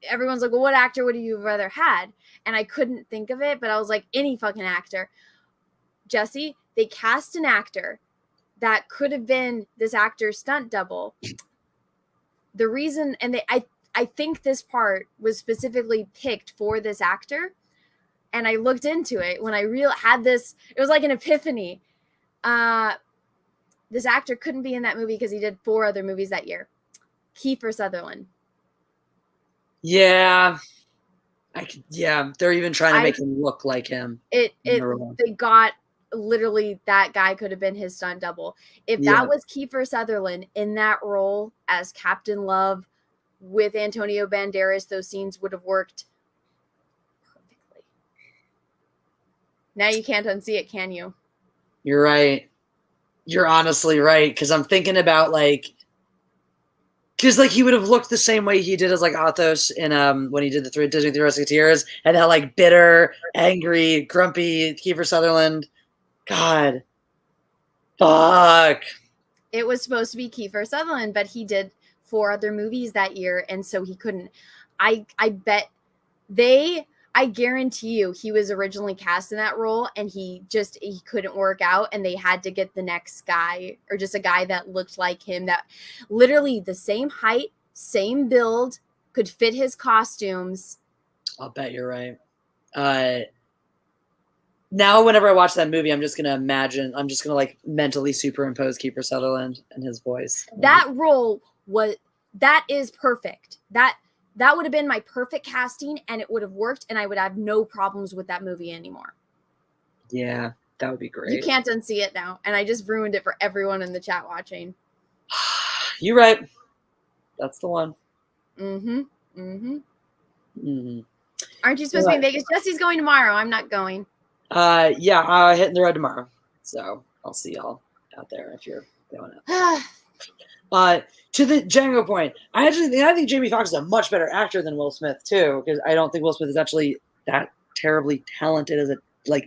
everyone's like, well, what actor would you have rather had? And I couldn't think of it, but I was like, any fucking actor. Jessi, they cast an actor that could have been this actor's stunt double. The reason, and I think this part was specifically picked for this actor. And I looked into it when I had this, it was like an epiphany. This actor couldn't be in that movie because he did 4 other movies that year. Kiefer Sutherland. Yeah. They're even trying to make him look like him. They got literally, that guy could have been his stunt double. If that was Kiefer Sutherland in that role as Captain Love with Antonio Banderas, those scenes would have worked perfectly. Now you can't unsee it, can you? You're right. You're honestly right, because I'm thinking about because he would have looked the same way he did as Athos in when he did the Disney 3 Musketeers, and that bitter, angry, grumpy Kiefer Sutherland. God, fuck. It was supposed to be Kiefer Sutherland, but he did 4 other movies that year, and so he couldn't. I bet I guarantee you he was originally cast in that role, and he couldn't work out, and they had to get the next guy, or just a guy that looked like him, that literally the same height, same build, could fit his costumes. I'll bet you're right. Now whenever I watch that movie, I'm just gonna mentally superimpose Kiefer Sutherland and his voice. That role is perfect. That would have been my perfect casting, and it would have worked, and I would have no problems with that movie anymore. Yeah, that would be great. You can't unsee it now, and I just ruined it for everyone in the chat watching. You're right. That's the one. Mm-hmm. Mm-hmm. Mm-hmm. Aren't you supposed to be in Vegas? Jessi's going tomorrow. I'm not going. Hitting the road tomorrow. So I'll see y'all out there if you're going up. To the Django point, I think Jamie Foxx is a much better actor than Will Smith too, because I don't think Will Smith is actually that terribly talented as a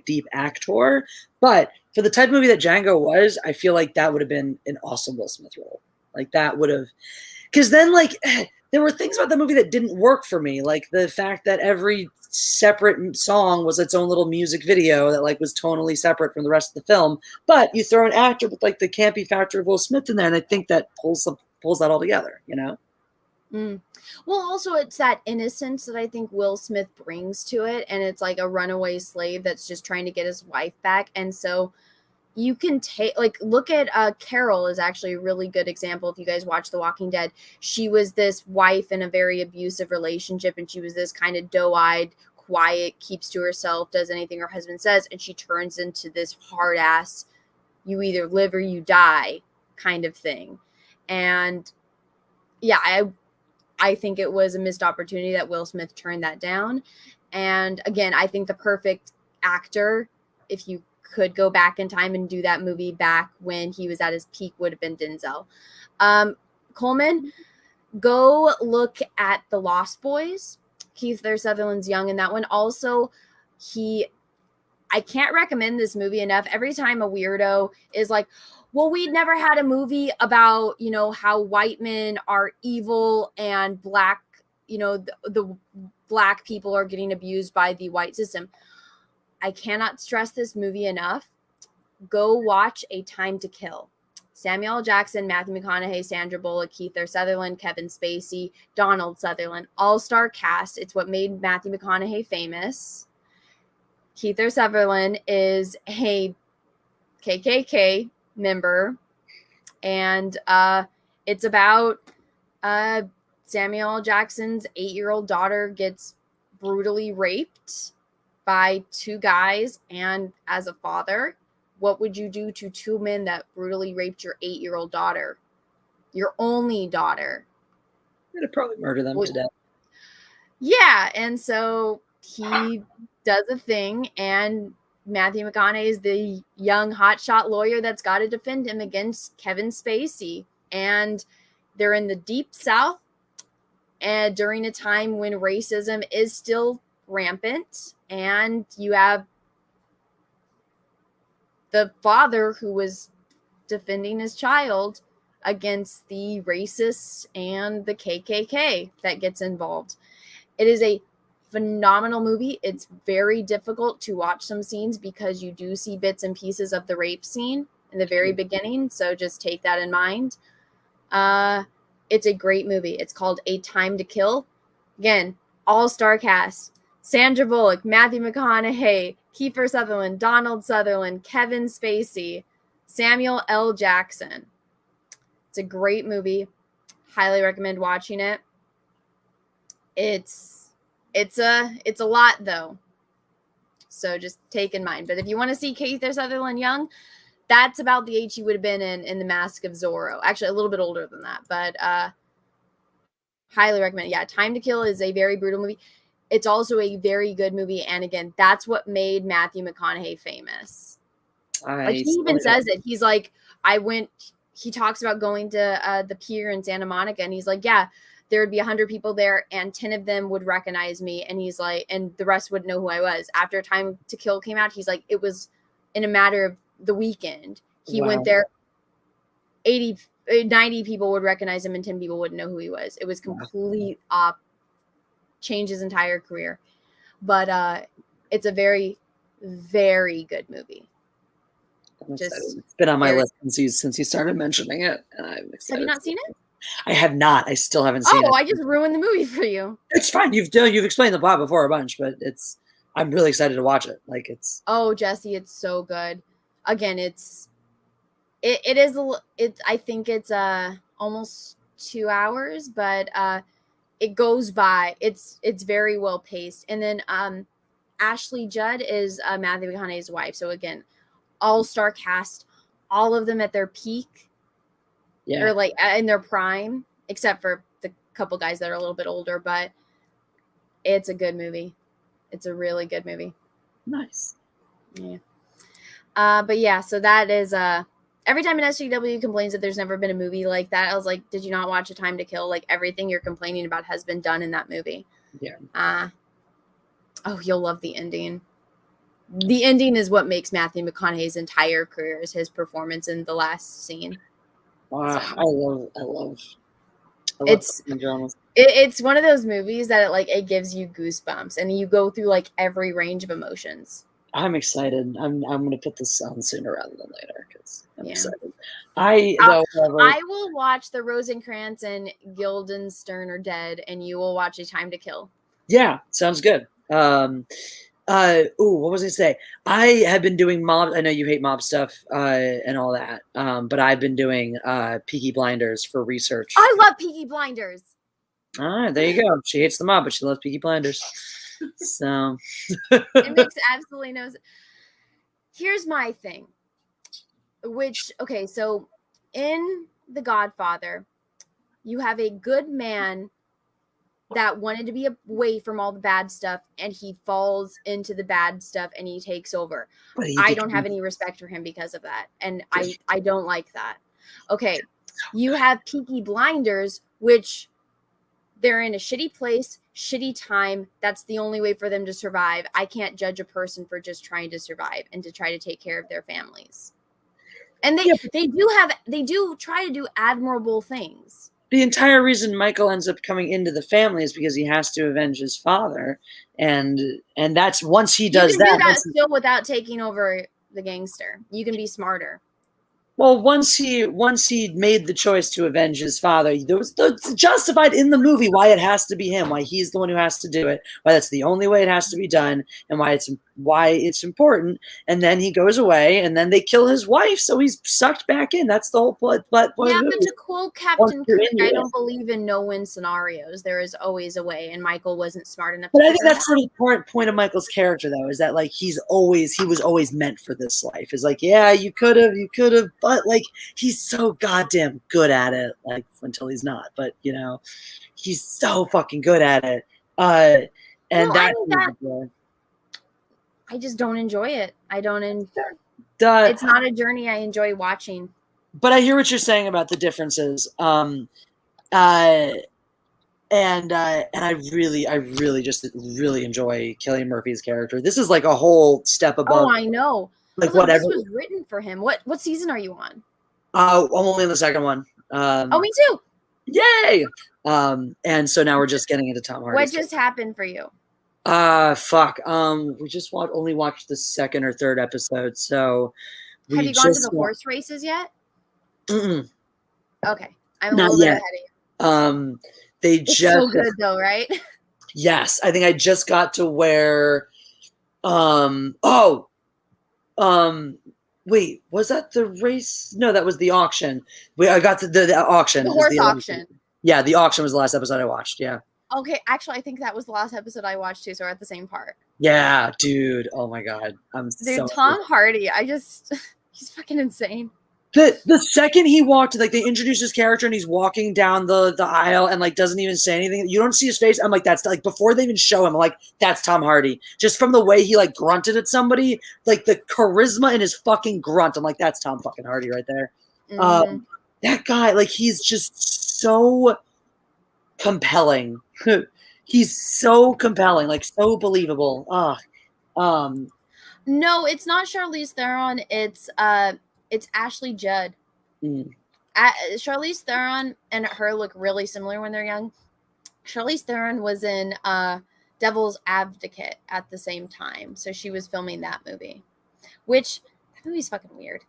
deep actor. But for the type of movie that Django was, I feel like that would have been an awesome Will Smith role. That would have, because then there were things about the movie that didn't work for me, like the fact that every separate song was its own little music video that was tonally separate from the rest of the film. But you throw an actor with the campy factor of Will Smith in there, and I think that pulls that all together, Well, also it's that innocence that I think Will Smith brings to it, and it's like a runaway slave that's just trying to get his wife back, and so you can take look at Carol is actually a really good example. If you guys watch The Walking Dead, she was this wife in a very abusive relationship, and she was this kind of doe-eyed, quiet, keeps to herself, does anything her husband says, and she turns into this hard ass, you either live or you die kind of thing. And yeah, I think it was a missed opportunity that Will Smith turned that down. And again, I think the perfect actor, if you could go back in time and do that movie back when he was at his peak, would have been Denzel. Coleman, go look at The Lost Boys. Kiefer Sutherland's young in that one. Also, I can't recommend this movie enough. Every time a weirdo is like, well, we'd never had a movie about, how white men are evil and black, the black people are getting abused by the white system. I cannot stress this movie enough. Go watch A Time to Kill. Samuel L. Jackson, Matthew McConaughey, Sandra Bullock, Kiefer Sutherland, Kevin Spacey, Donald Sutherland, all-star cast. It's what made Matthew McConaughey famous. Kiefer Sutherland is a KKK member, and it's about Samuel L. Jackson's 8-year-old daughter gets brutally raped by 2 guys, and as a father, what would you do to 2 men that brutally raped your 8-year-old daughter? Your only daughter. I'm going to probably murder them to death. Yeah, and so he does a thing, and Matthew McConaughey is the young hotshot lawyer that's got to defend him against Kevin Spacey. And they're in the deep South, and during a time when racism is still rampant, and you have the father who was defending his child against the racists and the KKK that gets involved. It is a phenomenal movie. It's very difficult to watch some scenes because you do see bits and pieces of the rape scene in the very beginning. So just take that in mind. It's a great movie. It's called A Time to Kill. Again, all-star cast. Sandra Bullock, Matthew McConaughey, Kiefer Sutherland, Donald Sutherland, Kevin Spacey, Samuel L. Jackson. It's a great movie. Highly recommend watching it. It's a lot though. So just take in mind. But if you want to see Kiefer Sutherland young, that's about the age he would have been in The Mask of Zorro. Actually, a little bit older than that, but highly recommend it. Yeah, Time to Kill is a very brutal movie. It's also a very good movie, and again, that's what made Matthew McConaughey famous. Like, he even says it. He's like, he talks about going to the pier in Santa Monica, and he's like, yeah, there would be 100 people there, and 10 of them would recognize me, and he's like, and the rest wouldn't know who I was. After Time to Kill came out, he's like, it was in a matter of the weekend. He went there, 90 people would recognize him, and 10 people wouldn't know who he was. It was complete changed his entire career. But it's a very, very good movie. It's been on my list since you started mentioning it, and I'm excited. Have you not seen it? I have not. I still haven't seen it. Oh, I just ruined the movie for you. It's fine. You've explained the plot before a bunch, but I'm really excited to watch it. Like, it's. Oh, Jessi, it's so good. Again, I think it's almost 2 hours, but it goes by. It's very well paced. And then Ashley Judd is Matthew McConaughey's wife. So again, all-star cast, all of them at their peak. Yeah. Or like in their prime, except for the couple guys that are a little bit older, but it's a good movie. It's a really good movie. Nice. Yeah. But yeah, so that is every time an SJW complains that there's never been a movie like that, I was like, did you not watch A Time to Kill? Like, everything you're complaining about has been done in that movie. Yeah. Oh, you'll love the ending. The ending is what makes Matthew McConaughey's entire career, is his performance in the last scene. Wow, So, I love it's one of those movies that it gives you goosebumps, and you go through like every range of emotions. I'm excited. I'm going to put this on sooner rather than later because I'm excited. I will watch the Rosencrantz and Guildenstern are dead, and you will watch A Time to Kill. Yeah, sounds good. What was I say? I have been doing mob. I know you hate mob stuff and all that, but I've been doing Peaky Blinders for research. I love Peaky Blinders. All right, there you go. She hates the mob, but she loves Peaky Blinders. So it makes absolutely no sense. Here's my thing. So in The Godfather, you have a good man that wanted to be away from all the bad stuff, and he falls into the bad stuff and he takes over. I don't have any respect for him because of that. And I don't like that. Okay. You have Peaky Blinders, which they're in a shitty place, shitty time. That's the only way for them to survive. I can't judge a person for just trying to survive and to try to take care of their families. And they do try to do admirable things. the entire reason Michael ends up coming into the family is because he has to avenge his father, and that's once he does you can that. do that still without taking over the gangster. You can be smarter. Well, once he made the choice to avenge his father, it's justified in the movie why it has to be him, why he's the one who has to do it, why that's the only way it has to be done, and why it's important. And then he goes away, and then they kill his wife, so he's sucked back in. That's the whole plot. Yeah, but to quote Captain Kirk, I don't it. believe in no-win scenarios. There is always a way, and Michael wasn't smart enough. But to I think figure that's sort of the point of Michael's character, though, is that like he was always meant for this life. Is like, yeah, you could have, but like he's so goddamn good at it. Like until he's not, but you know, he's so fucking good at it. And I just don't enjoy it. I don't. It's not a journey I enjoy watching. But I hear what you're saying about the differences. And I really just really enjoy Cillian Murphy's character. This is like a whole step above. Oh, I know. Like whatever. This was written for him. What season are you on? I'm only in the second one. Oh, me too. Yay! And so now we're just getting into Tom Hardy. What just happened for you? Fuck. We just only watched the second or third episode. So have you gone to the horse races yet? Mm-mm. Okay, I'm a little bit ahead of you. It's so good though, right? Yes, I think I just got to where. Wait, was that the race? No, that was the auction. I got to the auction. The horse auction. Yeah, the auction was the last episode I watched. Yeah. Okay, actually, I think that was the last episode I watched too. So we're at the same part. Yeah, dude. Oh my god, Tom Hardy. He's fucking insane. The second he walked, like they introduced his character and he's walking down the aisle and like doesn't even say anything. You don't see his face. I'm like, that's like before they even show him, I'm like, that's Tom Hardy. Just from the way he like grunted at somebody, like the charisma in his fucking grunt. I'm like, that's Tom fucking Hardy right there. Mm-hmm. That guy, like he's just so compelling. He's so compelling, like so believable. No, it's not Charlize Theron. It's Ashley Judd. Charlize Theron and her look really similar when they're young. Charlize Theron was in Devil's Advocate at the same time, so she was filming that movie. Which that movie's fucking weird.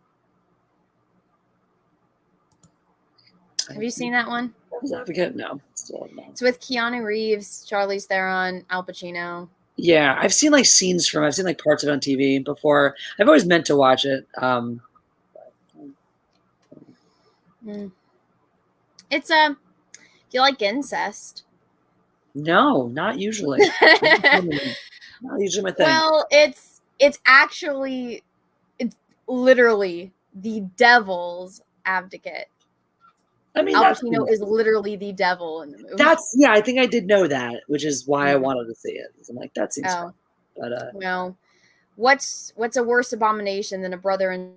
Have you seen that one? Devil's Advocate? No. Still no. It's with Keanu Reeves, Charlize Theron, Al Pacino. Yeah, I've seen like scenes from. I've seen like parts of it on TV before. I've always meant to watch it. It's you like incest? No, not usually. Not usually my thing. Well, it's literally the Devil's Advocate. I mean, Al Pacino is literally the devil in the movie. I think I did know that, which is why I wanted to see it. I'm like, that seems fun. But well, what's a worse abomination than a brother and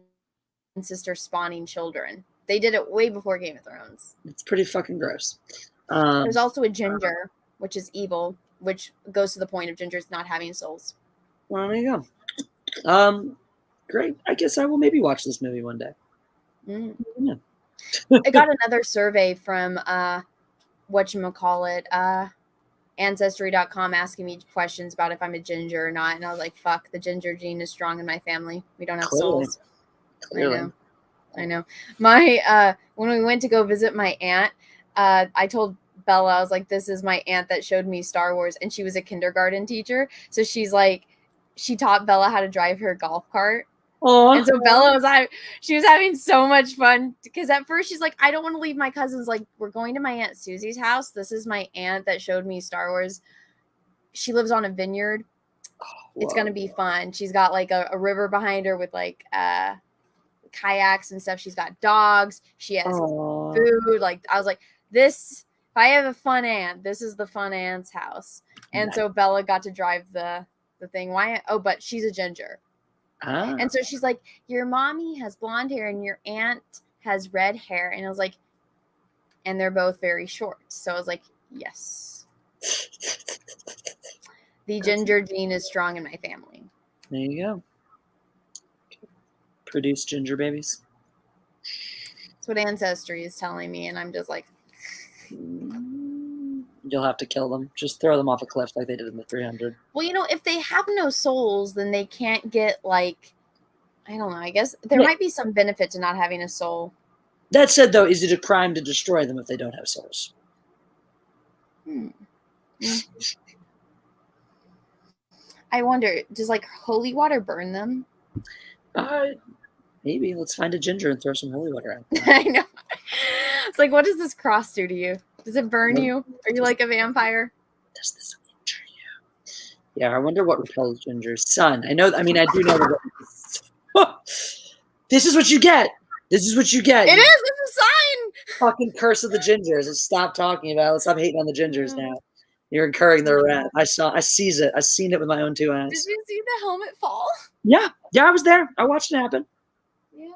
sister spawning children? They did it way before Game of Thrones. It's pretty fucking gross. There's also a ginger, which is evil, which goes to the point of gingers not having souls. Well, there you go. Great. I guess I will maybe watch this movie one day. Yeah. I got another survey from Ancestry.com asking me questions about if I'm a ginger or not, and I was like, "Fuck, the ginger gene is strong in my family. We don't have souls." Clearly. I know. My when we went to go visit my aunt, I told Bella, I was like, "This is my aunt that showed me Star Wars," and she was a kindergarten teacher, so she's like, she taught Bella how to drive her golf cart. Oh, and so Bella she was having so much fun because at first she's like, I don't want to leave my cousins. Like, we're going to my Aunt Susie's house. This is my aunt that showed me Star Wars. She lives on a vineyard. It's going to be fun. She's got like a river behind her with like kayaks and stuff. She's got dogs. She has food. Like, I was like, if I have a fun aunt, this is the fun aunt's house. And so Bella got to drive the thing. Why? Oh, but she's a ginger. And so she's like, your mommy has blonde hair and your aunt has red hair. And I was like, and they're both very short. So I was like, yes. The ginger gene is strong in my family. There you go. Produce ginger babies. That's what Ancestry is telling me. And I'm just like, You'll have to kill them. Just throw them off a cliff like they did in the 300. Well, if they have no souls, then they can't get like, I don't know. I guess there might be some benefit to not having a soul. That said, though, is it a crime to destroy them if they don't have souls? I wonder, does like holy water burn them? Maybe. Let's find a ginger and throw some holy water out. I know. It's like, what does this cross do to you? Does it burn you? Are you like a vampire? Does this injure you? Yeah, I wonder what repels ginger. Sun. I know. I mean, I do know that. This is what you get. This is what you get. It is. It's a sign. Fucking curse of the gingers. Let's stop talking about it. Let's stop hating on the gingers now. You're incurring their wrath. I seize it. I seen it with my own 2 eyes. Did you see the helmet fall? Yeah. Yeah, I was there. I watched it happen. Yeah,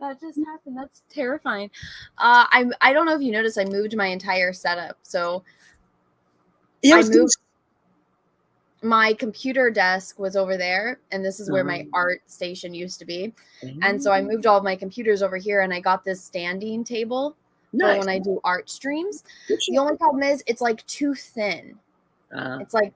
that just happened. That's terrifying. I don't know if you noticed, I moved my entire setup. So yeah, I moved. My computer desk was over there, and this is where my art station used to be. And so I moved all of my computers over here, and I got this standing table for when I do art streams. The only problem is it's like too thin. It's like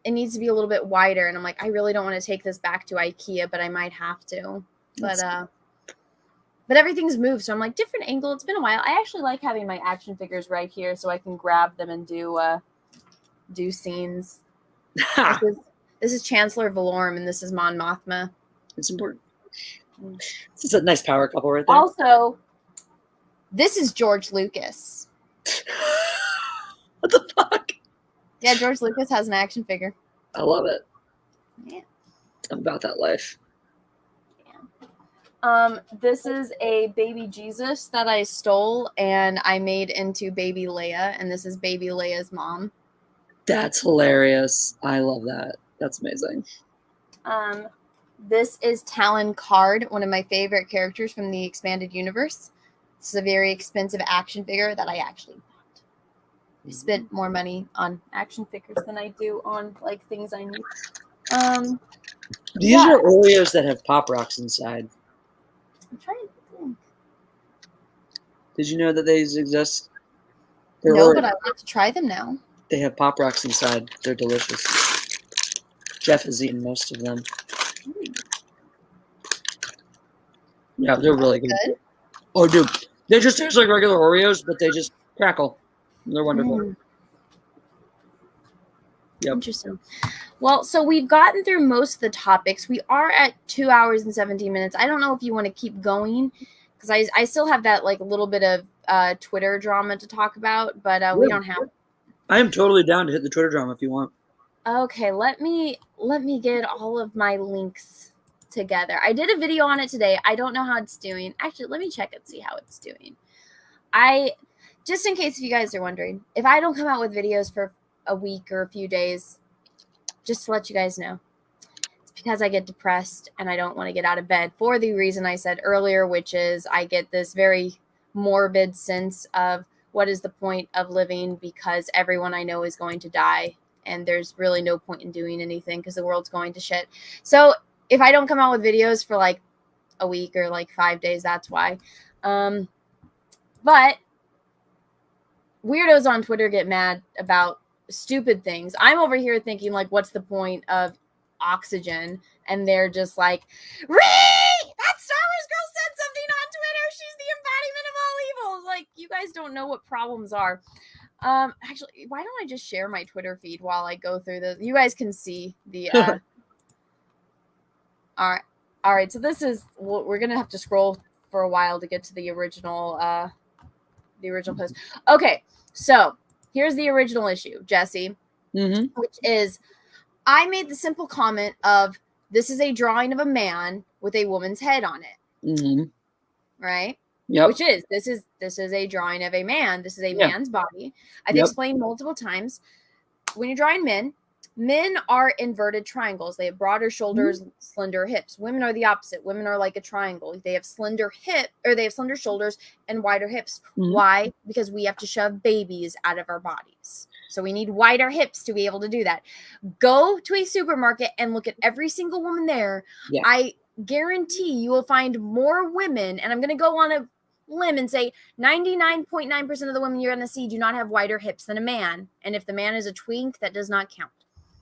it needs to be a little bit wider, and I'm like, I really don't want to take this back to IKEA, but I might have to. But everything's moved, so I'm like, different angle. It's been a while. I actually like having my action figures right here, so I can grab them and do scenes. This is Chancellor Valorum, and this is Mon Mothma. It's important. This is a nice power couple right there. Also, this is George Lucas. What the fuck? Yeah, George Lucas has an action figure. I love it. Yeah. I'm about that life. This is a baby Jesus that I stole and I made into baby Leia, and this is baby Leia's mom. That's hilarious. I love that. That's amazing. This is Talon Card, one of my favorite characters from the expanded universe. This is a very expensive action figure that I actually bought. I spent more money on action figures than I do on like things I need. These are Oreos that have Pop Rocks inside. I'm trying to think. Did you know that these exist? No, but I want to try them now. They have Pop Rocks inside. They're delicious. Jeff has eaten most of them. Yeah, they're really good. Oh, dude. They just taste like regular Oreos, but they just crackle. They're wonderful. Yep. Interesting. Well, so we've gotten through most of the topics. We are at 2 hours and 17 minutes. I don't know if you want to keep going, because I still have that like little bit of Twitter drama to talk about, but we don't have. I am totally down to hit the Twitter drama if you want. Okay, let me get all of my links together. I did a video on it today. I don't know how it's doing. Actually, let me check and see how it's doing. Just in case if you guys are wondering, if I don't come out with videos for a week or a few days, just to let you guys know, it's because I get depressed and I don't want to get out of bed for the reason I said earlier, which is I get this very morbid sense of what is the point of living, because everyone I know is going to die and there's really no point in doing anything because the world's going to shit. So if I don't come out with videos for like a week or like 5 days, that's why. But weirdos on Twitter get mad about stupid things. I'm over here thinking like, what's the point of oxygen? And they're just like, that Star Wars girl said something on Twitter. She's the embodiment of all evil. Like, you guys don't know what problems are. Actually, why don't I just share my Twitter feed while I go through this? You guys can see the all right. So this is, we're gonna have to scroll for a while to get to the original post. Okay, so here's the original issue, Jessi, which is I made the simple comment of this is a drawing of a man with a woman's head on it, right? Yep. Which is this is a drawing of a man. This is a man's body. I've explained multiple times. When you're drawing men are inverted triangles. They have broader shoulders, slender hips. Women are the opposite. Women are like a triangle. They have slender shoulders and wider hips. Why? Because we have to shove babies out of our bodies. So we need wider hips to be able to do that. Go to a supermarket and look at every single woman there. Yeah. I guarantee you will find more women, and I'm going to go on limb and say 99.9% of the women you're going to see do not have wider hips than a man. And if the man is a twink, that does not count.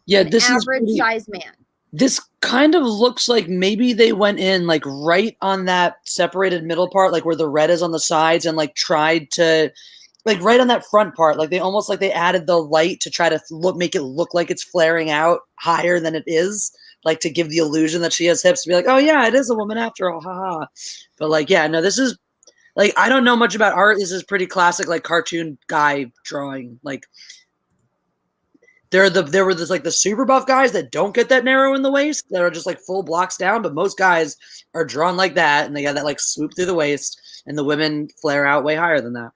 Yeah, An this is average size man. This kind of looks like maybe they went in like right on that separated middle part, like where the red is on the sides, and like tried to like right on that front part, like they almost like they added the light to try to make it look like it's flaring out higher than it is, like to give the illusion that she has hips, to be like, oh yeah, it is a woman after all, haha. But like, yeah, no, this is like, I don't know much about art. This is pretty classic, like cartoon guy drawing. Like there were this like the super buff guys that don't get that narrow in the waist, that are just like full blocks down, but most guys are drawn like that, and they got that like swoop through the waist, and the women flare out way higher than that.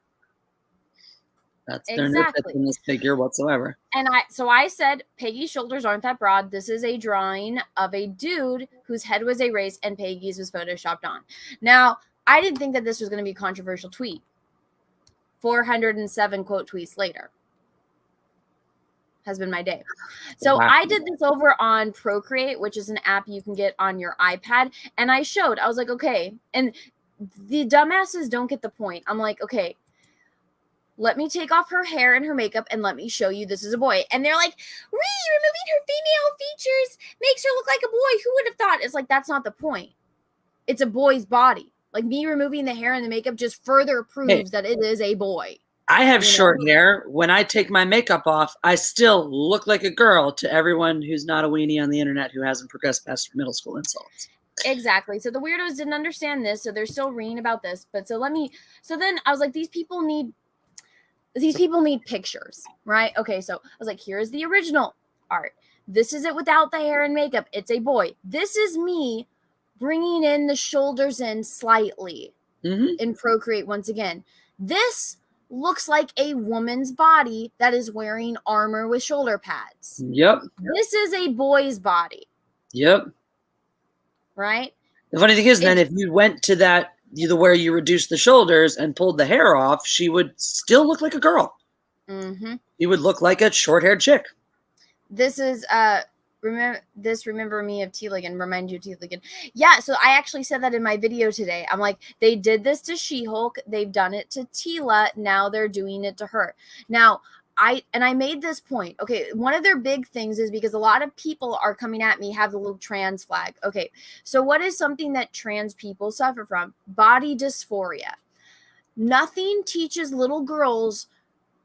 That's their no fit in this figure whatsoever. And I said Peggy's shoulders aren't that broad. This is a drawing of a dude whose head was erased and Peggy's was photoshopped on. Now, I didn't think that this was going to be a controversial tweet. 407 quote tweets later has been my day. So Wow. I did this over on Procreate, which is an app you can get on your iPad. And I was like, okay. And the dumbasses don't get the point. I'm like, okay, let me take off her hair and her makeup and let me show you this is a boy. And they're like, removing her female features makes her look like a boy. Who would have thought? It's like, that's not the point. It's a boy's body. Like me removing the hair and the makeup just further proves that it is a boy. I have short hair. When I take my makeup off, I still look like a girl to everyone who's not a weenie on the internet who hasn't progressed past middle school insults. Exactly. So the weirdos didn't understand this, so they're still reading about this. But so then I was like, these people need pictures, right? Okay, so I was like, here's the original art. This is it without the hair and makeup. It's a boy. This is me bringing in the shoulders in slightly in Procreate once again. This looks like a woman's body that is wearing armor with shoulder pads. Yep. This is a boy's body. Yep. Right? The funny thing is, then, if you went to that, where you reduced the shoulders and pulled the hair off, she would still look like a girl. Mm-hmm. She would look like a short-haired chick. This is remember me of Teeligan, remind you of Teeligan. Yeah, so I actually said that in my video today. I'm like, they did this to She-Hulk, they've done it to Teela, now they're doing it to her. Now, I made this point. Okay, one of their big things is because a lot of people are coming at me, have the little trans flag. Okay, so what is something that trans people suffer from? Body dysphoria. Nothing teaches little girls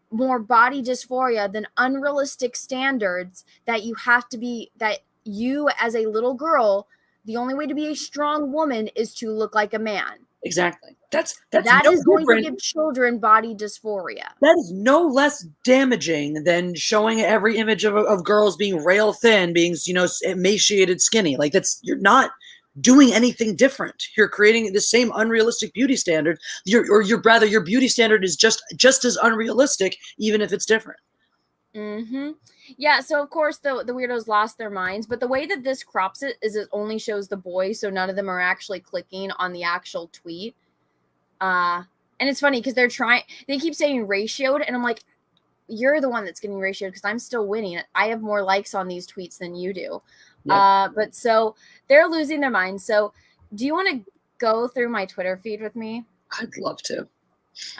more body dysphoria than unrealistic standards that you have to be, that you as a little girl, the only way to be a strong woman is to look like a man. Exactly. That no is going different. to give children body dysphoria. That is no less damaging than showing every image of girls being rail thin, being, emaciated, skinny. Like you're not doing anything different. You're creating the same unrealistic beauty standard. Your beauty standard is just as unrealistic, even if it's different. Mm-hmm. Yeah, so of course the weirdos lost their minds, but the way that this crops it is it only shows the boys, so none of them are actually clicking on the actual tweet. And it's funny because they keep saying ratioed, and I'm like, you're the one that's getting ratioed because I'm still winning. I have more likes on these tweets than you do. Yep. But so they're losing their minds. So do you want to go through my Twitter feed with me? I'd love to.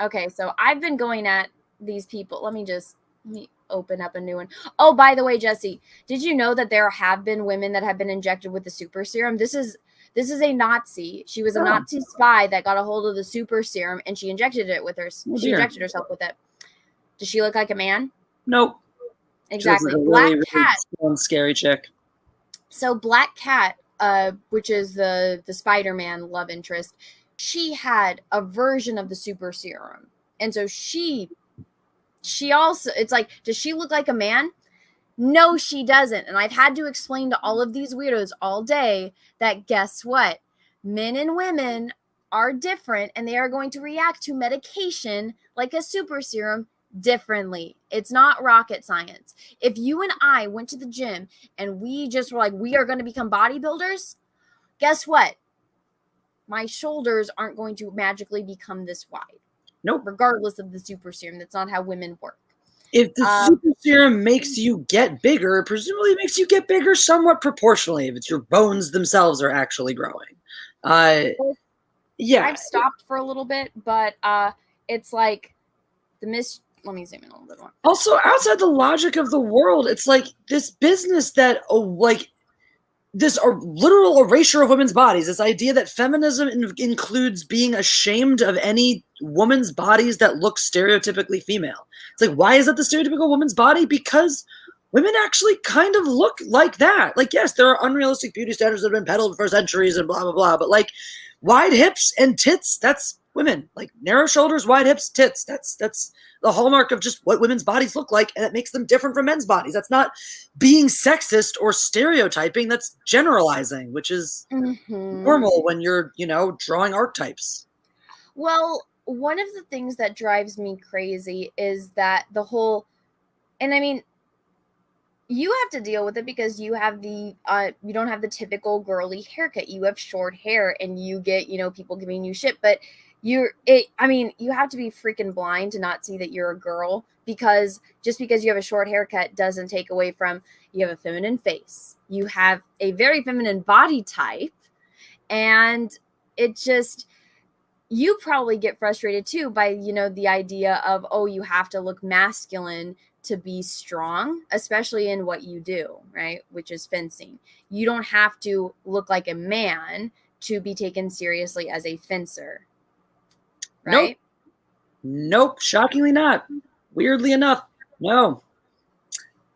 Okay, so I've been going at these people. Let me open up a new one. Oh, by the way, Jessi, did you know that there have been women that have been injected with the super serum? This is a Nazi. She was a Nazi spy that got a hold of the super serum and she injected it with her. She injected herself with it. Does she look like a man? Nope. Exactly. She Black really, Cat. Really scary chick. So Black Cat, which is the Spider-Man love interest, she had a version of the super serum. And so she also, it's like, does she look like a man? No, she doesn't. And I've had to explain to all of these weirdos all day that guess what? Men and women are different and they are going to react to medication like a super serum differently. It's not rocket science. If you and I went to the gym and we just were like, we are going to become bodybuilders, guess what? My shoulders aren't going to magically become this wide. Nope. Regardless of the super serum. That's not how women work. If the super serum makes you get bigger, presumably it makes you get bigger somewhat proportionally if it's your bones themselves are actually growing. Yeah. I've stopped for a little bit, but it's like let me zoom in a little bit more. Also, outside the logic of the world, it's like this business that this literal erasure of women's bodies, this idea that feminism includes being ashamed of any woman's bodies that look stereotypically female. It's like, why is that the stereotypical woman's body? Because women actually kind of look like that. Like, yes, there are unrealistic beauty standards that have been peddled for centuries and blah, blah, blah. But like wide hips and tits, that's women. Like narrow shoulders, wide hips, tits. That's the hallmark of just what women's bodies look like, and it makes them different from men's bodies. That's not being sexist or stereotyping. That's generalizing, which is normal when you're, drawing archetypes. Well, one of the things that drives me crazy is that and I mean, you have to deal with it because you have you don't have the typical girly haircut. You have short hair and you get, people giving you shit, but you have to be freaking blind to not see that you're a girl, because just because you have a short haircut doesn't take away from you have a feminine face. You have a very feminine body type, and it just, you probably get frustrated too by, the idea of, oh, you have to look masculine to be strong, especially in what you do, right? Which is fencing. You don't have to look like a man to be taken seriously as a fencer. Right? Nope. Shockingly not. Weirdly enough, no.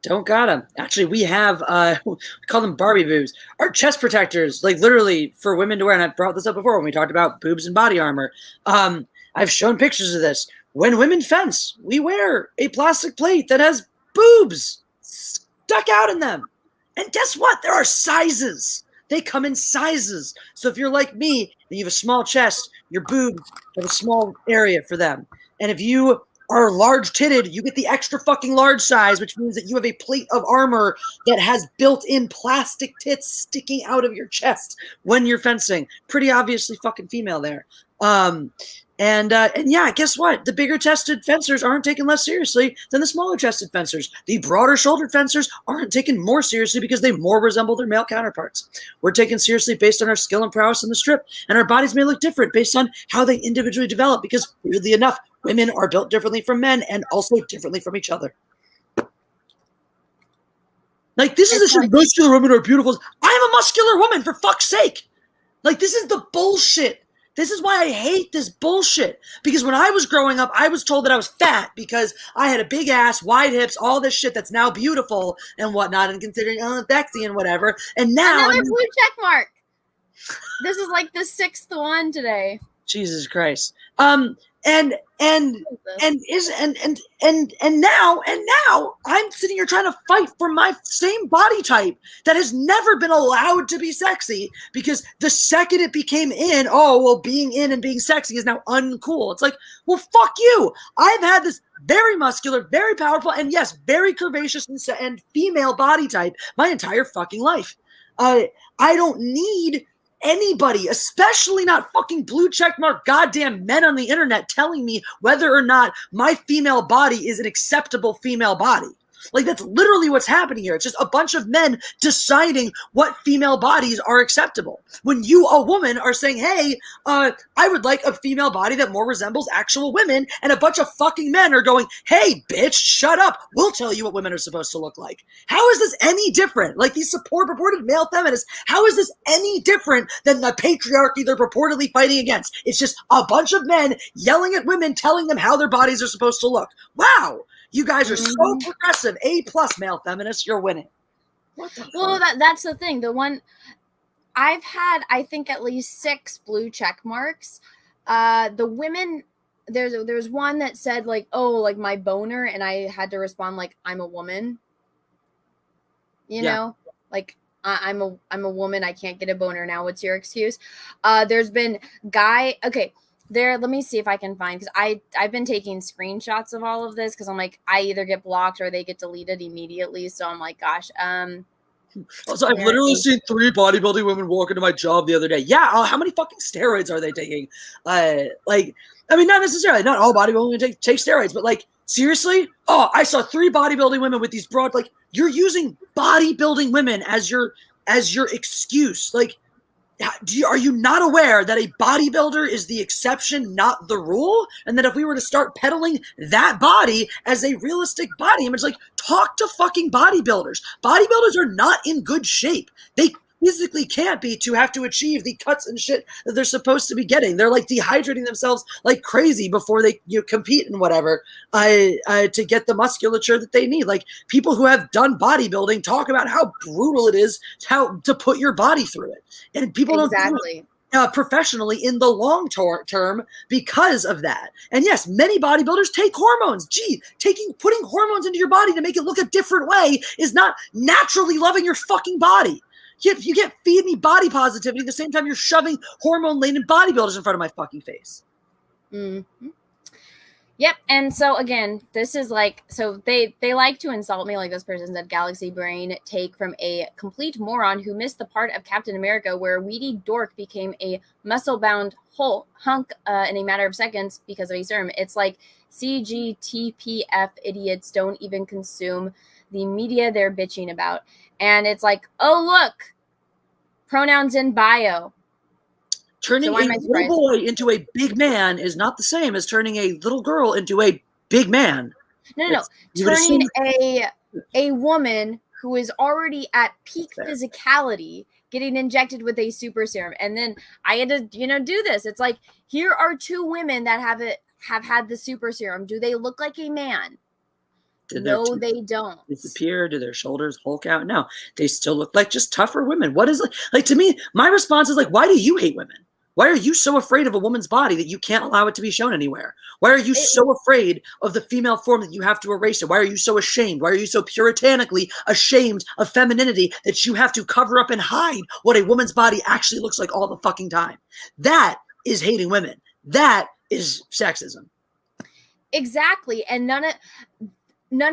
Don't got them. Actually, we have, we call them Barbie boobs. Our chest protectors, like literally for women to wear, and I brought this up before when we talked about boobs and body armor. I've shown pictures of this. When women fence, we wear a plastic plate that has boobs stuck out in them. And guess what? There are sizes. They come in sizes. So if you're like me and you have a small chest, your boobs have a small area for them. And if you are large-titted, you get the extra fucking large size, which means that you have a plate of armor that has built-in plastic tits sticking out of your chest when you're fencing. Pretty obviously fucking female there. And yeah, guess what? The bigger chested fencers aren't taken less seriously than the smaller chested fencers. The broader shouldered fencers aren't taken more seriously because they more resemble their male counterparts. We're taken seriously based on our skill and prowess in the strip, and our bodies may look different based on how they individually develop, because weirdly enough, women are built differently from men and also differently from each other. Like, this is a shit, muscular women are beautiful. I'm a muscular woman, for fuck's sake. Like, this is the bullshit. This is why I hate this bullshit. Because when I was growing up, I was told that I was fat because I had a big ass, wide hips, all this shit that's now beautiful and whatnot, and considering sexy and whatever. And now another blue check mark. This is like the 6th one today. Jesus Christ. And now I'm sitting here trying to fight for my same body type that has never been allowed to be sexy, because the second it became in, being in and being sexy is now uncool. It's like, well, fuck you. I've had this very muscular, very powerful, and yes, very curvaceous and female body type my entire fucking life. I don't need anybody, especially not fucking blue checkmark goddamn men on the internet, telling me whether or not my female body is an acceptable female body. Like, that's literally what's happening here. It's just a bunch of men deciding what female bodies are acceptable. When you, a woman, are saying, hey, I would like a female body that more resembles actual women, and a bunch of fucking men are going, hey, bitch, shut up. We'll tell you what women are supposed to look like. How is this any different? Like, these purported male feminists, how is this any different than the patriarchy they're purportedly fighting against? It's just a bunch of men yelling at women, telling them how their bodies are supposed to look. Wow. You guys are so progressive. A+ male feminists, you're winning. Well, that's the thing. The one I've had, I think, at least 6 blue check marks. The women, there's one that said like, oh, like my boner, and I had to respond like, I'm a woman. You know, like I'm a woman. I can't get a boner now. What's your excuse? There's been okay. There, let me see if I can find, because I've been taking screenshots of all of this, because I'm like, I either get blocked or they get deleted immediately. So I'm like, gosh. Also, I've literally seen 3 bodybuilding women walk into my job the other day. Yeah, how many fucking steroids are they taking? Like, I mean, not necessarily. Not all bodybuilding women take steroids, but like, seriously? Oh, I saw 3 bodybuilding women with these broad, like, you're using bodybuilding women as your excuse. Like, are you not aware that a bodybuilder is the exception, not the rule? And that if we were to start peddling that body as a realistic body image, like, talk to fucking bodybuilders. Bodybuilders are not in good shape. They physically can't be to have to achieve the cuts and shit that they're supposed to be getting. They're like dehydrating themselves like crazy before they compete and whatever to get the musculature that they need. Like, people who have done bodybuilding talk about how brutal it is to put your body through it, and people don't do it professionally in the long term because of that. And yes, many bodybuilders take hormones. Gee, putting hormones into your body to make it look a different way is not naturally loving your fucking body. You can't feed me body positivity at the same time you're shoving hormone-laden bodybuilders in front of my fucking face. Mm-hmm. Yep. And so again, this is like, so they like to insult me, like this person said, galaxy brain, take from a complete moron who missed the part of Captain America where a weedy dork became a muscle-bound hunk in a matter of seconds because of a serum. It's like CGTPF idiots don't even consume the media they're bitching about. And it's like, oh, look, pronouns in bio. Turning a little boy into a big man is not the same as turning a little girl into a big man. No. Turning a woman who is already at peak physicality getting injected with a super serum. And then I had to, do this. It's like, here are two women that have had the super serum. Do they look like a man? No, they don't. Disappear? Do their shoulders hulk out? No, they still look like just tougher women. What is it? Like, to me, my response is like, why do you hate women? Why are you so afraid of a woman's body that you can't allow it to be shown anywhere? Why are you so afraid of the female form that you have to erase it? Why are you so ashamed? Why are you so puritanically ashamed of femininity that you have to cover up and hide what a woman's body actually looks like all the fucking time? That is hating women. That is sexism. Exactly. And none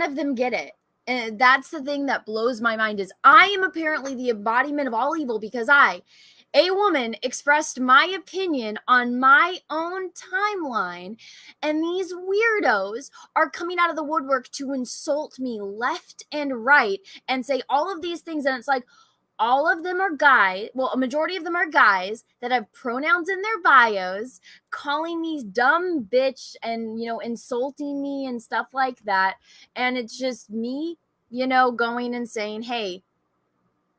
of them get it. And that's the thing that blows my mind is I am apparently the embodiment of all evil because a woman, expressed my opinion on my own timeline, and these weirdos are coming out of the woodwork to insult me left and right and say all of these things. And it's like, all of them are guys. Well, a majority of them are guys that have pronouns in their bios, calling me dumb bitch and, insulting me and stuff like that. And it's just me, going and saying, hey,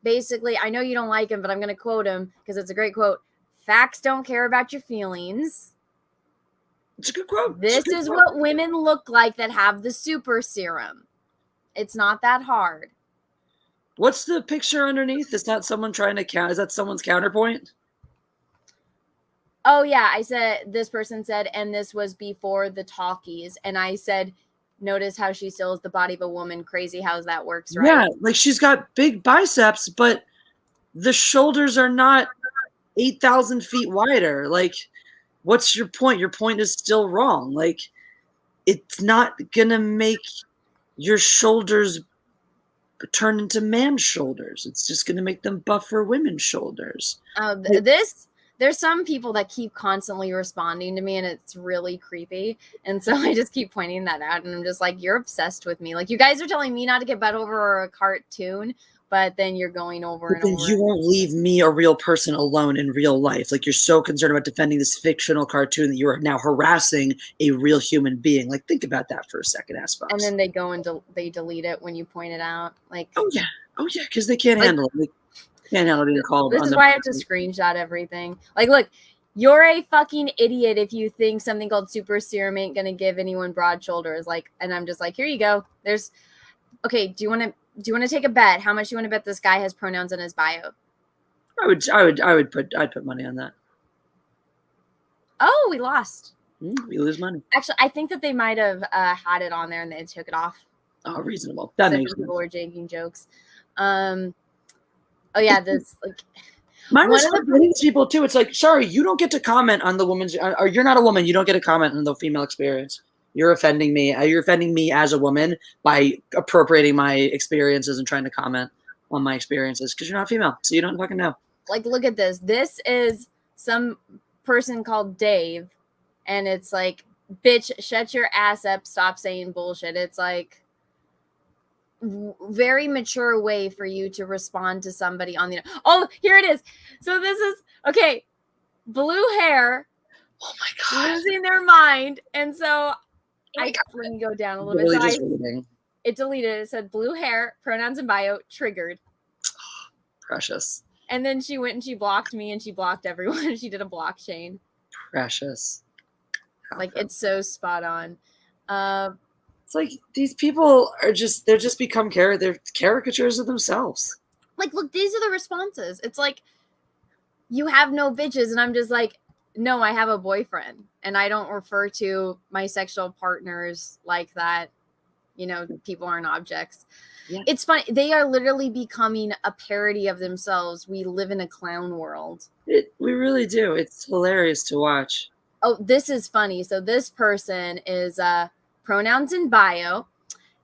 basically, I know you don't like him, but I'm going to quote him because it's a great quote. Facts don't care about your feelings. It's a good quote. This is what women look like that have the super serum. It's not that hard. What's the picture underneath? Is that someone trying to count? Is that someone's counterpoint? Oh, yeah. I said, this person said, and this was before the talkies. And I said, notice how she still is the body of a woman. Crazy how that works, right? Yeah, like she's got big biceps, but the shoulders are not 8,000 feet wider. Like, what's your point? Your point is still wrong. Like, it's not going to make your shoulders turn into man's shoulders. It's just going to make them buffer women's shoulders. There's some people that keep constantly responding to me and it's really creepy. And so I just keep pointing that out and I'm just like, you're obsessed with me. Like, you guys are telling me not to get bent over a cartoon, but then you're going over and over. You won't leave me, a real person, alone in real life. Like, you're so concerned about defending this fictional cartoon that you are now harassing a real human being. Like, think about that for a second, ass fucks. And then they go and they delete it when you point it out. Like, oh yeah, because they can't handle it. Can't handle being called. This is why I have to screenshot everything. Like, look, you're a fucking idiot if you think something called super serum ain't gonna give anyone broad shoulders. Like, and I'm just like, here you go. Okay. Do you want to take a bet? How much do you want to bet this guy has pronouns in his bio? I'd put money on that. Oh, we lost. We lose money. Actually, I think that they might have had it on there and they took it off. Oh, reasonable. That makes sense. People were making jokes. Oh yeah, this like my response to these people too. It's like, sorry, you don't get to comment on the woman's, or you're not a woman. You don't get to comment on the female experience. You're offending me. You're offending me as a woman by appropriating my experiences and trying to comment on my experiences because you're not female, so you don't fucking know. Like, look at this. This is some person called Dave, and it's like, bitch, shut your ass up. Stop saying bullshit. It's like, very mature way for you to respond to somebody on the. Oh, here it is. So this is okay. Blue hair. Oh my god. Losing their mind, and so let me go down a little bit. Really So just reading. It deleted. It said blue hair, pronouns in bio, triggered. Precious. And then she went and she blocked me and she blocked everyone. She did a blockchain. Precious. Like it's so spot on. It's like these people are they're just become they're caricatures of themselves. Like, look, these are the responses. It's like, you have no bitches. And I'm just like, no, I have a boyfriend. And I don't refer to my sexual partners like that. You know, people aren't objects. Yeah. It's funny. They are literally becoming a parody of themselves. We live in a clown world. We really do. It's hilarious to watch. Oh, this is funny. So this person is pronouns in bio.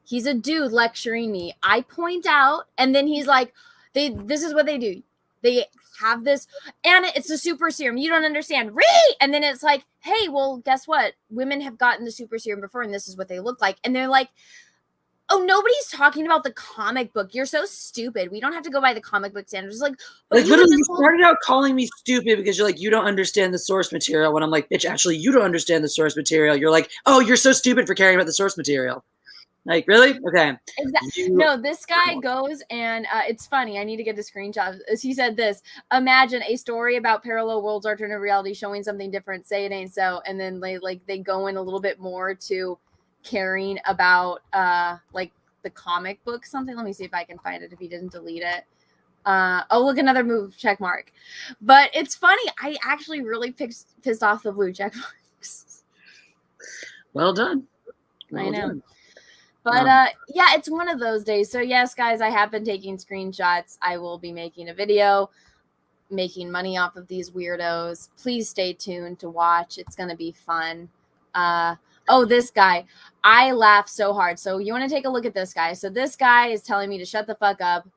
He's a dude lecturing me. I point out, and then he's like, this is what they do. They have this, and it's a super serum. You don't understand. And then it's like, hey, well, guess what? Women have gotten the super serum before, and this is what they look like. And they're like, oh, nobody's talking about the comic book. You're so stupid. We don't have to go by the comic book standards. Like literally, you started out calling me stupid because you're like, you don't understand the source material. When I'm like, bitch, actually, you don't understand the source material. You're like, oh, you're so stupid for caring about the source material. Like, really? Okay. Exactly. No, this guy goes and it's funny. I need to get a screenshot. He said this: imagine a story about parallel worlds, alternate reality, showing something different. Say it ain't so. And then they go in a little bit more to caring about like the comic book something. Let me see if I can find it if he didn't delete it. Oh, look, another move check mark. But it's funny. I actually really pissed off the blue check marks. Well done. I know. But yeah, it's one of those days. So yes, guys, I have been taking screenshots. I will be making a video making money off of these weirdos. Please stay tuned to watch. It's going to be fun. Oh, this guy. I laugh so hard. So you want to take a look at this guy. So this guy is telling me to shut the fuck up.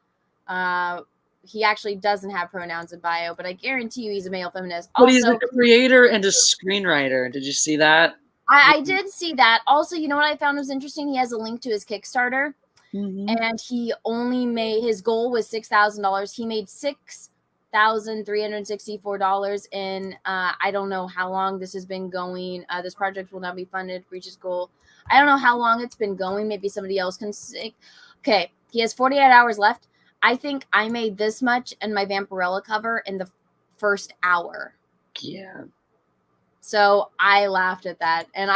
He actually doesn't have pronouns in bio, but I guarantee you he's a male feminist. But he's a creator and a screenwriter. Did you see that? I did see that. Also, you know what I found was interesting? He has a link to his Kickstarter. Mm-hmm. And he only made, his goal was $6,000. He made $6,364 in, I don't know how long this has been going. This project will now be funded, reach his goal. I don't know how long it's been going. Maybe somebody else can say. Okay, he has 48 hours left. I think I made this much in my Vampirella cover in the first hour. Yeah. So I laughed at that. And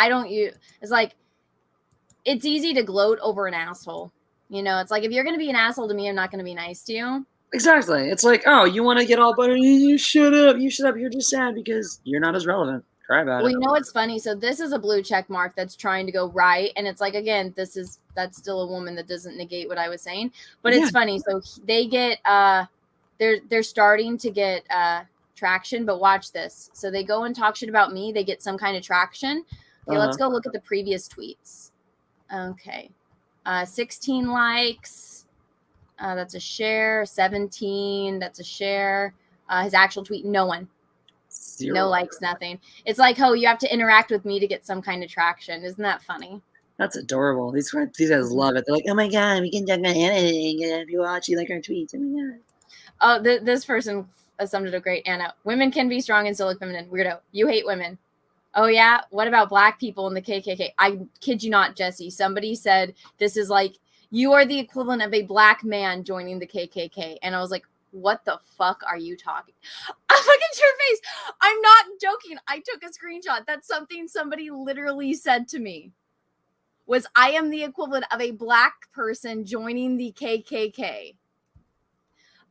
it's like, it's easy to gloat over an asshole. You know, it's like, if you're going to be an asshole to me, I'm not going to be nice to you. Exactly. It's like, oh, you want to get all buttery? You shut up. You shut up. You're just sad because you're not as relevant. Try about it. Well, you know what's funny? So this is a blue check mark that's trying to go right. And it's like, again, that's still a woman. That doesn't negate what I was saying. But it's funny. So they get, they're starting to get traction, but watch this. So they go and talk shit about me. They get some kind of traction. Okay, let's go look at the previous tweets. Okay. 16 likes. That's a share. 17. That's a share. His actual tweet, no one. 0. No likes, nothing. It's like, oh, you have to interact with me to get some kind of traction. Isn't that funny? That's adorable. These guys love it. They're like, oh my God, we can talk about anything if you watch, you like our tweets. Oh my God. Oh, this person summed it up great. Anna, women can be strong and still look feminine. Weirdo. You hate women. Oh yeah? What about black people in the KKK? I kid you not, Jessi. Somebody said this is like, you are the equivalent of a black man joining the KKK. And I was like, what the fuck are you talking? Look at your face. I'm not joking. I took a screenshot. That's something somebody literally said to me. Was I am the equivalent of a black person joining the KKK.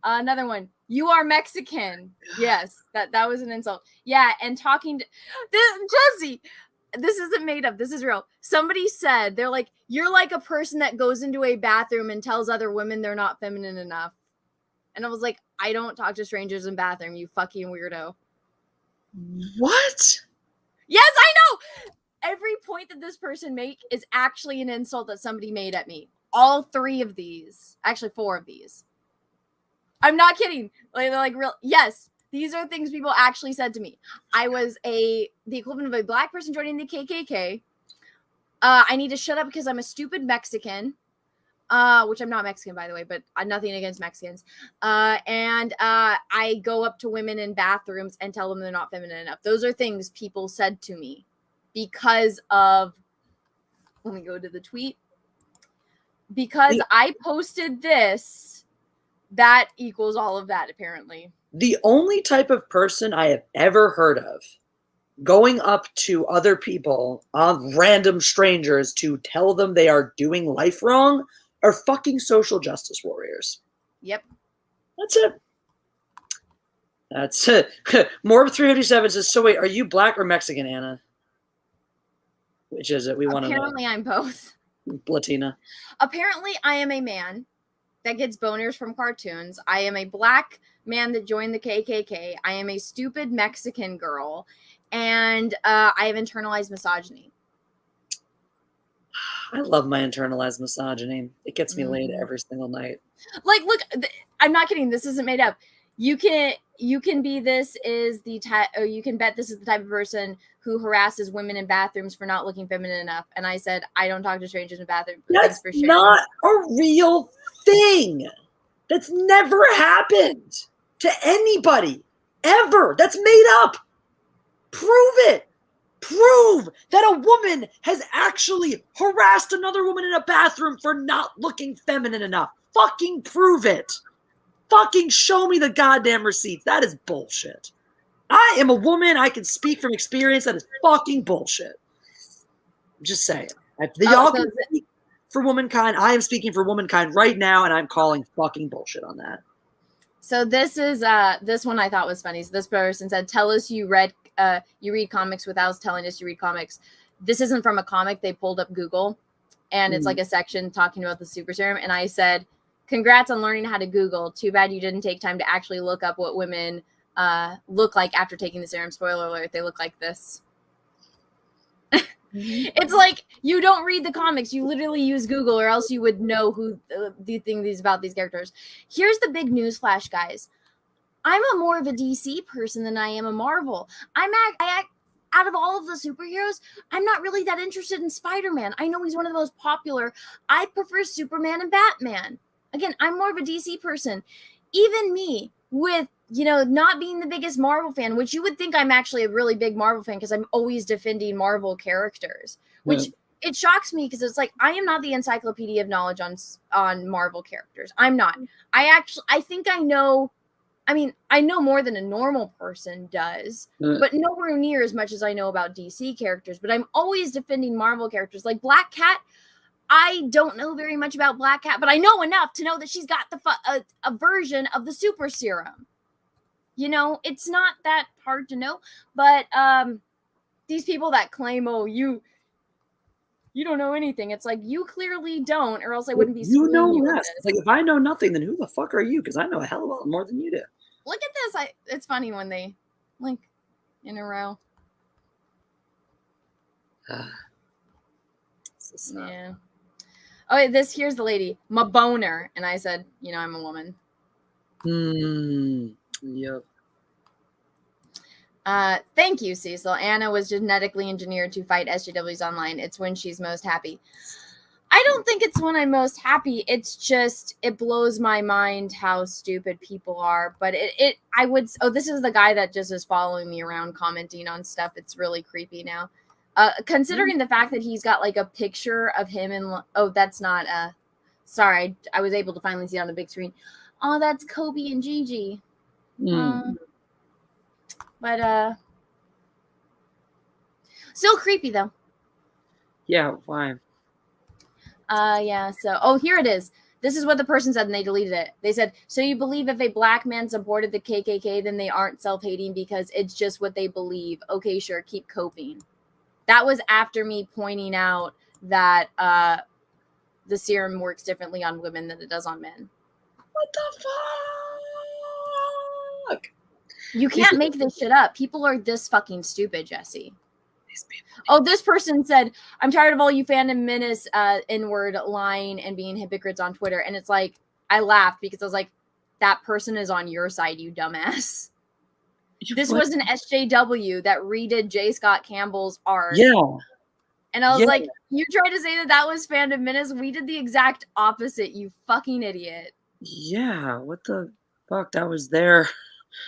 Another one. You are Mexican. Yes, that was an insult. Yeah, and talking to Jessi. This isn't made up. This is real. Somebody said, they're like, you're like a person that goes into a bathroom and tells other women they're not feminine enough. And I was like, I don't talk to strangers in bathroom, you fucking weirdo. What? Yes, I know. Every point that this person make is actually an insult that somebody made at me. All 3 of these. Actually, 4 of these. I'm not kidding. Like real. Yes, these are things people actually said to me. I was the equivalent of a black person joining the KKK. I need to shut up because I'm a stupid Mexican. which I'm not Mexican, by the way, but nothing against Mexicans. And I go up to women in bathrooms and tell them they're not feminine enough. Those are things people said to me because of, let me go to the tweet. Because I posted this, that equals all of that, apparently. The only type of person I have ever heard of going up to other people, random strangers, to tell them they are doing life wrong are fucking social justice warriors. Yep. That's it. That's it. Morb 357 says, so wait, are you black or Mexican, Anna? Which is it? We want to know. Apparently I'm both. Latina. Apparently I am a man that gets boners from cartoons. I am a black man that joined the KKK. I am a stupid Mexican girl. And I have internalized misogyny. I love my internalized misogyny. It gets me laid every single night. Like, look, I'm not kidding. This isn't made up. You can be this is the type, or you can bet this is the type of person who harasses women in bathrooms for not looking feminine enough. And I said, I don't talk to strangers in bathrooms. That's not a real thing. That's never happened to anybody ever. That's made up. Prove it. Prove that a woman has actually harassed another woman in a bathroom for not looking feminine enough. Fucking prove it. Fucking show me the goddamn receipts. That is bullshit. I am a woman. I can speak from experience. That is fucking bullshit. I'm just saying. Y'all can speak for womankind. I am speaking for womankind right now, and I'm calling fucking bullshit on that. So this is this one I thought was funny. So this person said, "Tell us you read comics without us telling us you read comics." This isn't from a comic. They pulled up Google, and it's like a section talking about the super serum. And I said, "Congrats on learning how to Google. Too bad you didn't take time to actually look up what women look like after taking the serum." Spoiler alert: they look like this. It's like you don't read the comics. You literally use Google, or else you would know who the things about these characters. Here's the big news flash, guys. I'm more of a DC person than I am a Marvel. Out of all of the superheroes, I'm not really that interested in Spider-Man. I know he's one of the most popular. I prefer Superman and Batman. Again, I'm more of a DC person. Even me, with, not being the biggest Marvel fan, which you would think I'm actually a really big Marvel fan because I'm always defending Marvel characters, which it shocks me because it's like, I am not the encyclopedia of knowledge on Marvel characters. I'm not. I think I know more than a normal person does, but nowhere near as much as I know about DC characters. But I'm always defending Marvel characters. Like Black Cat, I don't know very much about Black Cat, but I know enough to know that she's got a version of the super serum. It's not that hard to know. But these people that claim, oh, you don't know anything. It's like, you clearly don't, or else I wouldn't be. You know less. It's like, if I know nothing, then who the fuck are you? Because I know a hell of a lot more than you do. Look at this. It's funny when they link in a row. Yeah. Oh, here's the lady, my boner. And I said, I'm a woman. Yep. Thank you, Cecil. Anna was genetically engineered to fight SJWs online. It's when she's most happy. I don't think it's when I'm most happy. It's just, it blows my mind how stupid people are. But this is the guy that just is following me around commenting on stuff. It's really creepy now. Considering the fact that he's got like a picture of him that's not sorry, I was able to finally see it on the big screen. Oh, that's Kobe and Gigi. But still creepy though. Yeah, why? Yeah, so here it is. This is what the person said and they deleted it. They said, so you believe if a black man supported the KKK, then they aren't self-hating because it's just what they believe. Okay, sure, keep coping. That was after me pointing out that the serum works differently on women than it does on men. What the fuck? You can't make this shit up. People are this fucking stupid, Jessi. Oh, this person said, I'm tired of all you fandom menace N-word lying and being hypocrites on Twitter. And it's like, I laughed because I was like, that person is on your side, you dumbass. This was an SJW that redid J. Scott Campbell's art. Yeah. And I was like, you tried to say that was Phantom Menace. We did the exact opposite, you fucking idiot. Yeah, what the fuck? That was there.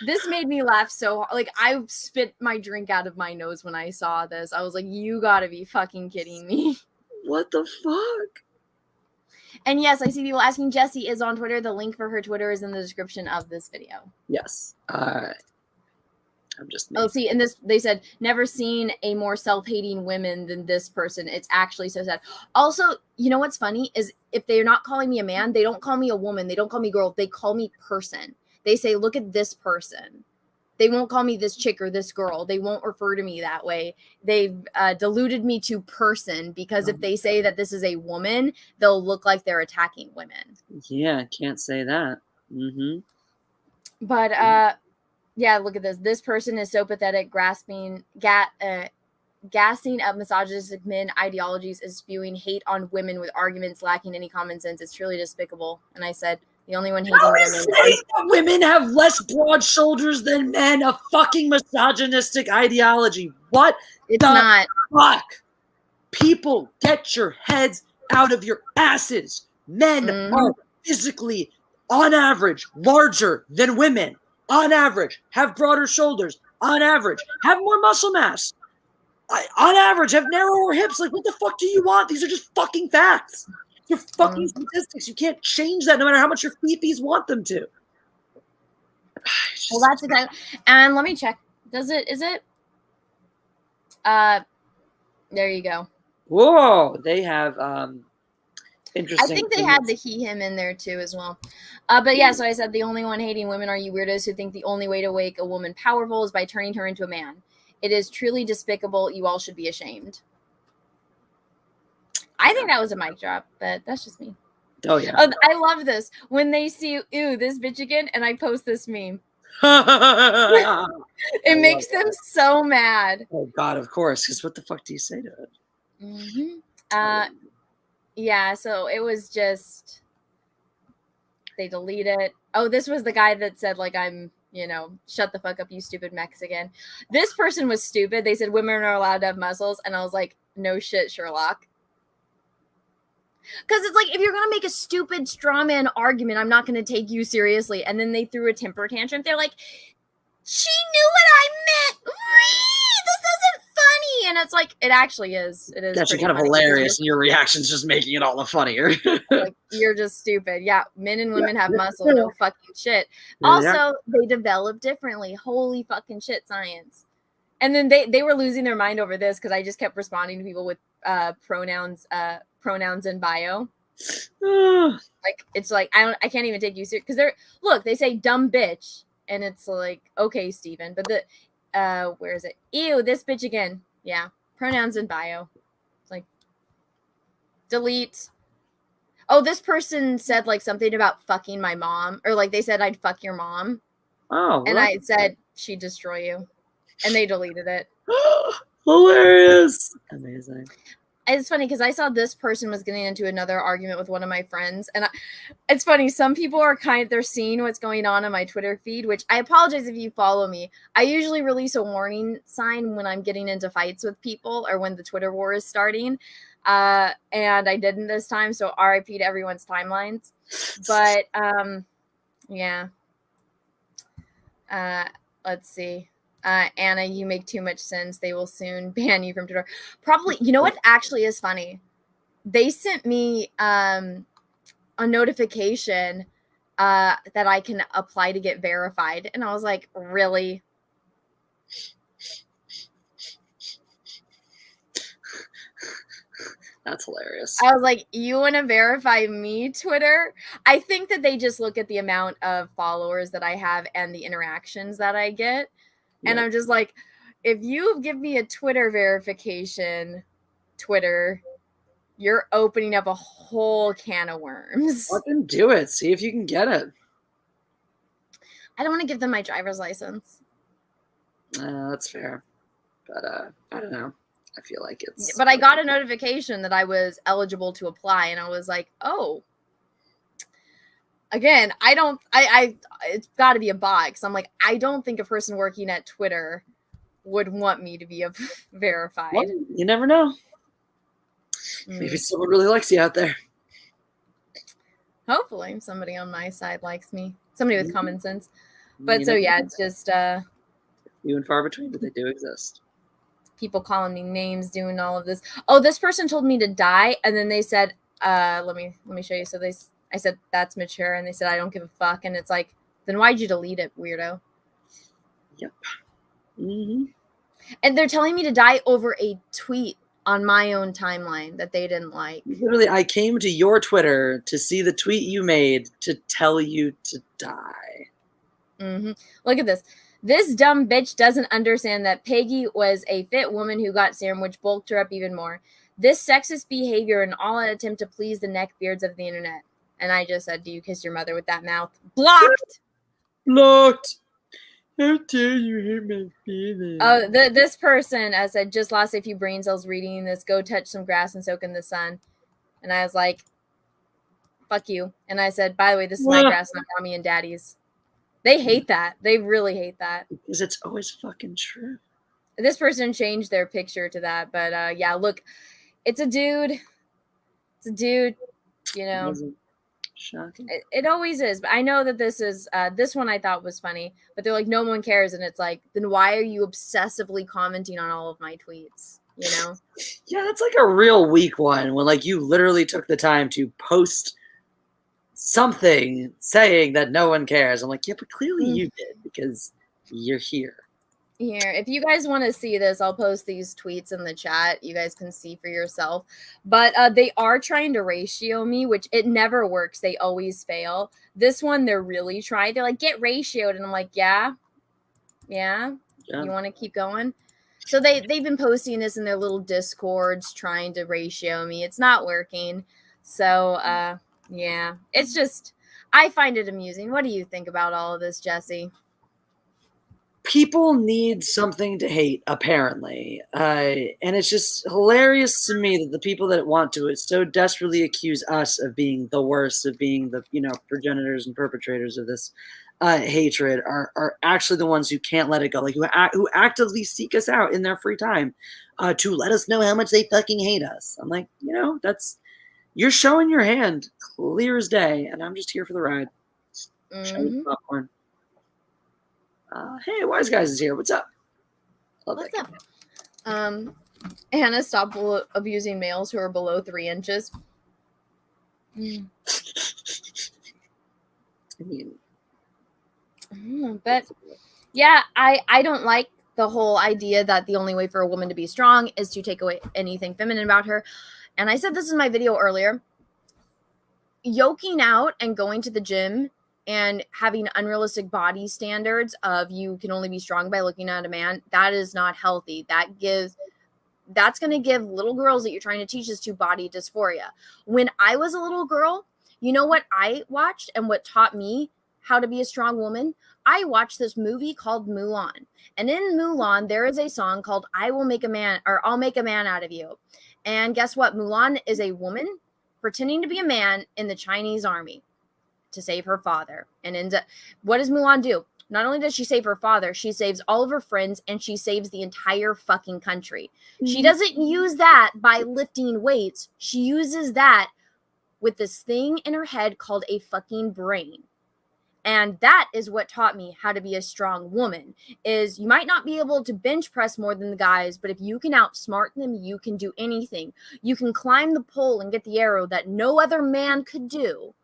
This made me laugh so hard. Like, I spit my drink out of my nose when I saw this. I was like, you gotta be fucking kidding me. What the fuck? And yes, I see people asking. Jessi is on Twitter. The link for her Twitter is in the description of this video. Yes. I'm just. Oh, see, and this, they said, never seen a more self-hating women than this person. It's actually so sad. Also, you know what's funny is if they're not calling me a man, they don't call me a woman. They don't call me girl. They call me person. They say, look at this person. They won't call me this chick or this girl. They won't refer to me that way. They've diluted me to person because if they say that this is a woman, they'll look like they're attacking women. Yeah, can't say that. Mm-hmm. But yeah, look at this. This person is so pathetic, gassing up misogynistic men ideologies, is spewing hate on women with arguments lacking any common sense. It's truly despicable. And I said, the only one hating women. Women have less broad shoulders than men. A fucking misogynistic ideology. What? It's not. Fuck. People, get your heads out of your asses. Men are physically, on average, larger than women. On average, have broader shoulders. On average, have more muscle mass. On average, have narrower hips. Like, what the fuck do you want? These are just fucking facts. They're fucking statistics. You can't change that no matter how much your fifis want them to. Well, that's exactly. And let me check. Is it? There you go. Whoa, they have interesting. I think they had the he, him in there too as well. But yeah, so I said the only one hating women are you weirdos who think the only way to make a woman powerful is by turning her into a man. It is truly despicable. You all should be ashamed. I think that was a mic drop, but that's just me. Oh, yeah. I love this. When they see, ooh, this bitch again, and I post this meme. It makes them so mad. Oh, God, of course. Because what the fuck do you say to it? Mm-hmm. Yeah, so it was just, they delete it. Oh, this was the guy that said, like, I'm, shut the fuck up, you stupid Mexican. This person was stupid. They said women are allowed to have muscles. And I was like, no shit, Sherlock. Because it's like, if you're going to make a stupid straw man argument, I'm not going to take you seriously. And then they threw a temper tantrum. They're like, she knew what I meant. This isn't funny. And it's like, it actually is. It is actually kind of hilarious. And your reaction's just making it all the funnier. Like, you're just stupid. Yeah, men and women have muscle. No fucking shit. Also, they develop differently. Holy fucking shit, science. And then they were losing their mind over this because I just kept responding to people with pronouns in bio. Like, it's like I can't even take you serious because they say dumb bitch and it's like, okay, Steven, but the where is it? Ew, this bitch again. Yeah, pronouns in bio. It's like, delete. Oh, this person said like something about fucking my mom, or like they said I'd fuck your mom. Oh, and I said she'd destroy you, and they deleted it. Hilarious. Amazing. It's funny because I saw this person was getting into another argument with one of my friends. And it's funny. Some people are they're seeing what's going on my Twitter feed, which I apologize if you follow me. I usually release a warning sign when I'm getting into fights with people or when the Twitter war is starting. And I didn't this time. So RIP to everyone's timelines. But yeah. Let's see. Anna, you make too much sense. They will soon ban you from Twitter. Probably, you know what actually is funny? They sent me a notification that I can apply to get verified. And I was like, really? That's hilarious. I was like, you want to verify me, Twitter? I think that they just look at the amount of followers that I have and the interactions that I get. And I'm just like, if you give me a Twitter verification, Twitter, you're opening up a whole can of worms. Fucking do it. See if you can get it. I don't want to give them my driver's license. That's fair. But I don't know. I feel like it's... But I got a notification that I was eligible to apply. And I was like, oh. Again, it's got to be a bot because I'm like, I don't think a person working at Twitter would want me to be verified. Well, you never know. Maybe someone really likes you out there. Hopefully somebody on my side likes me. Somebody with common sense. But You so know, yeah, it's just few and far between, but they do exist. people calling me names, doing all of this. Oh, this person told me to die, and then they said, let me show you. So I said that's mature, and they said I don't give a fuck, and it's like, then why'd you delete it, weirdo? Yep. Mm-hmm. And they're telling me to die over a tweet on my own timeline that they didn't like. Literally, I came to your Twitter to see the tweet you made to tell you to die. Mm-hmm. Look at this. This dumb bitch doesn't understand that Peggy was a fit woman who got serum, which bulked her up even more. This sexist behavior and all an attempt to please the neckbeards of the internet. And I just said, do you kiss your mother with that mouth? Blocked! Blocked! How dare you hurt my feelings? Oh, this person said, just lost a few brain cells reading this. Go touch some grass and soak in the sun. And I was like, fuck you. And I said, by the way, this is my grass, not mommy and daddy's. They hate that. They really hate that. Because it's always fucking true. This person changed their picture to that. But yeah, look, it's a dude. It's a dude, you know. Shocking. It always is. But I know that this is, this one I thought was funny. But they're like, no one cares. And it's like, then why are you obsessively commenting on all of my tweets? You know? Yeah, that's like a real weak one when like you literally took the time to post something saying that no one cares. I'm like, yeah, but clearly you did because you're here. Here, if you guys want to see this, I'll post these tweets in the chat. You guys can see for yourself. But they are trying to ratio me, which it never works. They always fail. This one, they're really trying. They're like, get ratioed. And I'm like, yeah. You want to keep going? So they've been posting this in their little discords trying to ratio me. It's not working. So, yeah, it's just, I find it amusing. What do you think about all of this, Jessi? People need something to hate, apparently. And it's just hilarious to me that the people that want to so desperately accuse us of being the worst, of being the, progenitors and perpetrators of this hatred are actually the ones who can't let it go. Like who actively seek us out in their free time to let us know how much they fucking hate us. I'm like, you're showing your hand clear as day, and I'm just here for the ride. Show me popcorn. Hey, Wise Guys is here. What's up? What's up? Hannah, stop abusing males who are below 3 inches. I mean, but yeah, I don't like the whole idea that the only way for a woman to be strong is to take away anything feminine about her. And I said this in my video earlier. Yoking out and going to the gym and having unrealistic body standards of you can only be strong by looking at a man, that is not healthy. That's going to give little girls that you're trying to teach this to body dysphoria. When I was a little girl, you know what I watched and what taught me how to be a strong woman? I watched this movie called Mulan. And in Mulan, there is a song called I'll make a man out of you. And guess what? Mulan is a woman pretending to be a man in the Chinese army to save her father. And what does Mulan do? Not only does she save her father, she saves all of her friends and she saves the entire fucking country. She doesn't use that by lifting weights. She uses that with this thing in her head called a fucking brain. And that is what taught me how to be a strong woman, is you might not be able to bench press more than the guys, but if you can outsmart them, you can do anything. You can climb the pole and get the arrow that no other man could do.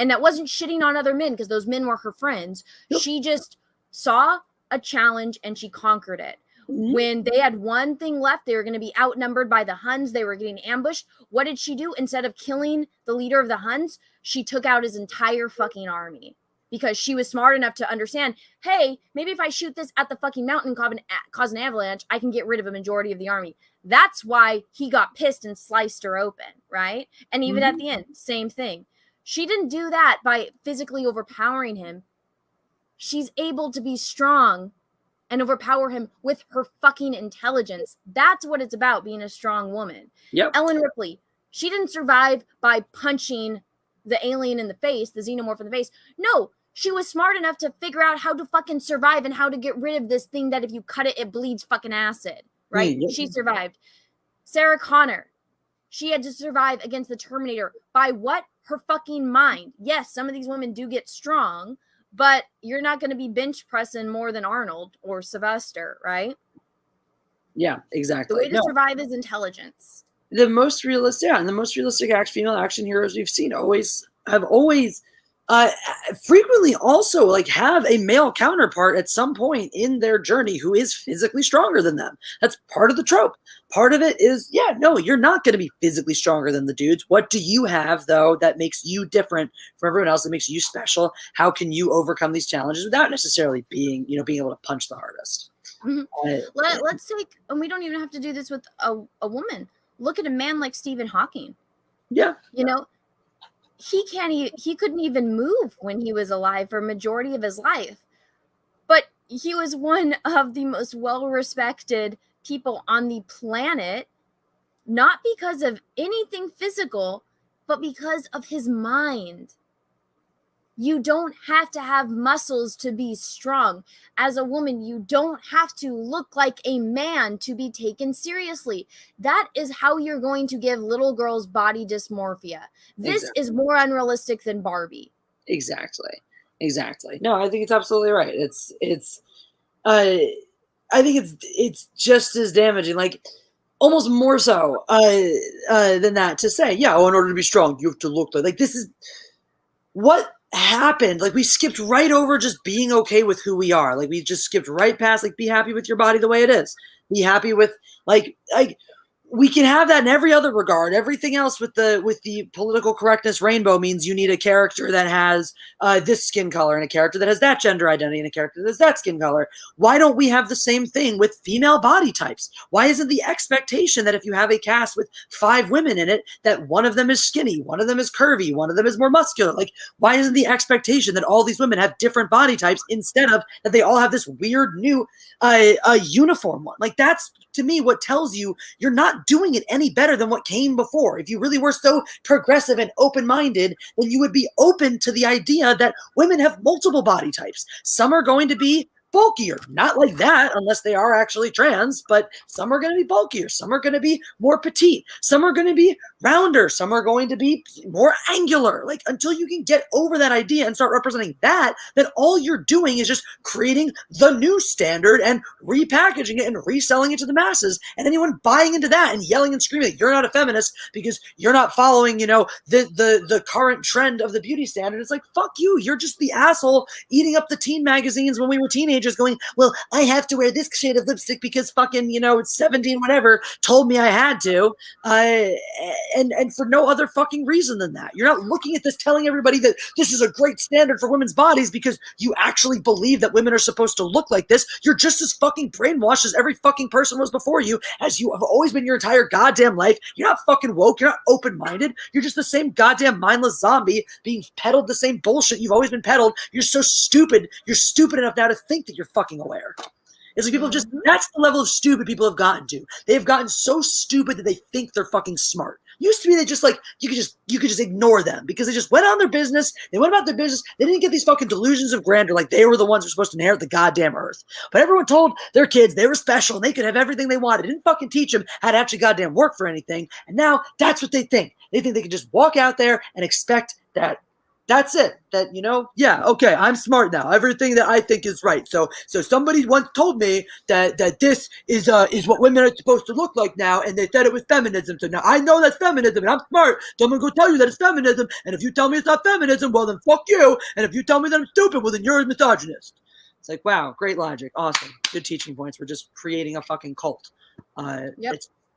And that wasn't shitting on other men because those men were her friends. Yep. She just saw a challenge and she conquered it. When they had one thing left, they were going to be outnumbered by the Huns. They were getting ambushed. What did she do? Instead of killing the leader of the Huns, she took out his entire fucking army. Because she was smart enough to understand, hey, maybe if I shoot this at the fucking mountain cause an avalanche, I can get rid of a majority of the army. That's why he got pissed and sliced her open, right? And even at the end, same thing. She didn't do that by physically overpowering him. She's able to be strong and overpower him with her fucking intelligence. That's what it's about, being a strong woman. Yep. Ellen Ripley, she didn't survive by punching the alien in the face, the xenomorph in the face. No, she was smart enough to figure out how to fucking survive and how to get rid of this thing that if you cut it, it bleeds fucking acid, right? She survived. Sarah Connor, She had to survive against the Terminator by what? Her fucking mind. Yes, some of these women do get strong, but you're not going to be bench pressing more than Arnold or Sylvester, right? Yeah, exactly. The way to survive is intelligence. The most realistic, and the most realistic female action heroes we've seen have frequently also like have a male counterpart at some point in their journey who is physically stronger than them. That's part of the trope. Part of it is, no, you're not going to be physically stronger than the dudes. What do you have though that makes you different from everyone else, that makes you special? How can you overcome these challenges without necessarily being able to punch the hardest? Let's take, and we don't even have to do this with a woman. Look at a man like Stephen Hawking. Yeah. He couldn't even move when he was alive for a majority of his life. But he was one of the most well-respected people on the planet, not because of anything physical, but because of his mind. You don't have to have muscles to be strong. As a woman, you don't have to look like a man to be taken seriously. That is how you're going to give little girls body dysmorphia. This is more unrealistic than Barbie. Exactly. No, I think it's absolutely right. I think it's just as damaging, like almost more so than that, to say, in order to be strong, you have to look like this is what happened. Like, we skipped right over just being okay with who we are. Like, we just skipped right past, like, be happy with your body the way it is. Be happy with, like we can have that in every other regard. Everything else with the political correctness rainbow means you need a character that has this skin color, and a character that has that gender identity, and a character that has that skin color. Why don't we have the same thing with female body types? Why isn't the expectation that if you have a cast with 5 women in it, that one of them is skinny, one of them is curvy, one of them is more muscular? Like, why isn't the expectation that all these women have different body types instead of that they all have this weird new uniform one? Like, that's, to me, what tells you you're not doing it any better than what came before. If you really were so progressive and open-minded, then you would be open to the idea that women have multiple body types. Some are going to be bulkier, not like that unless they are actually trans, but some are going to be bulkier, some are going to be more petite, some are going to be rounder, some are going to be more angular. Like, until you can get over that idea and start representing that, then all you're doing is just creating the new standard and repackaging it and reselling it to the masses, and anyone buying into that and yelling and screaming that you're not a feminist because you're not following, the current trend of the beauty standard. It's like, fuck you, you're just the asshole eating up the teen magazines when we were teenagers, going, well, I have to wear this shade of lipstick because fucking, it's 17 whatever told me I had to, and for no other fucking reason than that. You're not looking at this telling everybody that this is a great standard for women's bodies because you actually believe that women are supposed to look like this. You're just as fucking brainwashed as every fucking person was before you, as you have always been your entire goddamn life. You're not fucking woke. You're not open-minded. You're just the same goddamn mindless zombie being peddled the same bullshit you've always been peddled. You're so stupid. You're stupid enough now to think that you're fucking aware. It's like people just, that's the level of stupid people have gotten to. They've gotten so stupid that they think they're fucking smart. Used to be they just like, you could just ignore them because they just went on their business. They went about their business. They didn't get these fucking delusions of grandeur like they were the ones who were supposed to inherit the goddamn earth. But everyone told their kids they were special and they could have everything they wanted. They didn't fucking teach them how to actually goddamn work for anything. And now that's what they think. They think they can just walk out there and expect that that's it. That, okay, I'm smart now. Everything that I think is right. So somebody once told me that this is what women are supposed to look like now, and they said it was feminism. So now I know that's feminism, and I'm smart. So I'm gonna go tell you that it's feminism. And if you tell me it's not feminism, well then fuck you. And if you tell me that I'm stupid, well then you're a misogynist. It's like, wow, great logic, awesome, good teaching points. We're just creating a fucking cult.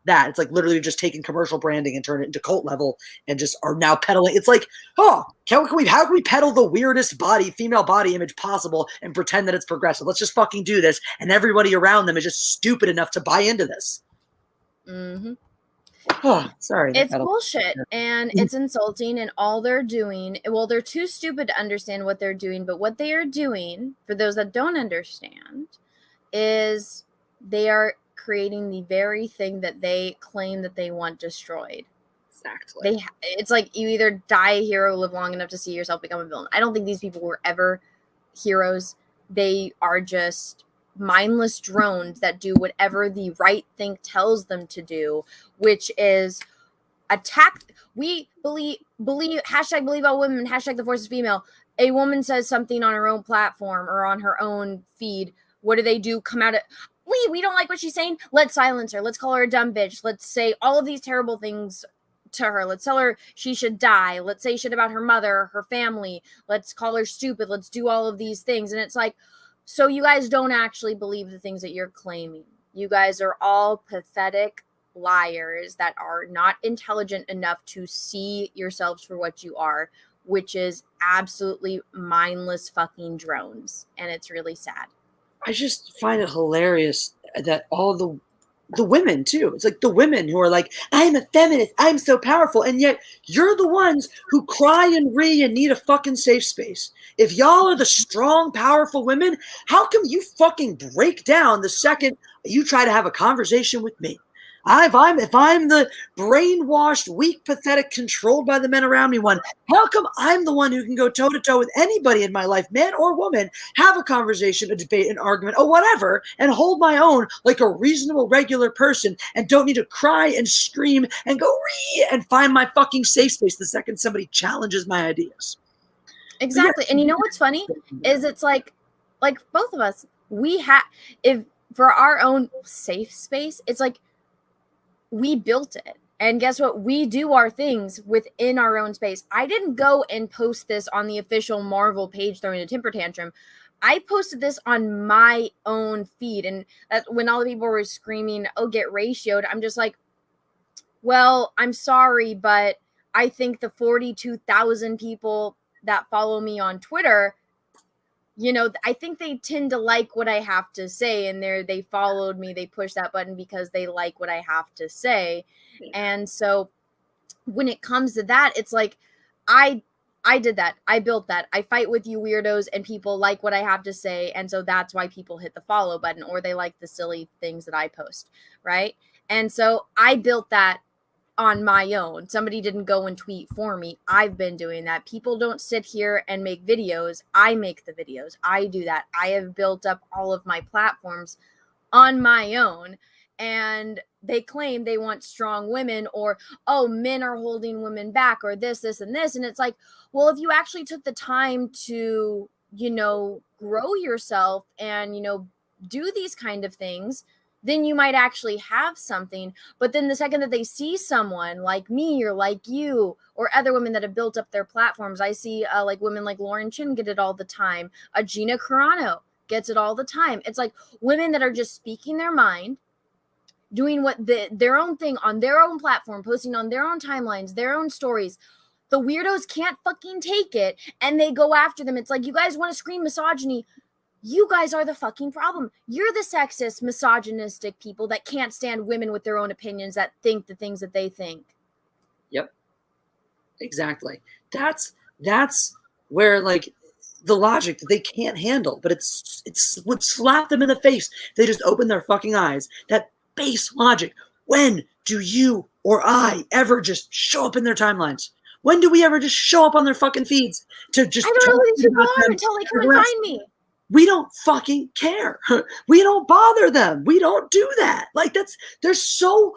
It's like literally just taking commercial branding and turn it into cult level and just are now peddling. It's like, how can we peddle the weirdest female body image possible and pretend that it's progressive? Let's just fucking do this. And everybody around them is just stupid enough to buy into this. Mm-hmm. Oh, sorry. It's bullshit and it's insulting, and all they're doing, well, they're too stupid to understand what they're doing, but what they are doing, for those that don't understand, is they are creating the very thing that they claim that they want destroyed. Exactly. It's like you either die a hero, live long enough to see yourself become a villain. I don't think these people were ever heroes. They are just mindless drones that do whatever the right thing tells them to do, which is attack. We believe hashtag believe all women, hashtag the force is female. A woman says something on her own platform or on her own feed. What do? Come out at we don't like what she's saying. Let's silence her. Let's call her a dumb bitch. Let's say all of these terrible things to her. Let's tell her she should die. Let's say shit about her mother, her family. Let's call her stupid. Let's do all of these things. And it's like, so you guys don't actually believe the things that you're claiming. You guys are all pathetic liars that are not intelligent enough to see yourselves for what you are, which is absolutely mindless fucking drones. And it's really sad. I just find it hilarious that all the women too. It's like the women who are like, I'm a feminist, I'm so powerful, and yet you're the ones who cry and ree and need a fucking safe space. If y'all are the strong, powerful women, how come you fucking break down the second you try to have a conversation with me? If I'm the brainwashed, weak, pathetic, controlled by the men around me one, how come I'm the one who can go toe-to-toe with anybody in my life, man or woman, have a conversation, a debate, an argument, or whatever, and hold my own like a reasonable, regular person and don't need to cry and scream and go ree and find my fucking safe space the second somebody challenges my ideas? Exactly. And you know what's funny is it's like both of us, we have, if for our own safe space, it's like, we built it. And guess what? We do our things within our own space. I didn't go and post this on the official Marvel page throwing a temper tantrum. I posted this on my own feed. And when all the people were screaming, oh, get ratioed, I'm just like, well, I'm sorry, but I think the 42,000 people that follow me on Twitter, you know, I think they tend to like what I have to say, and they followed me. They push that button because they like what I have to say. And so when it comes to that, it's like, I did that. I built that. I fight with you weirdos, and people like what I have to say. And so that's why people hit the follow button, or they like the silly things that I post. Right. And so I built that on my own. Somebody didn't go and tweet for me. I've been doing that. People don't sit here and make videos. I make the videos. I do that. I have built up all of my platforms on my own, and they claim they want strong women, or, oh, men are holding women back, or this, and this. And it's like, well, if you actually took the time to, you know, grow yourself and, you know, do these kind of things, then you might actually have something. But then the second that they see someone like me or like you or other women that have built up their platforms, I see like women like Lauren Chin get it all the time. Gina Carano gets it all the time. It's like women that are just speaking their mind, doing what their own thing on their own platform, posting on their own timelines, their own stories. The weirdos can't fucking take it, and they go after them. It's like, you guys want to scream misogyny. You guys are the fucking problem. You're the sexist, misogynistic people that can't stand women with their own opinions, that think the things that they think. Yep. Exactly. That's where, like, the logic that they can't handle, but it's would slap them in the face. They just open their fucking eyes. That base logic. When do you or I ever just show up in their timelines? When do we ever just show up on their fucking feeds to just? I don't know who these people are until they come and find me. We don't fucking care. We don't bother them. We don't do that. Like, they're so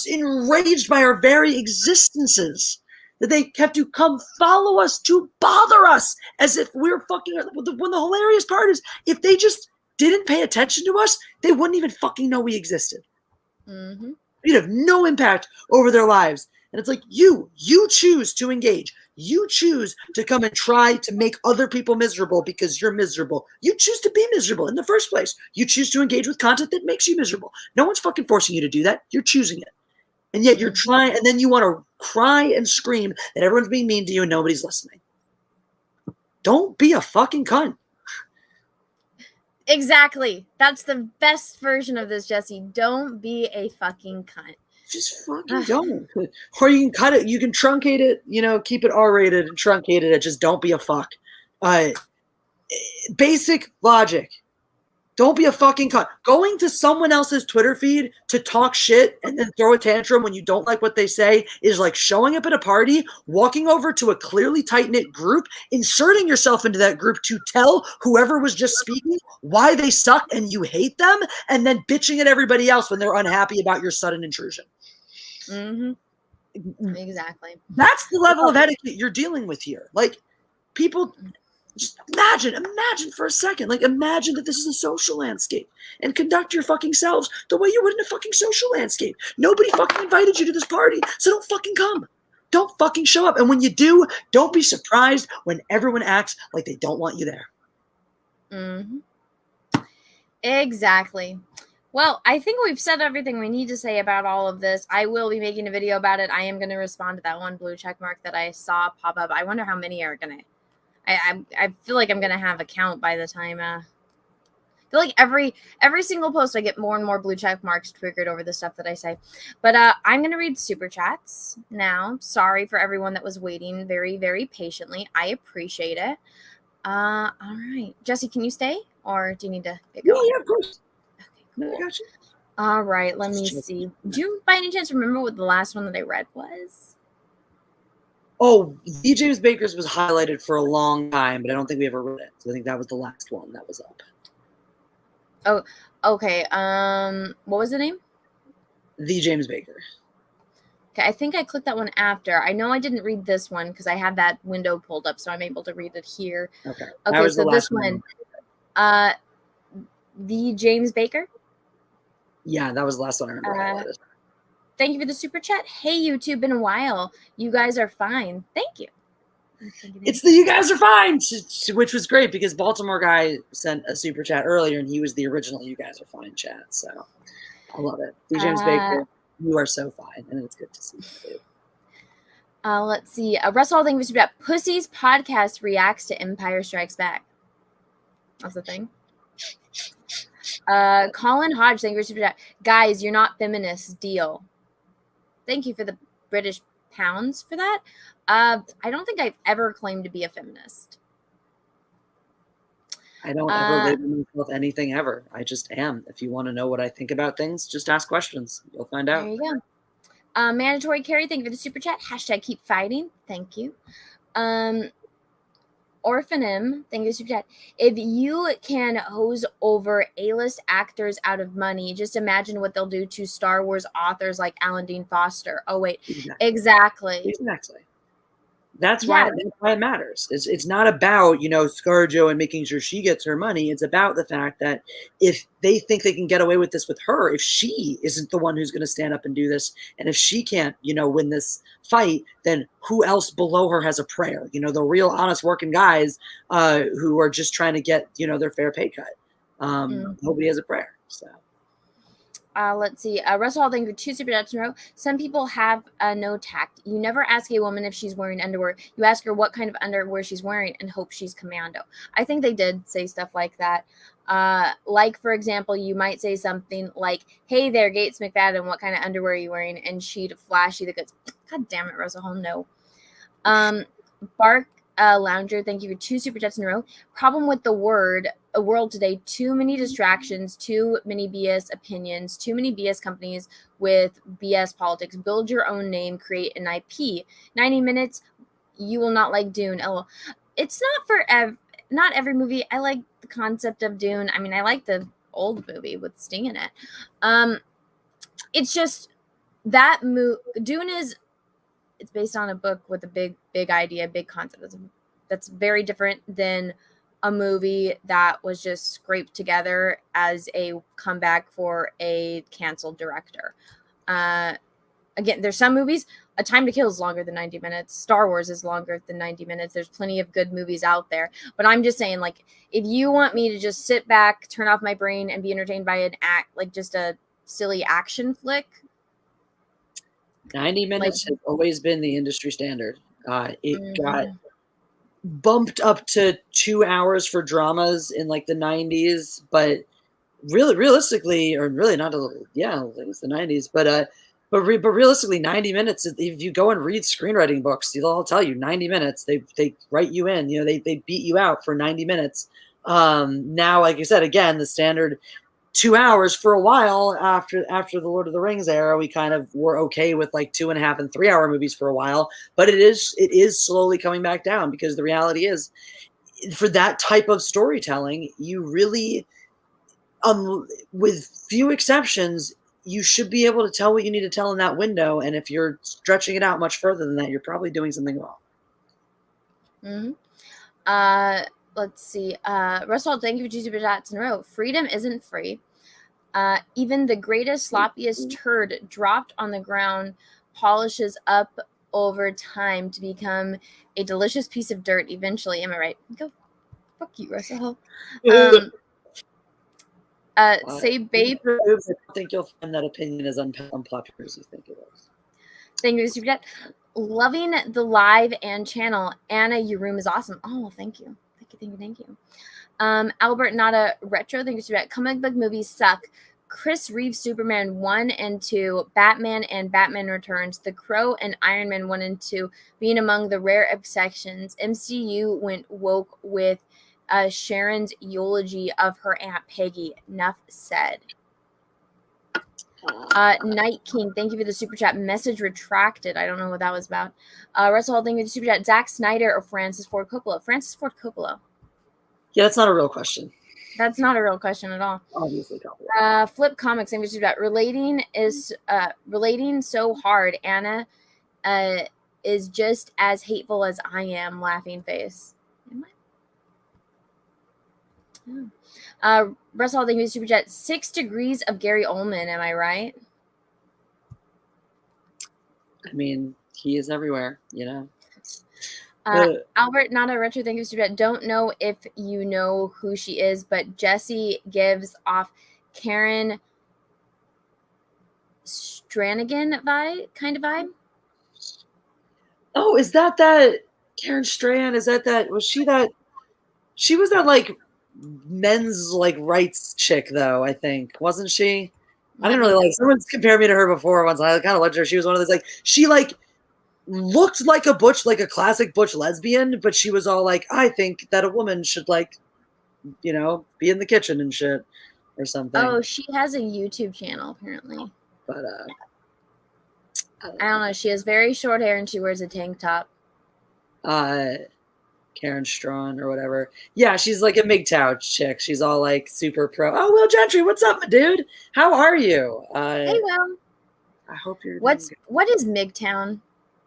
enraged by our very existences that they have to come follow us to bother us as if we're fucking. When the hilarious part is, if they just didn't pay attention to us, they wouldn't even fucking know we existed. Mm-hmm. We'd have no impact over their lives. And it's like, you choose to engage. You choose to come and try to make other people miserable because you're miserable. You choose to be miserable in the first place. You choose to engage with content that makes you miserable. No one's fucking forcing you to do that. You're choosing it. And yet you're trying, and then you want to cry and scream that everyone's being mean to you and nobody's listening. Don't be a fucking cunt. Exactly. That's the best version of this, Jessi. Don't be a fucking cunt. Just fucking don't. Or you can cut it. You can truncate it, you know, keep it R-rated and truncate it. Just don't be a fuck. Basic logic. Don't be a fucking cunt. Going to someone else's Twitter feed to talk shit and then throw a tantrum when you don't like what they say is like showing up at a party, walking over to a clearly tight-knit group, inserting yourself into that group to tell whoever was just speaking why they suck and you hate them, and then bitching at everybody else when they're unhappy about your sudden intrusion. Mm-hmm. Exactly. That's the level of etiquette you're dealing with here. Like, people, just imagine for a second. Like, imagine that this is a social landscape, and conduct your fucking selves the way you would in a fucking social landscape. Nobody fucking invited you to this party, so don't fucking come. Don't fucking show up. And when you do, don't be surprised when everyone acts like they don't want you there. Mm-hmm. Exactly. Well, I think we've said everything we need to say about all of this. I will be making a video about it. I am going to respond to that one blue check mark that I saw pop up. I wonder how many are going to. I feel like I'm going to have a count by the time. I feel like every single post I get more and more blue check marks triggered over the stuff that I say. But I'm going to read super chats now. Sorry for everyone that was waiting very, very patiently. I appreciate it. All right. Jessi, can you stay? Or do you need to get going? Yeah, of course. Cool. All right, let me see. Do you by any chance remember what the last one that I read was? Oh, D. James Baker's was highlighted for a long time, but I don't think we ever read it. So I think that was the last one that was up. Oh, okay. What was the name? The James Baker. Okay, I think I clicked that one after. I know I didn't read this one because I have that window pulled up, so I'm able to read it here. Okay. Okay, so this one. The James Baker. Yeah, that was the last one I remember. Thank you for the super chat. Hey, YouTube, been a while. You guys are fine. Thank you. It's the you guys are fine, which was great because Baltimore guy sent a super chat earlier, and he was the original you guys are fine chat. So I love it. D. James Baker, you are so fine, and it's good to see you too. Let's see. Russell, thank you for super chat. Pussy's podcast reacts to Empire Strikes Back. That's the thing. Colin Hodge, thank you for super chat. Guys, you're not feminists. Deal. Thank you for the British pounds for that. I don't think I've ever claimed to be a feminist. I don't ever label myself anything ever. I just am. If you want to know what I think about things, just ask questions. You'll find out. There you go. Mandatory Carrie, thank you for the super chat. Hashtag keep fighting. Thank you. Orphanim, thank you for the super chat. If you can hose over A-list actors out of money, just imagine what they'll do to Star Wars authors like Alan Dean Foster. Oh, wait. Exactly. That's why it matters. It's not about, ScarJo and making sure she gets her money. It's about the fact that if they think they can get away with this with her, if she isn't the one who's going to stand up and do this, and if she can't, win this fight, then who else below her has a prayer? The real honest working guys who are just trying to get, their fair pay cut. Nobody has a prayer. So. Let's see. Russell Hall, thank you for 2 super chats in a row. Some people have no tact. You never ask a woman if she's wearing underwear. You ask her what kind of underwear she's wearing and hope she's commando. I think they did say stuff like that. Like, for example, you might say something like, hey there, Gates McFadden, what kind of underwear are you wearing? And she'd flash you the goods. God damn it, Russell Hall, no. Bark Lounger, thank you for 2 super chats in a row. Problem with the world today, too many distractions, too many BS opinions, too many BS companies with BS politics. Build your own name, create an IP. 90 minutes, you will not like Dune. LOL. It's not for not every movie. I like the concept of Dune. I mean, I like the old movie with Sting in it. It's just that Dune is, it's based on a book with a big idea, big concept. That's very different than a movie that was just scraped together as a comeback for a canceled director. Again, there's some movies, A Time to Kill is longer than 90 minutes. Star Wars is longer than 90 minutes. There's plenty of good movies out there. But I'm just saying, like, if you want me to just sit back, turn off my brain, and be entertained by an act, like just a silly action flick, 90 minutes has always been the industry standard. It got bumped up to 2 hours for dramas in like the 90s, but realistically, or really not, it was the 90s, but realistically, 90 minutes, if you go and read screenwriting books, they'll all tell you 90 minutes, they write you in, they beat you out for 90 minutes. Now, like I said, again, the standard 2 hours. For a while after the Lord of the Rings era, we kind of were okay with like 2.5 and 3 hour movies for a while, but it is slowly coming back down because the reality is, for that type of storytelling, you really, with few exceptions, you should be able to tell what you need to tell in that window. And if you're stretching it out much further than that, you're probably doing something wrong. Let's see. Russell, thank you for 2 super chats in a row. Freedom isn't free. Even the greatest, sloppiest turd dropped on the ground polishes up over time to become a delicious piece of dirt eventually. Am I right? Go fuck you, Russell. Say babe. I don't think you'll find that opinion as unpopular as you think it is. Thank you for the super chat. Loving the live and channel. Anna, your room is awesome. Oh, thank you. Thank you. Albert, not a retro. Thank you for that. Comic book movies suck. Chris Reeves Superman 1 and 2, Batman and Batman Returns, The Crow and Iron Man 1 and 2 being among the rare exceptions. MCU went woke with Sharon's eulogy of her Aunt Peggy. Enough said. Night King, thank you for the super chat. Message retracted. I don't know what that was about. Russell Hall, thank you for the super chat. Zack Snyder or Francis Ford Coppola? Francis Ford Coppola. Yeah, that's not a real question. That's not a real question at all. Obviously, Coppola. Flip Comics, thank you for the super chat. Relating so hard. Anna is just as hateful as I am. Laughing face. Am I? Russell, thank you for the super chat. 6 degrees of Gary Oldman. Am I right? I mean, he is everywhere, you know. Albert, not a retro, thank you for the super chat. Don't know if you know who she is, but Jessi gives off Karen Stranagan vibe. Oh, is that Karen Strand? Is that was she that? She was that like men's like rights chick though, I think, wasn't she? I didn't really like. Someone's compared me to her before once. I kind of liked her. She was one of those like she like looked like a classic butch lesbian, but she was all like, I think that a woman should like, you know, be in the kitchen and shit or something. Oh, she has a YouTube channel apparently. But I don't know. She has very short hair and she wears a tank top. Karen Strawn or whatever. Yeah, she's like a MGTOW chick. She's all like super pro. Oh, Will Gentry, what's up, my dude? How are you? Hey, Will. I hope you're. What is MGTOW?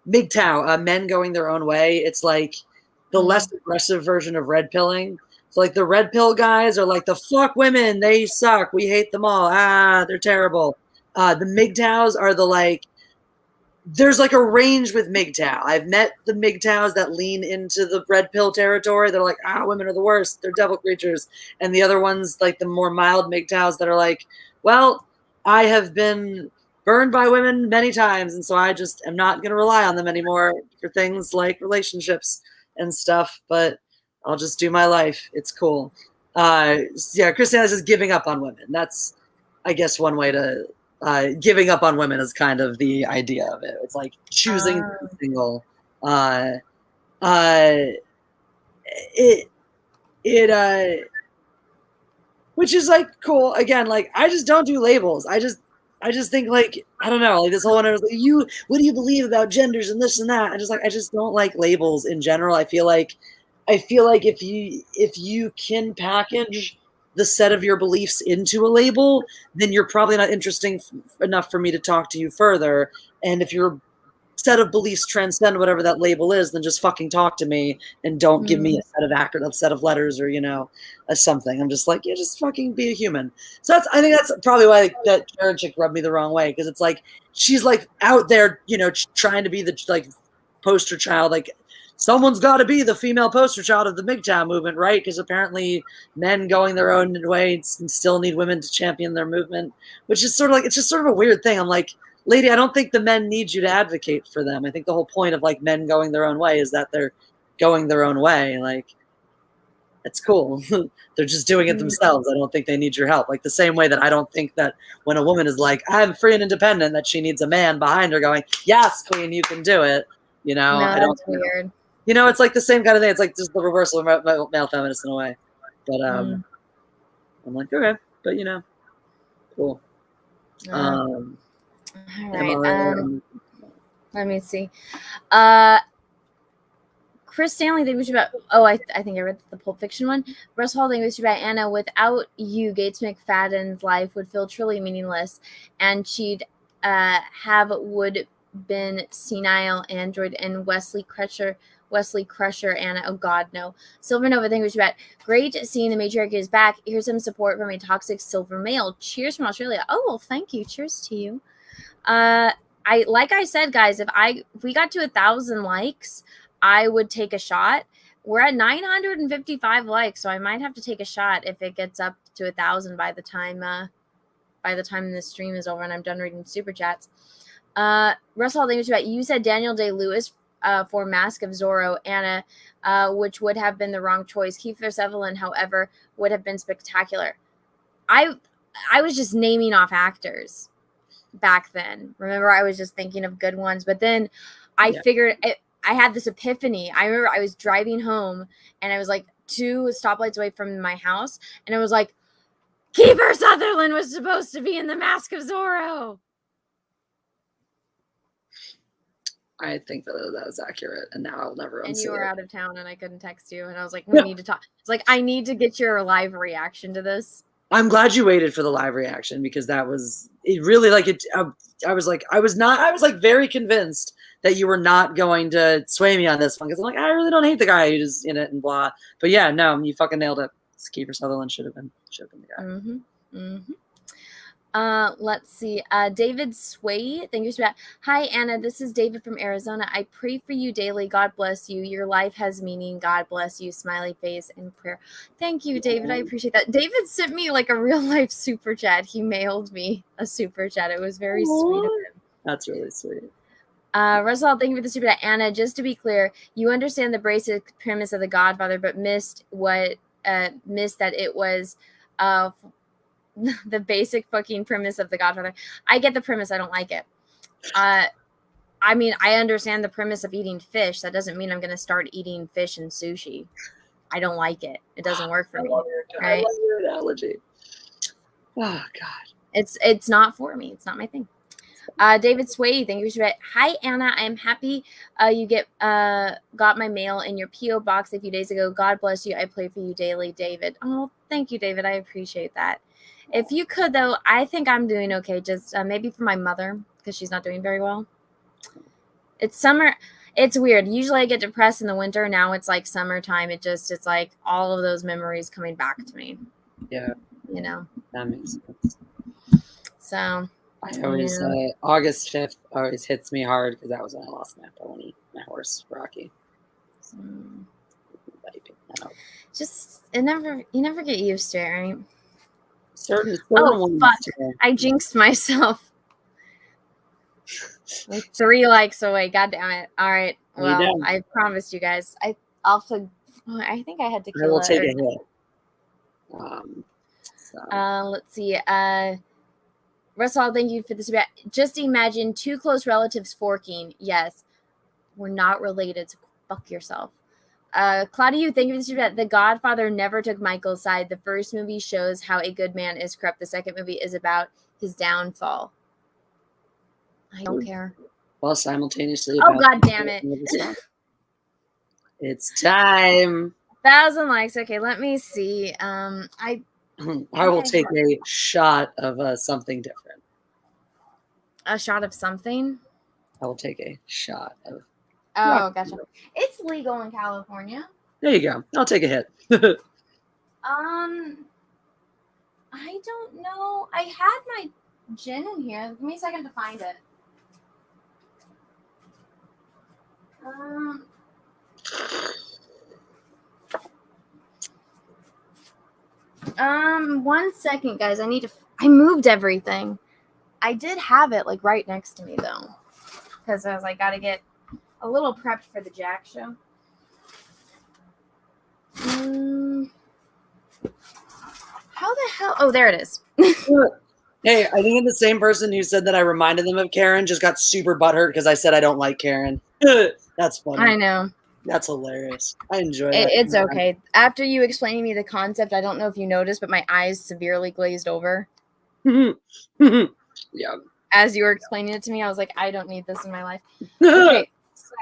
MGTOW, men going their own way. It's like the less aggressive version of red pilling. So like the red pill guys are like the fuck women, they suck. We hate them all. They're terrible. The MGTOWs are the like. There's like a range with MGTOW. I've met the MGTOWs that lean into the red pill territory. They're like, women are the worst. They're devil creatures. And the other ones, like the more mild MGTOWs that are like, well, I have been burned by women many times. And so I just am not going to rely on them anymore for things like relationships and stuff. But I'll just do my life. It's cool. Christiana says giving up on women. That's, I guess, one way to... giving up on women is kind of the idea of it. It's like choosing to be single. Which is like cool. Again, like I just don't do labels. I just think like I don't know. Like this whole one, I was like, what do you believe about genders and this and that? I just don't like labels in general. I feel like if you can package the set of your beliefs into a label, then you're probably not interesting enough for me to talk to you further. And if your set of beliefs transcend whatever that label is, then just fucking talk to me and don't give me a set of letters or, you know, something. I'm just like, yeah, just fucking be a human. So I think that's probably why that Karen chick rubbed me the wrong way. Cause it's like, she's like out there, you know, trying to be the like poster child, like, someone's got to be the female poster child of the MGTOW movement, right? Because apparently men going their own way still need women to champion their movement, which is sort of like, it's just sort of a weird thing. I'm like, lady, I don't think the men need you to advocate for them. I think the whole point of like men going their own way is that they're going their own way. Like, it's cool. They're just doing it themselves. I don't think they need your help. Like the same way that I don't think that when a woman is like, I'm free and independent, that she needs a man behind her going, yes, queen, you can do it. You know, no, I don't. That's weird. You know, it's like the same kind of thing. It's like just the reversal of male feminists in a way. But I'm like, okay, but you know, cool. All right. Let me see. Chris Stanley, they wish about. Oh, I think I read the Pulp Fiction one. Russ Hall, they wish about Anna. Without you, Gates McFadden's life would feel truly meaningless, and she'd would been senile android and Wesley Crusher Anna. Oh God, no. Silver Nova, thank you for that. Great seeing the matriarchy is back. Here's some support from a toxic silver male. Cheers from Australia. Oh well, thank you. Cheers to you. Like I said, guys, if we got to 1,000 likes, I would take a shot. We're at 955 likes, so I might have to take a shot if it gets up to 1,000 by the time the stream is over and I'm done reading super chats. Russell, thank you. You said Daniel Day-Lewis for Mask of Zorro, Anna, which would have been the wrong choice. Kiefer Sutherland, however, would have been spectacular. I was just naming off actors back then. Remember, I was just thinking of good ones, but then I figured I had this epiphany. I remember I was driving home and I was like 2 stoplights away from my house, and I was like, Kiefer Sutherland was supposed to be in the Mask of Zorro. I think that is accurate, and now I'll never unsee it. And you were out of town, and I couldn't text you, and I was like, we need to talk. It's like, I need to get your live reaction to this. I'm glad you waited for the live reaction, because that was it. Really, like it. I was very convinced that you were not going to sway me on this one, because I'm like, I really don't hate the guy who's in it and blah. But yeah, no, you fucking nailed it. Kiefer Sutherland should have been the guy. Mm-hmm. Mm-hmm. Let's see. David Sway, thank you for that. Hi, Anna. This is David from Arizona. I pray for you daily. God bless you. Your life has meaning. God bless you. Smiley face and prayer. Thank you, David. I appreciate that. David sent me like a real life super chat. He mailed me a super chat. It was very sweet of him. That's really sweet. Russell, thank you for the super chat. Anna, just to be clear, you understand the basic premise of The Godfather, but missed that it was the basic fucking premise of The Godfather. I get the premise. I don't like it. I mean, I understand the premise of eating fish. That doesn't mean I'm going to start eating fish and sushi. I don't like it. It doesn't work for me. Right? I love your analogy. Oh God. It's not for me. It's not my thing. David Sway, thank you for that. Hi, Anna. I am happy you got my mail in your P.O. box a few days ago. God bless you. I pray for you daily, David. Oh, thank you, David. I appreciate that. If you could, though, I think I'm doing okay. Just maybe for my mother, because she's not doing very well. It's summer. It's weird. Usually I get depressed in the winter. Now it's like summertime. It's like all of those memories coming back to me. Yeah. You know? That makes sense. So. I always August 5th always hits me hard, because that was when I lost my pony, my horse, Rocky. So, just you never get used to it, right? Certain ones. Fuck! I jinxed myself. Like 3 likes away. God damn it! All right. Well, I promised you guys. I think I had to kill. I will take a hit. Let's see. Russell, thank you for this. Just imagine 2 close relatives forking. Yes, we're not related, so fuck yourself. Claudia, thank you for this. The Godfather never took Michael's side. The first movie shows how a good man is corrupt. The second movie is about his downfall. I don't care. Well, simultaneously. Oh, God damn it. It's time. 1,000 likes. Okay, let me see. I will take a shot of something different. A shot of something? I will take a shot of. Oh, gotcha. It's legal in California. There you go. I'll take a hit. I don't know. I had my gin in here. Give me a second to find it. 1 second, guys. I moved everything. I did have it like right next to me though, because I was like, gotta get a little prepped for the Jack show. How the hell? Oh, there it is. Hey, I think the same person who said that I reminded them of Karen just got super butthurt because I said I don't like Karen. That's funny. I know. That's hilarious. I enjoy it. It's okay. After you explaining me the concept, I don't know if you noticed, but my eyes severely glazed over. Yeah. As you were explaining it to me, I was like, I don't need this in my life. Okay. So,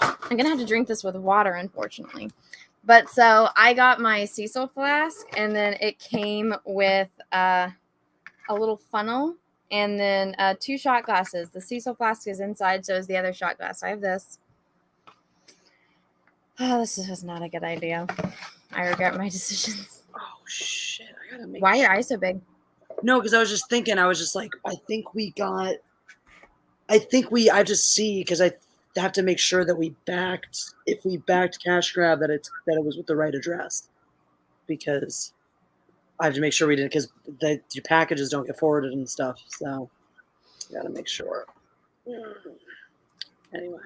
I'm gonna have to drink this with water, unfortunately. But so I got my Cecil flask, and then it came with a little funnel, and then 2 shot glasses. The Cecil flask is inside, so is the other shot glass. I have this. Oh, this was not a good idea. I regret my decisions. Oh shit! I gotta make. Why are your eyes so big? No, because I was just thinking. I was just like, I think we. I have to see because I have to make sure that we backed. If we backed Cash Grab, that it was with the right address, because I have to make sure we did because the packages don't get forwarded and stuff. So, I gotta make sure. Anyway.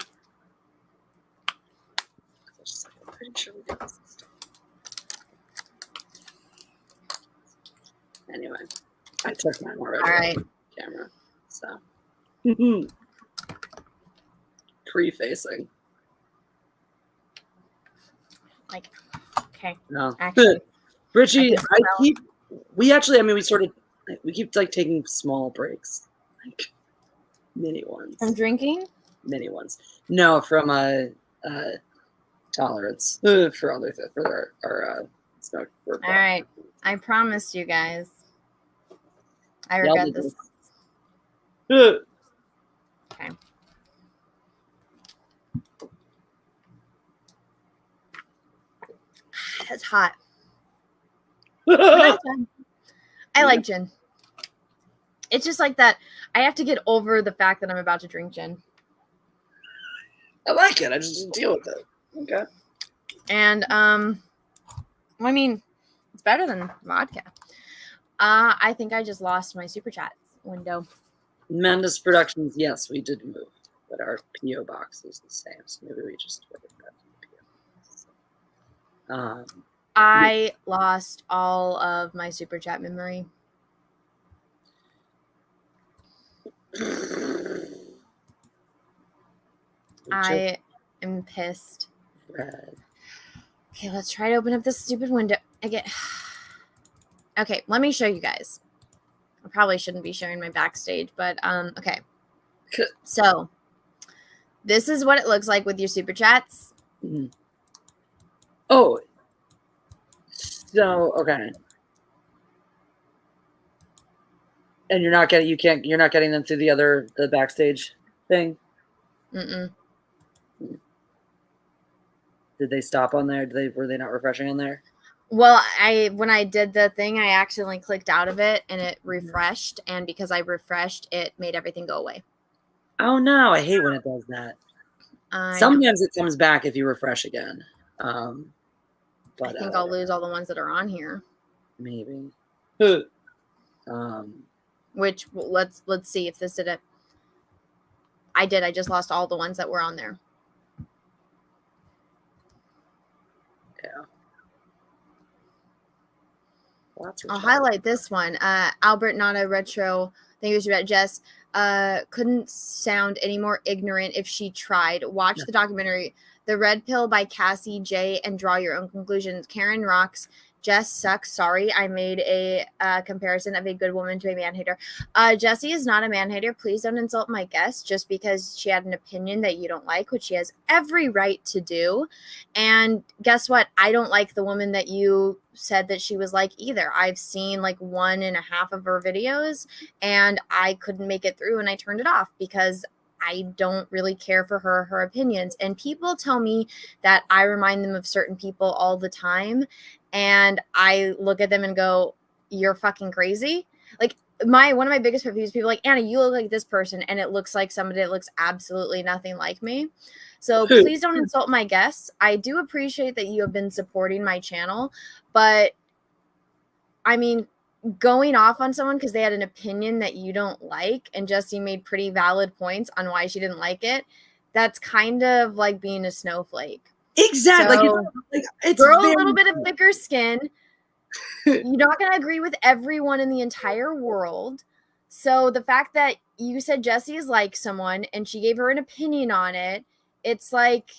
I'm pretty sure we did this stuff. Anyway, I took mine already. All right. Camera. So. Pre-facing. Like, okay. No. Actually, Richie, we keep like taking small breaks. Like mini ones. From drinking? Mini ones. No, from tolerance for our smoke. All right. I promised you guys. I regret this. Okay. It's hot. I like gin. It's just like that. I have to get over the fact that I'm about to drink gin. I like it. I just didn't deal with it. Okay. And I mean, it's better than vodka. I think I just lost my super chat window. Mendes Productions, yes, we did move, but our PO box is the same, so maybe we just put it back in the PO. I lost all of my super chat memory. I am pissed. Red. Okay, let's try to open up this stupid window again. Okay, let me show you guys. I probably shouldn't be showing my backstage, but okay. So, this is what it looks like with your super chats. Mm-hmm. Oh. So, okay. And you're not getting them through the backstage thing? Mm-mm. Did they stop on there? Were they not refreshing on there? Well, when I did the thing, I accidentally clicked out of it and it refreshed. And because I refreshed, it made everything go away. Oh no, I hate when it does that. Sometimes it comes back if you refresh again. But I think I'll lose all the ones that are on here. Maybe. Which let's see if this did it. I did. I just lost all the ones that were on there. Yeah. I'll highlight this one. Albert Nana Retro. Thank you for that, Jess. Couldn't sound any more ignorant if she tried. Watch the documentary The Red Pill by Cassie J and draw your own conclusions. Karen rocks. Jess sucks. Sorry, I made a comparison of a good woman to a man hater. Jessi is not a man hater. Please don't insult my guest just because she had an opinion that you don't like, which she has every right to do. And guess what? I don't like the woman that you said that she was like either. I've seen like 1.5 of her videos and I couldn't make it through and I turned it off because I don't really care for her opinions. And people tell me that I remind them of certain people all the time. And I look at them and go, you're fucking crazy. Like one of my biggest pet peeves, people are like, Anna, you look like this person. And it looks like somebody that looks absolutely nothing like me. So please don't insult my guests. I do appreciate that you have been supporting my channel. But I mean, going off on someone because they had an opinion that you don't like, and Jessi made pretty valid points on why she didn't like it, that's kind of like being a snowflake. Exactly. So, it's grow a little bit of thicker skin. You're not going to agree with everyone in the entire world. So the fact that you said Jessi is like someone and she gave her an opinion on it, it's like,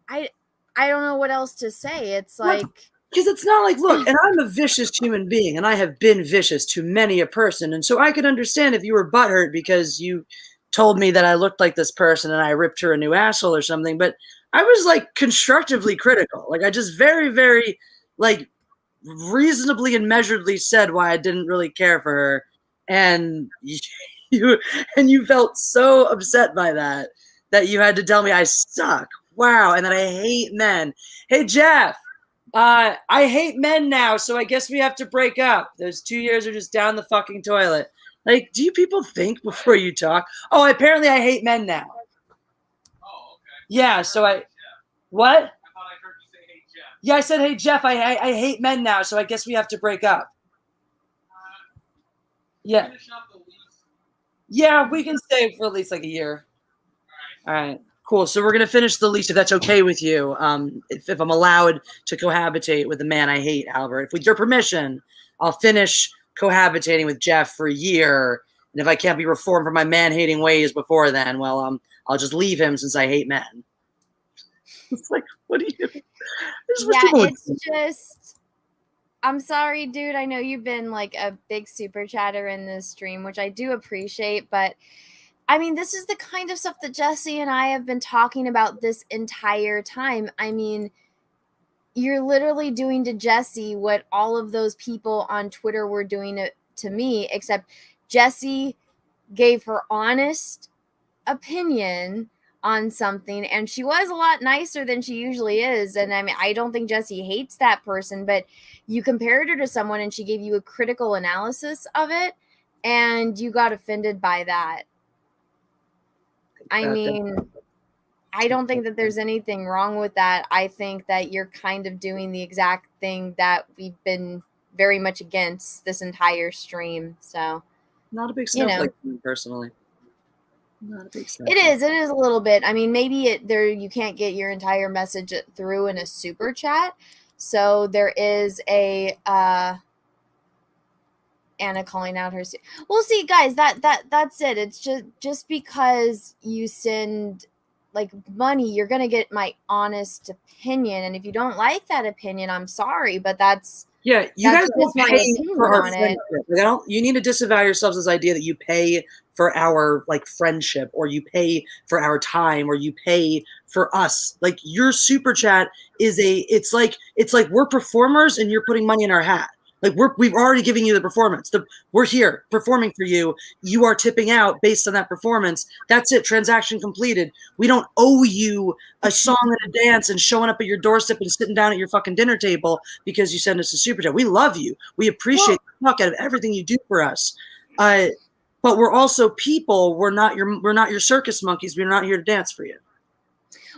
I don't know what else to say. It's like... Because it's not like, look, and I'm a vicious human being, and I have been vicious to many a person, and so I could understand if you were butthurt because you told me that I looked like this person and I ripped her a new asshole or something, but I was like constructively critical. Like I just very, very like reasonably and measuredly said why I didn't really care for her, and you felt so upset by that you had to tell me I suck. Wow, and that I hate men. Hey Jeff, I hate men now, so I guess we have to break up. Those 2 years are just down the fucking toilet. Like, do you people think before you talk? Oh, apparently I hate men now. Oh, okay. Yeah, so what? I thought I heard you say, "Hey Jeff." Yeah, I said, hey Jeff, I hate men now, so I guess we have to break up. Yeah. Finish up the lease. Yeah, we can stay for at least like a year. All right. Cool. So we're gonna finish the lease if that's okay with you. If I'm allowed to cohabitate with the man I hate, Albert. If with your permission, I'll finish cohabitating with Jeff for a year. And if I can't be reformed from my man-hating ways before then, well, I'll just leave him since I hate men. It's like, what do you? It's just. I'm sorry, dude. I know you've been like a big super chatter in this stream, which I do appreciate, but I mean, this is the kind of stuff that Jessi and I have been talking about this entire time. I mean, you're literally doing to Jessi what all of those people on Twitter were doing to me, except Jessi gave her honest opinion on something, and she was a lot nicer than she usually is. And I mean, I don't think Jessi hates that person, but you compared her to someone and she gave you a critical analysis of it, and you got offended by that. I mean, I don't think that there's anything wrong with that. I think that you're kind of doing the exact thing that we've been very much against this entire stream. So, not a big snowflake personally. Not a big snowflake. It is a little bit. I mean, maybe you can't get your entire message through in a super chat. So there is a Anna calling out her. Well, see, guys, that's it. It's just because you send like money, you're gonna get my honest opinion, and if you don't like that opinion, I'm sorry, but that's you guys just my opinion for our on it. friendship. Like, you need to disavow yourselves this idea that you pay for our like friendship, or you pay for our time, or you pay for us. Like your super chat is it's like we're performers and you're putting money in our hat. Like we've already given you the performance. We're here performing for you. You are tipping out based on that performance. That's it. Transaction completed. We don't owe you a song and a dance and showing up at your doorstep and sitting down at your fucking dinner table because you send us a super chat. We love you. We appreciate the fuck out of everything you do for us. But we're also people. We're not your circus monkeys. We're not here to dance for you.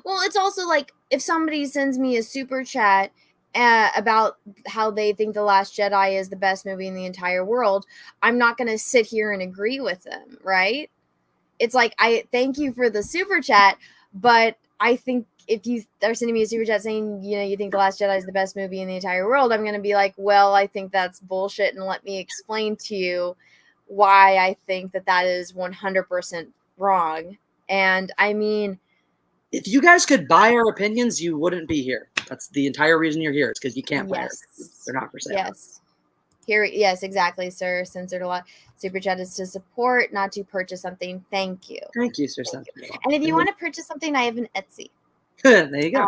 Well, it's also like if somebody sends me a super chat about how they think The Last Jedi is the best movie in the entire world, I'm not going to sit here and agree with them, right? It's like, I thank you for the super chat, but I think if you are sending me a super chat saying, you think The Last Jedi is the best movie in the entire world, I'm going to be like, well, I think that's bullshit, and let me explain to you why I think that is 100% wrong. And I mean, if you guys could buy our opinions, you wouldn't be here. That's the entire reason you're here. It's because you can't buy our opinions. They're not for sale. Yes. Yes, exactly, sir. Censored a lot. Super chat is to support, not to purchase something. Thank you. Thank you, sir. And if you want to purchase something, I have an Etsy. There you go.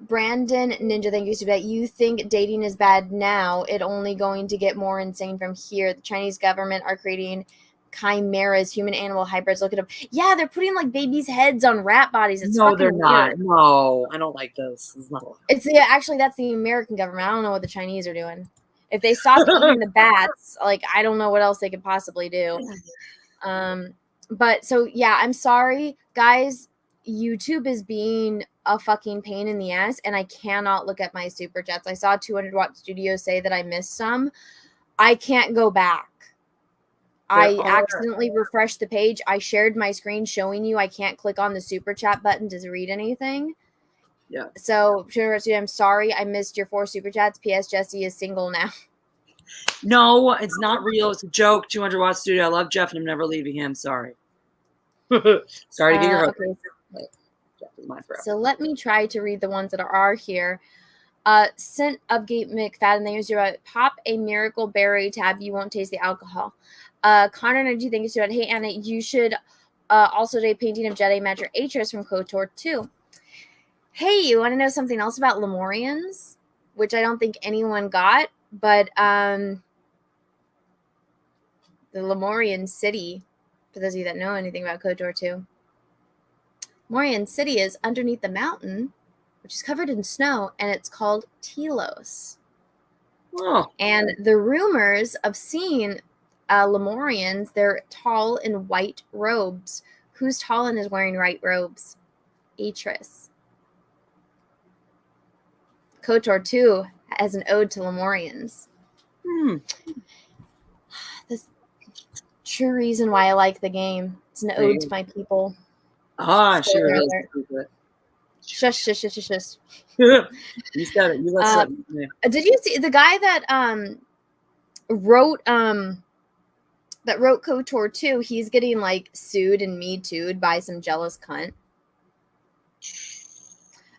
Brandon Ninja, thank you so much. You think dating is bad now? It only going to get more insane from here. The Chinese government are creating chimeras, human animal hybrids. Look it up. Yeah, they're putting like babies' heads on rat bodies. It's no, they're weird. not. No, I don't like this. It's not. Actually, that's the American government. I don't know what the Chinese are doing. If they stop eating the bats, like I don't know what else they could possibly do. But so yeah, I'm sorry, guys. YouTube is being a fucking pain in the ass, and I cannot look at my super chats. I saw 200 Watt Studio say that I missed some. I can't go back. I accidentally refreshed the page. I shared my screen showing you I can't click on the super chat button to read anything. Yeah. So, I'm sorry I missed your 4 super chats. P.S. Jessi is single now. No, it's not real. It's a joke. 200 Watt Studio. I love Jeff and I'm never leaving him. Sorry. Sorry to get your hook. Okay. So let me try to read the ones that are here. Scent of Gate McFadden. They use pop a Miracle Berry tab. You won't taste the alcohol. Connor Energy, thank you so much. Hey, Anna, you should also do a painting of Jedi Master Atris from KOTOR 2. Hey, you want to know something else about Lemurians, which I don't think anyone got, but the Lemurian city, for those of you that know anything about KOTOR 2, Lemurian city is underneath the mountain, which is covered in snow, and it's called Telos. Oh. And the rumors of seeing Lemurians, they're tall in white robes. Who's tall and is wearing white robes? Atris. KOTOR 2 as an ode to Lemurians. This true reason why I like the game. It's an ode to my people. Ah, she Spoiler reveals alert. the secret. Shush, shush, shush, shush, shush. You said it. You let it. Did you see the guy that wrote KOTOR 2? He's getting like sued and Me Too'd by some jealous cunt.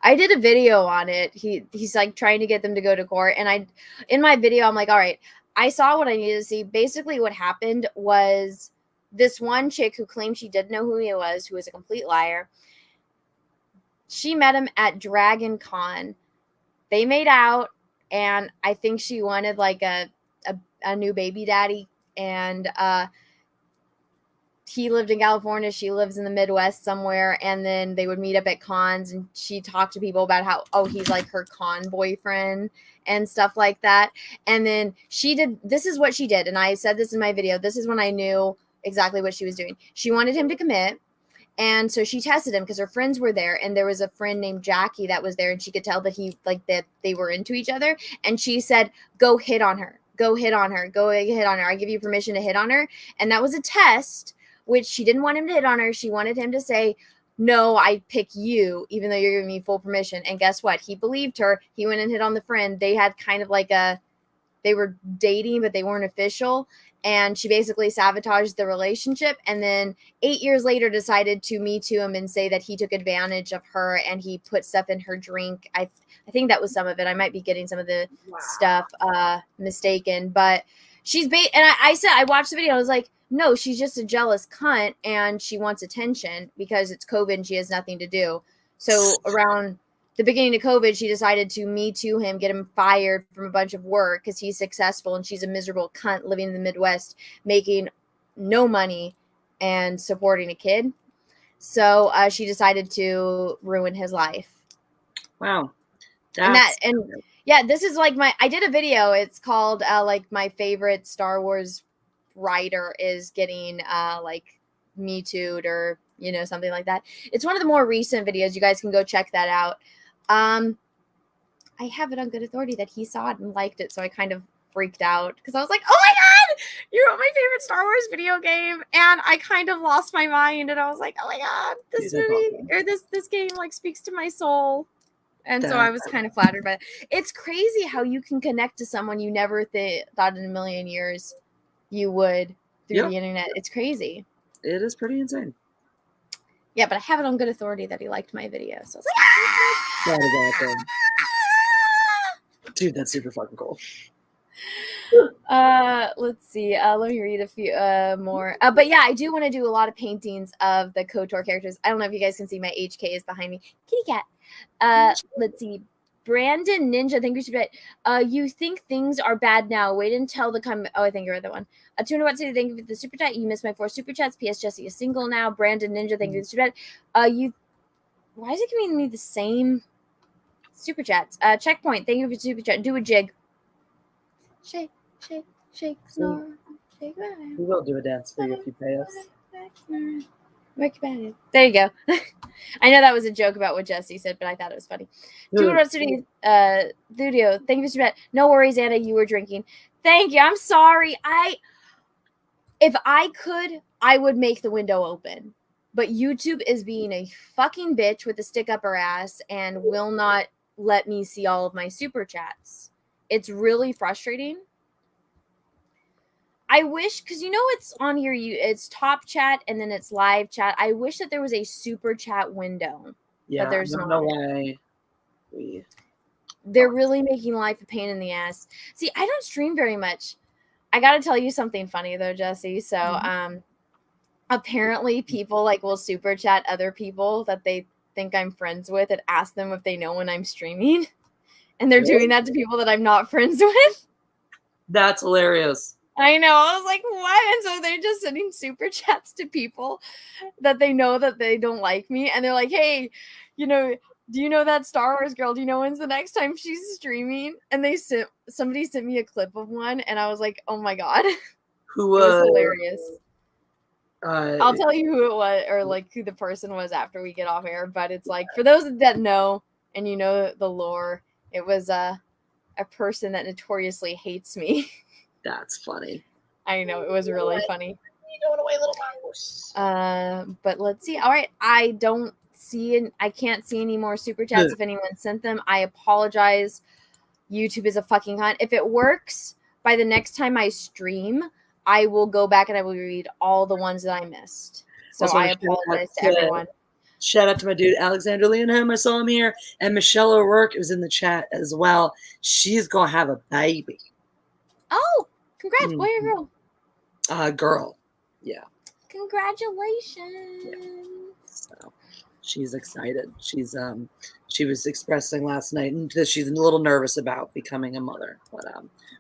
I did a video on it. He's like trying to get them to go to court, and in my video I'm like, all right, I saw what I needed to see. Basically what happened was this one chick who claimed she didn't know who he was, who was a complete liar. She met him at Dragon Con. They made out, and I think she wanted like a new baby daddy, and he lived in California, she lives in the Midwest somewhere, and then they would meet up at cons, and she talked to people about how, he's like her con boyfriend and stuff like that. And then this is what she did, and I said this in my video, this is when I knew exactly what she was doing. She wanted him to commit, and so she tested him because her friends were there, and there was a friend named Jackie that was there, and she could tell that that they were into each other, and she said, go hit on her. Go hit on her. Go hit on her. I give you permission to hit on her. And that was a test, which she didn't want him to hit on her. She wanted him to say, no, I pick you, even though you're giving me full permission. And guess what? He believed her. He went and hit on the friend. They had kind of like they were dating, but they weren't official. And she basically sabotaged the relationship. And then 8 years later decided to Me Too him and say that he took advantage of her and he put stuff in her drink. I think that was some of it. I might be getting some of the stuff mistaken, but she's and I watched the video. I was like, no, she's just a jealous cunt and she wants attention because it's COVID and she has nothing to do. So around the beginning of COVID, she decided to Me Too him, get him fired from a bunch of work because he's successful and she's a miserable cunt living in the Midwest, making no money and supporting a kid. So she decided to ruin his life. Wow. This is like I did a video. It's called like my favorite Star Wars writer is getting like Me Too'd or something like that. It's one of the more recent videos. You guys can go check that out. I have it on good authority that he saw it and liked it, so I kind of freaked out because I was like, oh my god, you wrote my favorite Star Wars video game, and I kind of lost my mind, and I was like, oh my god, this movie or this game like speaks to my soul. And so I was kind of flattered by it. It's crazy how you can connect to someone you never thought in a million years you would through the internet. It's crazy. It is pretty insane. Yeah, but I have it on good authority that he liked my video. So I was like, dude, that's super fucking cool. Let's see. Let me read a few more. But yeah, I do want to do a lot of paintings of the KOTOR characters. I don't know if you guys can see my HK is behind me. Kitty cat. Let's see. Brandon Ninja, thank you for that. You think things are bad now. Wait until the come. Oh, I think you read that one. Tuna What City, thank you for the super chat. You missed my 4 super chats. P.S. Jessi is single now. Brandon Ninja, thank you for the super chat. Why is it giving me the same super chats? Checkpoint, thank you for the super chat. Do a jig. Shake, shake, shake, snore. Shake, we will do a dance for you if you pay us. There you go. I know that was a joke about what Jessi said, but I thought it was funny. Studio, thank you for that. No worries, Anna, you were drinking. Thank you. I'm sorry. If I could, I would make the window open. But YouTube is being a fucking bitch with a stick up her ass and will not let me see all of my super chats. It's really frustrating. I wish, because it's on here, it's top chat and then it's live chat. I wish that there was a super chat window. Yeah, but there's no way. They're really making life a pain in the ass. See, I don't stream very much. I got to tell you something funny though, Jessi. So, apparently people will super chat other people that they think I'm friends with and ask them if they know when I'm streaming. And they're doing that to people that I'm not friends with. That's hilarious. I know. I was like, what? And so they're just sending super chats to people that they know that they don't like me. And they're like, hey, you know, do you know that Star Wars girl? Do you know when's the next time she's streaming? And somebody sent me a clip of one, and I was like, oh my God. Who It was hilarious. I'll Uh, tell you who it was, or like who the person was after we get off air. But it's like, for those that know and you know the lore, it was a person that notoriously hates me. That's funny. I know, it was really funny. You going away, little mouse. But let's see. All right, I can't see any more super chats. If anyone sent them, I apologize. YouTube is a fucking hunt. If it works by the next time I stream, I will go back and I will read all the ones that I missed. So Also, I apologize to everyone. Shout out to my dude Alexander Leonham. I saw him here, and Michelle O'Rourke was in the chat as well. She's gonna have a baby. Oh, congrats, boy or girl? Girl. Yeah. Congratulations. Yeah. So she's excited. She was expressing last night that she's a little nervous about becoming a mother, but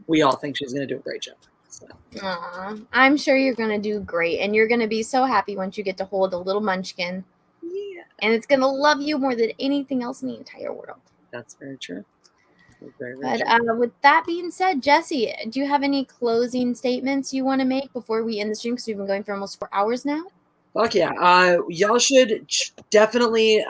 we all think she's gonna do a great job. So. Aww, I'm sure you're gonna do great, and you're gonna be so happy once you get to hold a little munchkin. Yeah. And it's gonna love you more than anything else in the entire world. That's very true. Very, But true. with that being said, Jessi, do you have any closing statements you want to make before we end the stream? Because we've been going for almost 4 hours now. Fuck yeah. Y'all should definitely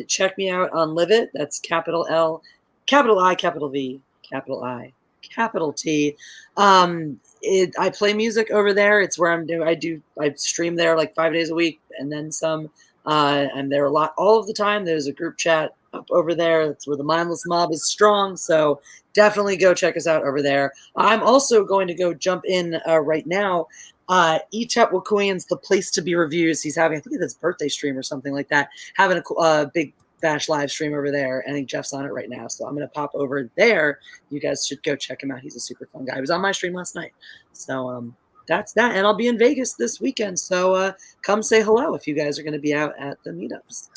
check me out on Live It. That's capital L, capital I, capital V, capital I, capital T. I play music over there. It's where I stream there like 5 days a week and then some. I'm there all of the time. There's a group chat up over there. That's where the mindless mob is strong. So definitely go check us out over there. I'm also going to go jump in right now. Etep Wakuian's The Place to Be Reviews. He's having, I think it's his birthday stream or something like that, having a big Bash live stream over there. I think Jeff's on it right now. So I'm going to pop over there. You guys should go check him out. He's a super fun guy. He was on my stream last night. So that's that. And I'll be in Vegas this weekend. So come say hello if you guys are going to be out at the meetups.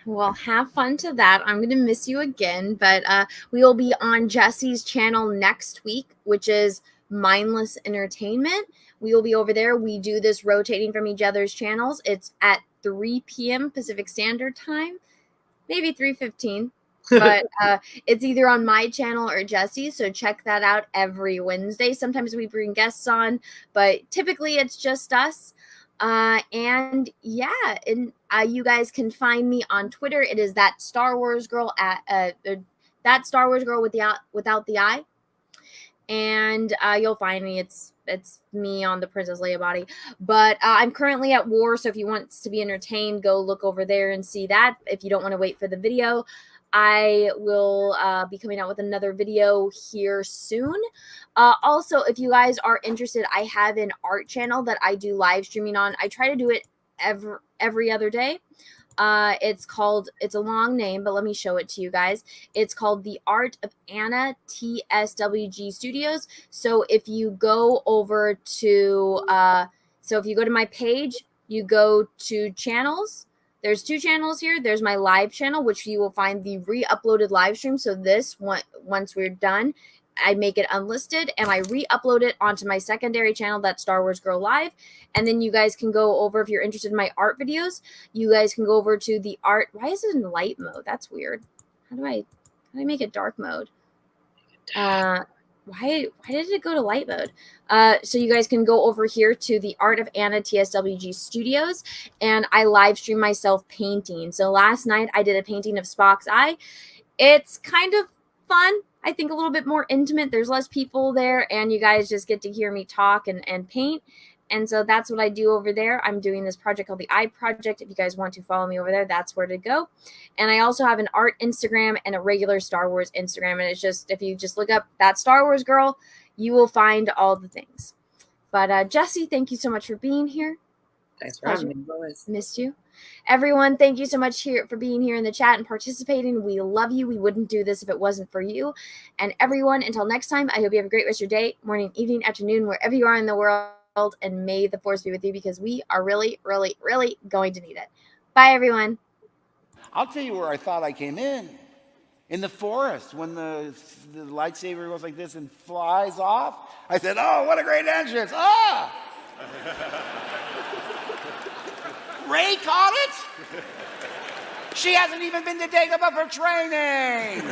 Well, have fun to that. I'm going to miss you again, but we will be on Jessi's channel next week, which is Mindless Entertainment. We will be over there. We do this rotating from each other's channels. It's at 3 p.m. Pacific Standard Time, maybe 3:15. But it's either on my channel or Jessi, so check that out every Wednesday. Sometimes we bring guests on, but typically it's just us. And yeah, and you guys can find me on Twitter. It is that Star Wars girl at that Star Wars girl without the I. And you'll find me. It's me on the Princess Leia body. But I'm currently at war, so if you want to be entertained, go look over there and see that. If you don't want to wait for the video, I will be coming out with another video here soon. Also, if you guys are interested, I have an art channel that I do live streaming on. I try to do it every other day. It's a long name, but let me show it to you guys. It's called The Art of Anna TSWG Studios. So if you go over to my page, you go to channels. There's 2 channels here. There's my live channel, which you will find the re-uploaded live stream. So this one, once we're done, I make it unlisted and I re-upload it onto my secondary channel, that's Star Wars Girl Live. And then you guys can go over, if you're interested in my art videos, you guys can go over to the art. Why is it in light mode? That's weird. How do I make it dark mode? Why did it go to light mode? So you guys can go over here to the Art of Anna TSWG Studios, and I live stream myself painting. So last night I did a painting of Spock's eye. It's kind of fun. I think a little bit more intimate. There's less people there, and you guys just get to hear me talk and paint. And so that's what I do over there. I'm doing this project called the Eye Project. If you guys want to follow me over there, that's where to go. And I also have an art Instagram and a regular Star Wars Instagram. And it's just, if you just look up that Star Wars girl, you will find all the things. But Jessi, thank you so much for being here. Thanks for having me. Always. Missed you. Everyone, thank you so much for being here in the chat and participating. We love you. We wouldn't do this if it wasn't for you. And everyone, until next time, I hope you have a great rest of your day, morning, evening, afternoon, wherever you are in the world. And may the force be with you, because we are really, really, really going to need it. Bye, everyone. I'll tell you where I thought I came in the forest, when the lightsaber goes like this and flies off. I said, oh, what a great entrance. Ah! Ray caught it? She hasn't even been to Dagobah for training.